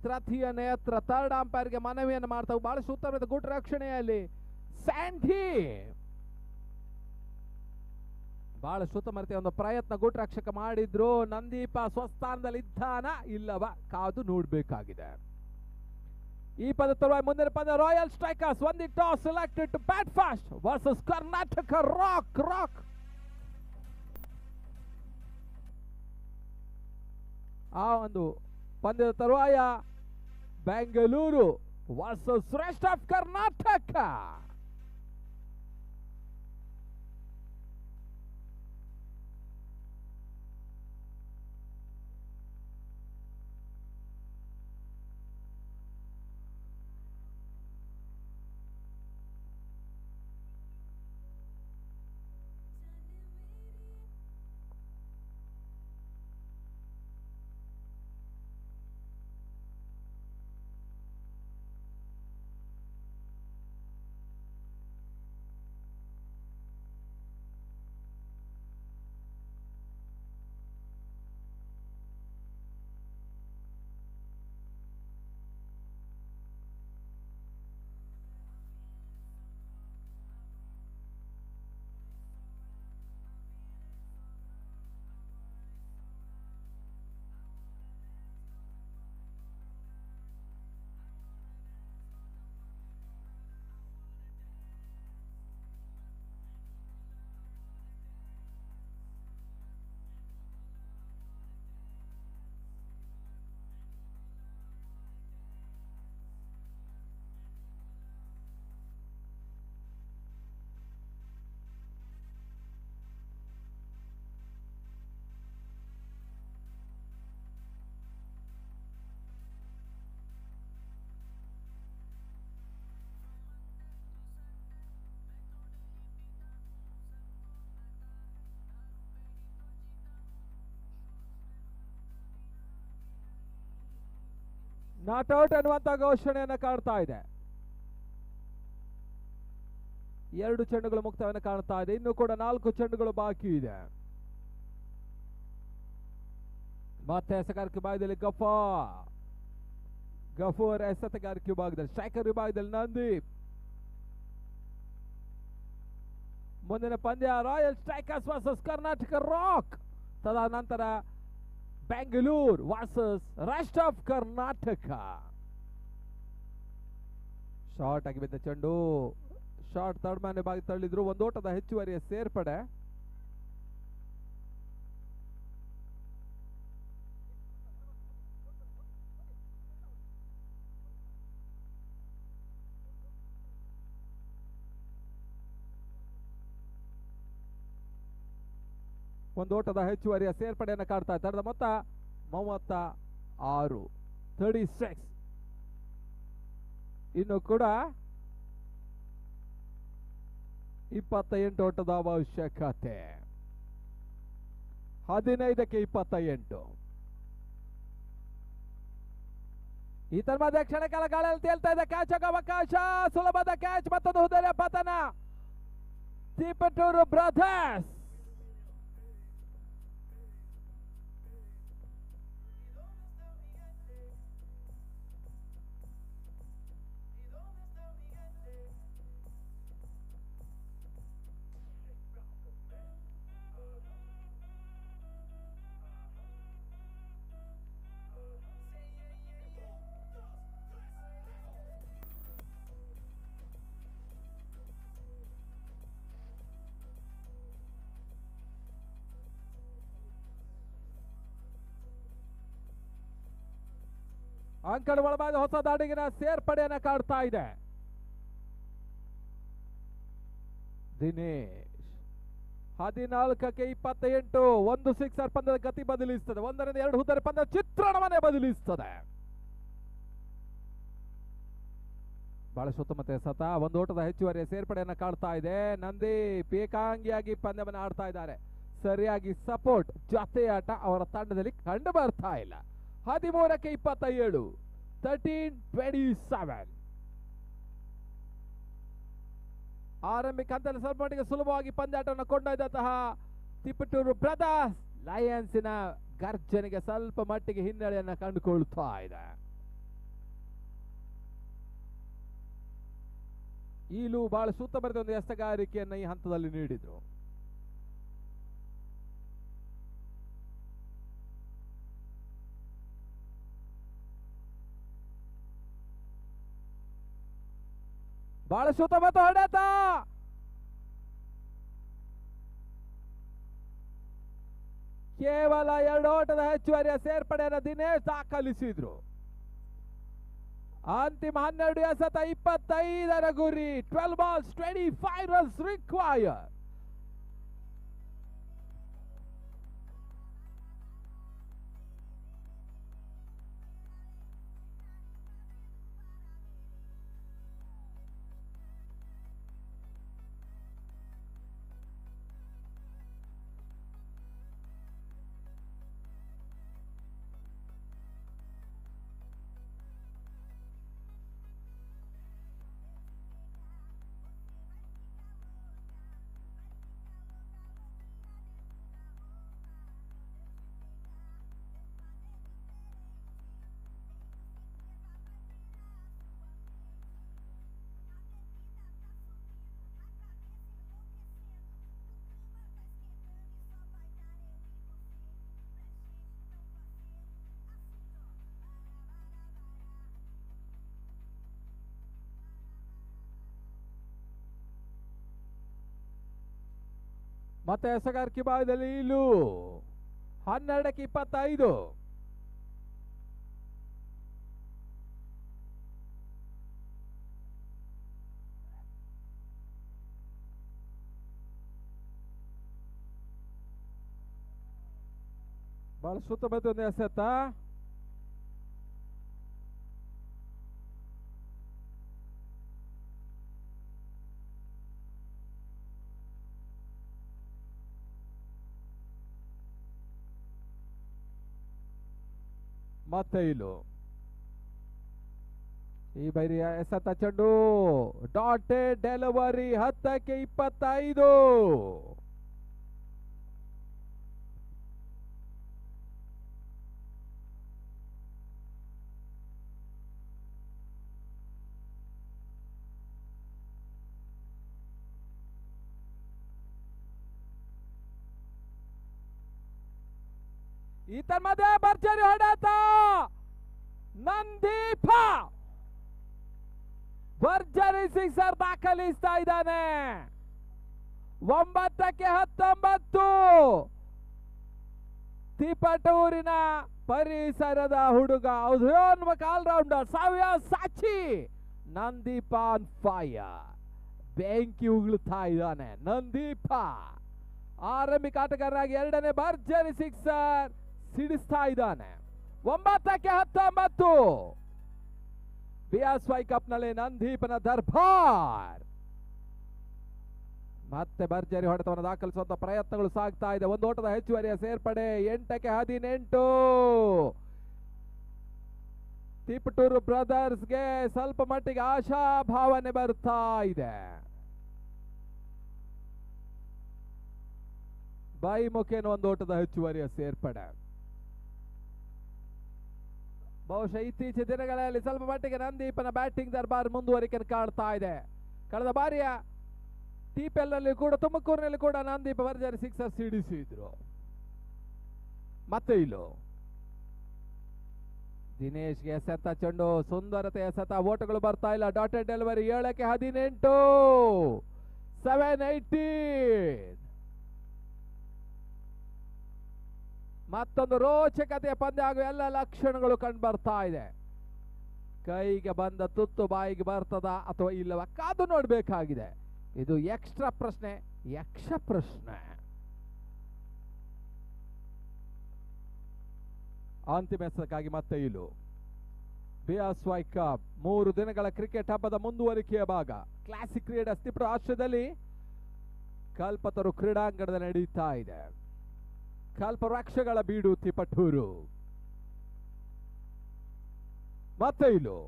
ತೃತೀಯ ನೇತ್ರ ಥರ್ಡ್ ಅಂಪೈರ್ಗೆ ಮನವಿಯನ್ನು ಮಾಡ್ತಾ ಬಹಳ ಸುತ್ತಮುತ್ತ ಗುಡ್ ರಕ್ಷಣೆಯಲ್ಲಿ ಸ್ಯಾಂಡಿ ಬಹಳ ಸುತ್ತಮುತ್ತ ಒಂದು ಪ್ರಯತ್ನ ಗುಡ್ ರಕ್ಷಕ ಮಾಡಿದ್ರು. ನಂದೀಪ ಸ್ವಸ್ಥಾನದಲ್ಲಿ ಇದ್ದಾನ ಇಲ್ಲವ ಕಾದು ನೋಡ್ಬೇಕಾಗಿದೆ. ಈ ಪದ ತರುವಾಯ ಮುಂದಿನ ಪದ royal strikers won the toss, selected to bat fast versus Karnataka Rock. ಆ ಒಂದು ಪಂದ್ಯದ ತರುವಾಯ Bengaluru versus rest of Karnataka. Not out ಅನ್ನುವಂತ ಘೋಷಣೆಯನ್ನು ಕಾಣ್ತಾ ಇದೆ. 2 ಚೆಂಡುಗಳು ಮುಕ್ತವನ್ನು ಕಾಣ್ತಾ ಇದೆ. ಇನ್ನು ಕೂಡ 4 ಚೆಂಡುಗಳು ಬಾಕಿ ಇದೆ. ಮತ್ತೆ ಎಸೆಗಾರಿಕೆ ವಿಭಾಗದಲ್ಲಿ ಗಫೂರ್ ಎಸೆತಗಾರಿಕೆ ವಿಭಾಗದಲ್ಲಿ, ಸ್ಟ್ರೈಕರ್ ವಿಭಾಗದಲ್ಲಿ ನಂದೀಪ್. ಮುಂದಿನ ಪಂದ್ಯ royal strikers versus Karnataka rock. ತದನಂತರ Bengaluru versus rest of Karnataka. Short ಆಗಿ ಬಿದ್ದ ಚೆಂಡು, ಶಾರ್ಟ್ ತಡ್ಮಾನೆ ಬಾಗಿ ತಳ್ಳಿದ್ರು. ಒಂದು ಓಟದ ಹೆಚ್ಚುವರಿಯ ಸೇರ್ಪಡೆ. ಒಂದು ಓಟದ ಹೆಚ್ಚುವರಿಯ ಸೇರ್ಪಡೆಯನ್ನು ಕಾಡ್ತಾ ಇದ್ದಾರೆ. ಮೊತ್ತ 36, 36. ಇನ್ನು ಕೂಡ 28 ಓಟದ ಅವಶ್ಯಕತೆ. 15ಕ್ಕೆ 28. ಈ ತನ್ಮಧ್ಯೆ ಕ್ಷಣಕಾಲ ಗಾಳಿಯಲ್ಲಿ ತೇಲ್ತಾ ಇದೆ. ಕ್ಯಾಚ್ ಆಗ ಅವಕಾಶ, ಸುಲಭದ ಕ್ಯಾಚ್, ಮತ್ತೊಂದು ಹುದ್ದೆಯ ಪತನ. ತಿಪಟೂರು ಬ್ರದರ್ಸ್ ಅಂಕಣ ಒಳಭಾಗ ಹೊಸ ದಾಡಿಗಿನ ಸೇರ್ಪಡೆಯನ್ನ ಕಾಡ್ತಾ ಇದೆ. ದಿನೇಶ್ 14ಕ್ಕೆ 28. 1 ಸಿಕ್ಸರ್ ಪಂದ್ಯದ ಗತಿ ಬದಲಿಸ್ತದೆ. 1ರಿಂದ 2 ಹುದ್ದರ ಪಂದ್ಯ ಚಿತ್ರಣವನ್ನೇ ಬದಲಿಸ್ತದೆ. ಬಹಳ ಸುತ್ತಮುತ್ತ ಎಸೆತ. ಒಂದು ಓಟದ ಹೆಚ್ಚುವರಿಯ ಸೇರ್ಪಡೆಯನ್ನ ಕಾಡ್ತಾ ಇದೆ. ನಂದೀಪ್ ಏಕಾಂಗಿಯಾಗಿ ಪಂದ್ಯವನ್ನು ಆಡ್ತಾ ಇದ್ದಾರೆ. ಸರಿಯಾಗಿ ಸಪೋರ್ಟ್, ಜೊತೆಯಾಟ ಅವರ ತಂಡದಲ್ಲಿ ಕಂಡು ಬರ್ತಾ ಇಲ್ಲ. 13ಕ್ಕೆ 27. 13-27. ಆರಂಭಿಕ ಹಂತದಲ್ಲಿ ಸ್ವಲ್ಪ ಮಟ್ಟಿಗೆ ಸುಲಭವಾಗಿ ಪಂದ್ಯಾಟವನ್ನು ಕೊಂಡೊಯ್ದಂತಹ ತಿಪಟೂರು ಬ್ರದರ್ಸ್ ಲಯನ್ಸಿನ ಗರ್ಜನೆಗೆ ಸ್ವಲ್ಪ ಮಟ್ಟಿಗೆ ಹಿನ್ನಡೆಯನ್ನು ಕಂಡುಕೊಳ್ತಾ ಇದೆ. ಈಲು ಬಹಳ ಸೂಕ್ತಭರಿತ ಒಂದು ಎಸೆಗಾರಿಕೆಯನ್ನು ಈ ಹಂತದಲ್ಲಿ ನೀಡಿದ್ರು. ಬಹಳ ಸುತ್ತಮುತ್ತ ಹೊಡೆತ. ಕೇವಲ 2 ಓಟದ ಹೆಚ್ಚುವರಿಯ ಸೇರ್ಪಡೆಯನ್ನು ದಿನೇಶ್ ದಾಖಲಿಸಿದ್ರು. ಅಂತಿಮ 12 ಎಸೆತ 25ರ ಗುರಿ. 12 balls 25 runs required. ಮತ್ತೆ ಎಸೆಗಾರಿಕೆ ಭಾಗದಲ್ಲಿ ಇಲ್ಲೂ 12ಕ್ಕೆ 25. ಬಹಳ ಸುತ್ತಮುತ್ತ ಒಂದು ಎಸೆತ. ಮತ್ತೆ ಇಲ್ಲೂ ಈ ಬೈರಿಯ ಎಸೆತ ಚೆಂಡು ಡಾಟೆಡ್ ಡೆಲಿವರಿ 10ಕ್ಕೆ 25. ಈತನ ಮಧ್ಯೆ ಭರ್ಜರಿ ಹೊಡೆತ. ನಂದೀಪ ಭರ್ಜರಿ ಸಿಕ್ಸರ್ ದಾಖಲಿಸ್ತಾ ಇದ್ದಾನೆ. 9ಕ್ಕೆ 19. ತಿಪಟೂರಿನ ಪರಿಸರದ ಹುಡುಗ ಉದಯೋನ್ಮುಖ ಆಲ್ರೌಂಡರ್ ಸವ್ಯಸಾಚಿ ನಂದೀಪ ಆನ್ ಫೈರ್. ಬೆಂಕಿ ಉಗುಳ್ತಾ ಇದ್ದಾನೆ ನಂದೀಪ. ಆರಂಭಿಕ ಆಟಗಾರರಾಗಿ 2ನೇ ಭರ್ಜರಿ ಸಿಕ್ಸರ್ ಸಿಡಿಸ್ತಾ ಇದ್ದಾನೆ. 9ಕ್ಕೆ 19. BSY ಕಪ್ ನಲ್ಲಿ ನಂದೀಪನ ದರ್ಬಾರ್. ಮತ್ತೆ ಭರ್ಜರಿ ಹೊಡೆತವನ್ನು ದಾಖಲಿಸುವಂತ ಪ್ರಯತ್ನಗಳು ಸಾಗ್ತಾ ಇದೆ. 1 ಓಟದ ಹೆಚ್ಚುವರಿಯ ಸೇರ್ಪಡೆ. 8ಕ್ಕೆ 18. ತಿಪಟೂರು ಬ್ರದರ್ಸ್ಗೆ ಸ್ವಲ್ಪ ಮಟ್ಟಿಗೆ ಆಶಾಭಾವನೆ ಬರ್ತಾ ಇದೆ. ಬೈಮುಖೇನ 1 ಓಟದ ಹೆಚ್ಚುವರಿಯ ಸೇರ್ಪಡೆ. ಬಹುಶಃ ಇತ್ತೀಚಿನ ದಿನಗಳಲ್ಲಿ ಸ್ವಲ್ಪ ಮಟ್ಟಿಗೆ ನಂದೀಪನ ಬ್ಯಾಟಿಂಗ್ ದರ್ಬಾರ್ ಮುಂದುವರಿಕೆ ಕಾಣ್ತಾ ಇದೆ. ಕಳೆದ ಬಾರಿಯ TPL ನಲ್ಲಿ ಕೂಡ ತುಮಕೂರಿನಲ್ಲಿ ಕೂಡ ನಂದೀಪ ಭರ್ಜರಿ ಸಿಕ್ಸರ್ ಸಿಡಿಸಿದ್ರು. ಮತ್ತೆ ಇಲ್ಲೂ ದಿನೇಶ್ಗೆ ಎಸೆತ ಚೆಂಡು ಸುಂದರತೆ ಎಸೆತ. ಓಟಗಳು ಬರ್ತಾ ಇಲ್ಲ. Dotted delivery. 7ಕ್ಕೆ 18. 7-18. ಮತ್ತೊಂದು ರೋಚಕತೆಯ ಪಂದ್ಯ ಆಗುವ ಎಲ್ಲ ಲಕ್ಷಣಗಳು ಕಂಡು ಬರ್ತಾ ಇದೆ. ಕೈಗೆ ಬಂದ ತುತ್ತು ಬಾಯಿಗೆ ಬರ್ತದ ಅಥವಾ ಇಲ್ಲವ ಕಾದು ನೋಡ್ಬೇಕಾಗಿದೆ. ಇದು ಎಕ್ಸ್ಟ್ರಾ ಪ್ರಶ್ನೆ, ಯಕ್ಷ ಪ್ರಶ್ನೆ. ಅಂತಿಮ ಎಸೆತಕ್ಕಾಗಿ ಮತ್ತೆ ಇಲ್ಲೂ BSY ಕಪ್ 3 ದಿನಗಳ ಕ್ರಿಕೆಟ್ ಹಬ್ಬದ ಮುಂದುವರಿಕೆಯ ಭಾಗ. ಕ್ಲಾಸಿಕ್ ಕ್ರೀಡಾ ತಿಪಟೂರು ಆಶ್ರಯದಲ್ಲಿ ಕಲ್ಪತರು ಕ್ರೀಡಾಂಗಣದಲ್ಲಿ ನಡೀತಾ ಇದೆ. ಕಲ್ಪವೃಕ್ಷಗಳ ಬೀಡು ತಿಪಟೂರು. ಮತ್ತೆ ಇಲ್ಲೂ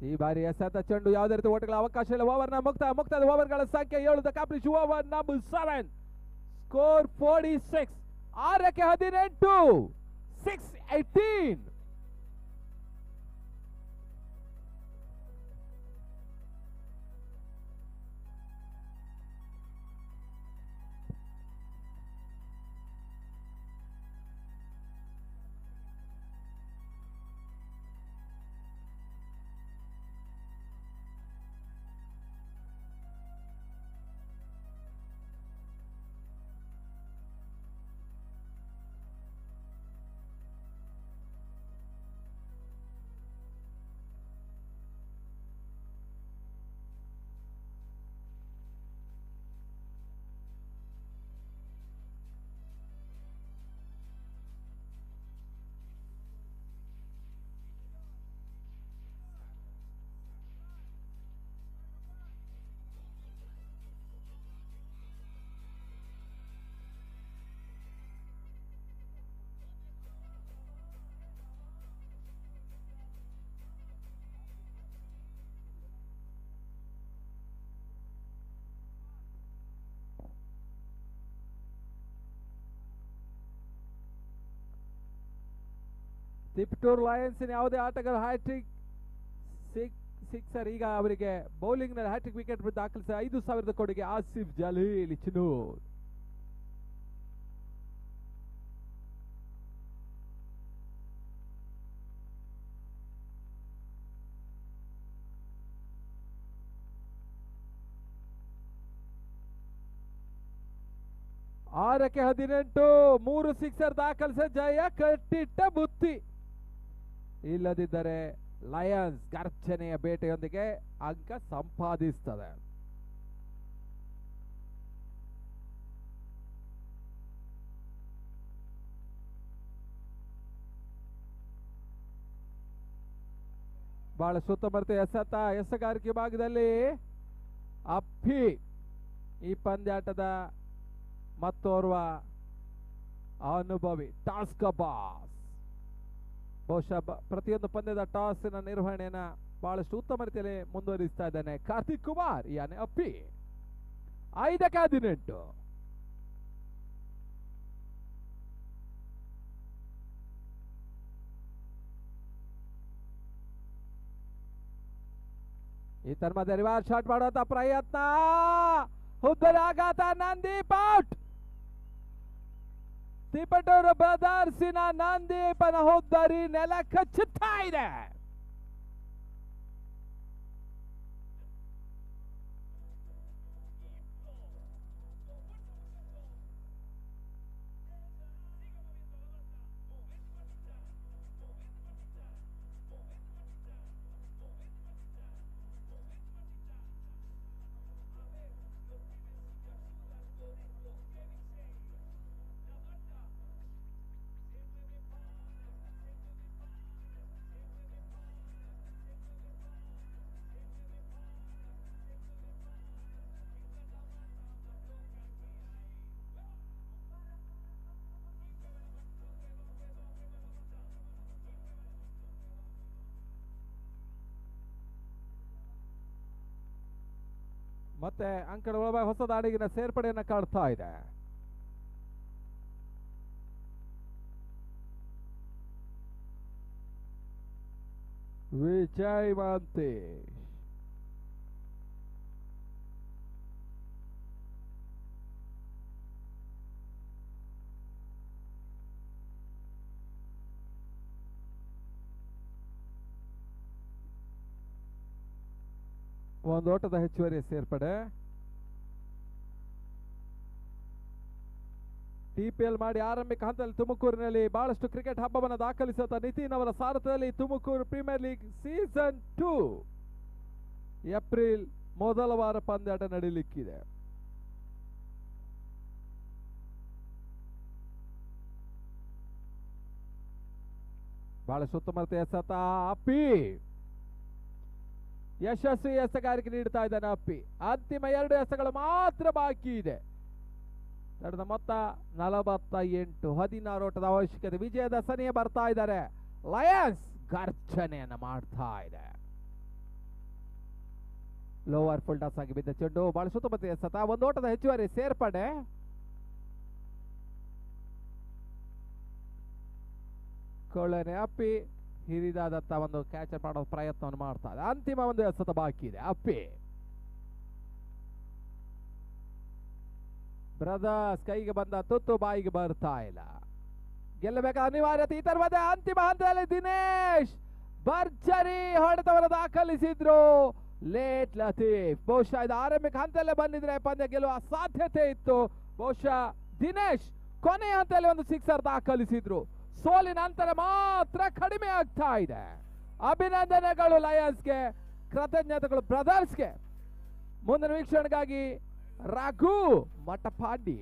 ಈ ಬಾರಿ ಎಸೆತ ಚೆಂಡು ಯಾವುದೇ ರೀತಿ ಓಟಗಳ ಅವಕಾಶ ಇಲ್ಲ. ಓವರ್ನ ಮುಕ್ತಾಯದ ಓವರ್ಗಳ ಸಂಖ್ಯೆ 7. Complete over number 7. ಸ್ಕೋರ್ 46. 6ಕ್ಕೆ 18. 6-18. ತಿಪ್ಟೂರ್ ಲಯನ್ಸಿನ ಯಾವುದೇ ಆಟಗಾರ ಹ್ಯಾಟ್ರಿಕ್ ಸಿಕ್ಸರ್. ಈಗ ಅವರಿಗೆ ಬೌಲಿಂಗ್ ನಲ್ಲಿ ಹ್ಯಾಟ್ರಿಕ್ ವಿಕೆಟ್ ದಾಖಲಿಸಿ 5,000 ಕೊಡುಗೆ ಆಸಿಫ್ ಜಲೀಲ್ ಚಿನ್ನೂರ್. ಆರಕ್ಕೆ 18, 3 ಸಿಕ್ಸರ್ ದಾಖಲಿಸ ಜಯ ಕಟ್ಟಿಟ್ಟ ಬುತ್ತಿ. ಇಲ್ಲದಿದ್ದರೆ ಲಯನ್ಸ್ ಗರ್ಜನೆಯ ಬೇಟೆಯೊಂದಿಗೆ ಅಂಕ ಸಂಪಾದಿಸುತ್ತದೆ. ಬಹಳ ಸುತ್ತಮುತ್ತ ಎಸಗಾರಿಕೆ ಭಾಗದಲ್ಲಿ ಅಪ್ಪಿ ಈ ಪಂದ್ಯಾಟದ ಮತ್ತೋರ್ವ ಅನುಭವಿ ಟಾಸ್ಕ್ ಬಾಸ್. ಬಹುಶಃ ಪ್ರತಿಯೊಂದು ಪಂದ್ಯದ ಟಾಸ್ನ ನಿರ್ವಹಣೆಯನ್ನ ಬಹಳಷ್ಟು ಉತ್ತಮ ರೀತಿಯಲ್ಲಿ ಮುಂದುವರಿಸ್ತಾ ಇದ್ದಾನೆ ಕಾರ್ತಿಕ್ ಕುಮಾರ್ ಯಾನೆ ಅಪ್ಪಿ. 5ಕ್ಕೆ 18. ಈ ತರ್ಮದ ರಿವರ್ಸ್ ಶಾಟ್ ಮಾಡುವಂತ ಪ್ರಯತ್ನ, ಹುದ್ದರ ಆಘಾತ, ನಂದೀಪ್ ಔಟ್. ತಿಪಟೂರು ಬ್ರದರ್ಸಿನ ನಂದೀಪನ ಹುದ್ದರಿ ನೆಲ ಕಚ್ಚುತ್ತಾ ಇದೆ. ಮತ್ತೆ ಅಂಕಣ ಒಳಭಾಗ ಹೊಸ ದಾಡಿಗಿನ ಸೇರ್ಪಡೆಯನ್ನ ಕಾಡ್ತಾ ಇದೆ. ವಿಜಯ್ ಮಾಂತೇಶ್ ಒಂದು ಓಟದ ಹೆಚ್ಚುವರಿ ಸೇರ್ಪಡೆ. ಟಿಪಿಎಲ್ ಮಾಡಿ ಆರಂಭಿಕ ಹಂತದಲ್ಲಿ ತುಮಕೂರಿನಲ್ಲಿ ಬಹಳಷ್ಟು ಕ್ರಿಕೆಟ್ ಹಬ್ಬವನ್ನು ದಾಖಲಿಸುತ್ತಾ ನಿತಿನ್ ಅವರ ಸಾರಥ್ಯದಲ್ಲಿ Tumakuru premier league season 2 April ಮೊದಲ ವಾರ ಪಂದ್ಯಾಟ ನಡೆಯಲಿಕ್ಕಿದೆ. ಬಹಳಷ್ಟು ಉತ್ತಮ ಎಸೆತ ಅಪ್ಪಿ, ಯಶಸ್ವಿ ಎಸೆಗಾರಿಕೆ ನೀಡ್ತಾ ಇದ್ದಾನೆ ಅಪ್ಪಿ. ಅಂತಿಮ 2 ಎಸೆಗಳು ಮಾತ್ರ ಬಾಕಿ ಇದೆ. ತಡೆದ ಮೊತ್ತ 48, 16 ಓಟದ ಅವಶ್ಯಕತೆ. ವಿಜಯದ ಸನಿಯ ಬರ್ತಾ ಇದ್ದಾರೆ. ಲಯನ್ಸ್ ಗರ್ಜನೆಯನ್ನ ಮಾಡ್ತಾ ಇದೆ. ಲೋವರ್ ಫುಲ್ ಟಾಸ್ ಆಗಿ ಬಿದ್ದ ಚೆಂಡು ಬಹಳ ಸುತ್ತಮುತ್ತ ಎಸೆತ. ಒಂದು ಓಟದ ಹೆಚ್ಚುವರಿ ಸೇರ್ಪಡೆ. ಕೊಳ್ಳನೆ ಅಪ್ಪಿ ಹಿರಿದಾದಂತ ಒಂದು ಕ್ಯಾಚ್ ಮಾಡೋ ಪ್ರಯತ್ನವನ್ನು ಮಾಡ್ತಾ ಇದೆ. ಅಂತಿಮ ಒಂದು ಎಸೆತ ಬಾಕಿ ಇದೆ. ಅಪ್ಪಿ ಬ್ರದರ್ಸ್ ಕೈಗೆ ಬಂದ ತುತ್ತು ಬಾಯಿಗೆ ಬರ್ತಾ ಇಲ್ಲ. ಗೆಲ್ಲಬೇಕಾದ ಅನಿವಾರ್ಯತೆ. ಈ ತರವಾದ ಅಂತಿಮ ಹಂತದಲ್ಲಿ ದಿನೇಶ್ ಭರ್ಜರಿ ಹೊಡೆತವನ್ನು ದಾಖಲಿಸಿದ್ರು. ಲೇಟ್ ಲತೀಫ್ ಬಹುಶಃ ಇದು ಆರಂಭಿಕ ಹಂತದಲ್ಲೇ ಬಂದಿದ್ರೆ ಪಂದ್ಯ ಗೆಲ್ಲುವ ಸಾಧ್ಯತೆ ಇತ್ತು. ಬಹುಶಃ ದಿನೇಶ್ ಕೊನೆಯ ಹಂತದಲ್ಲಿ ಒಂದು ಸಿಕ್ಸರ್ ದಾಖಲಿಸಿದ್ರು. ಸೋಲಿನ ಅಂತರ ಮಾತ್ರ ಕಡಿಮೆ ಆಗ್ತಾ ಇದೆ. ಅಭಿನಂದನೆಗಳು ಲಯನ್ಸ್ಗೆ, ಕೃತಜ್ಞತೆಗಳು ಬ್ರದರ್ಸ್ಗೆ. ಮುಂದಿನ ವೀಕ್ಷಣೆಗಾಗಿ ರಘು ಮಠಪಾಡಿ.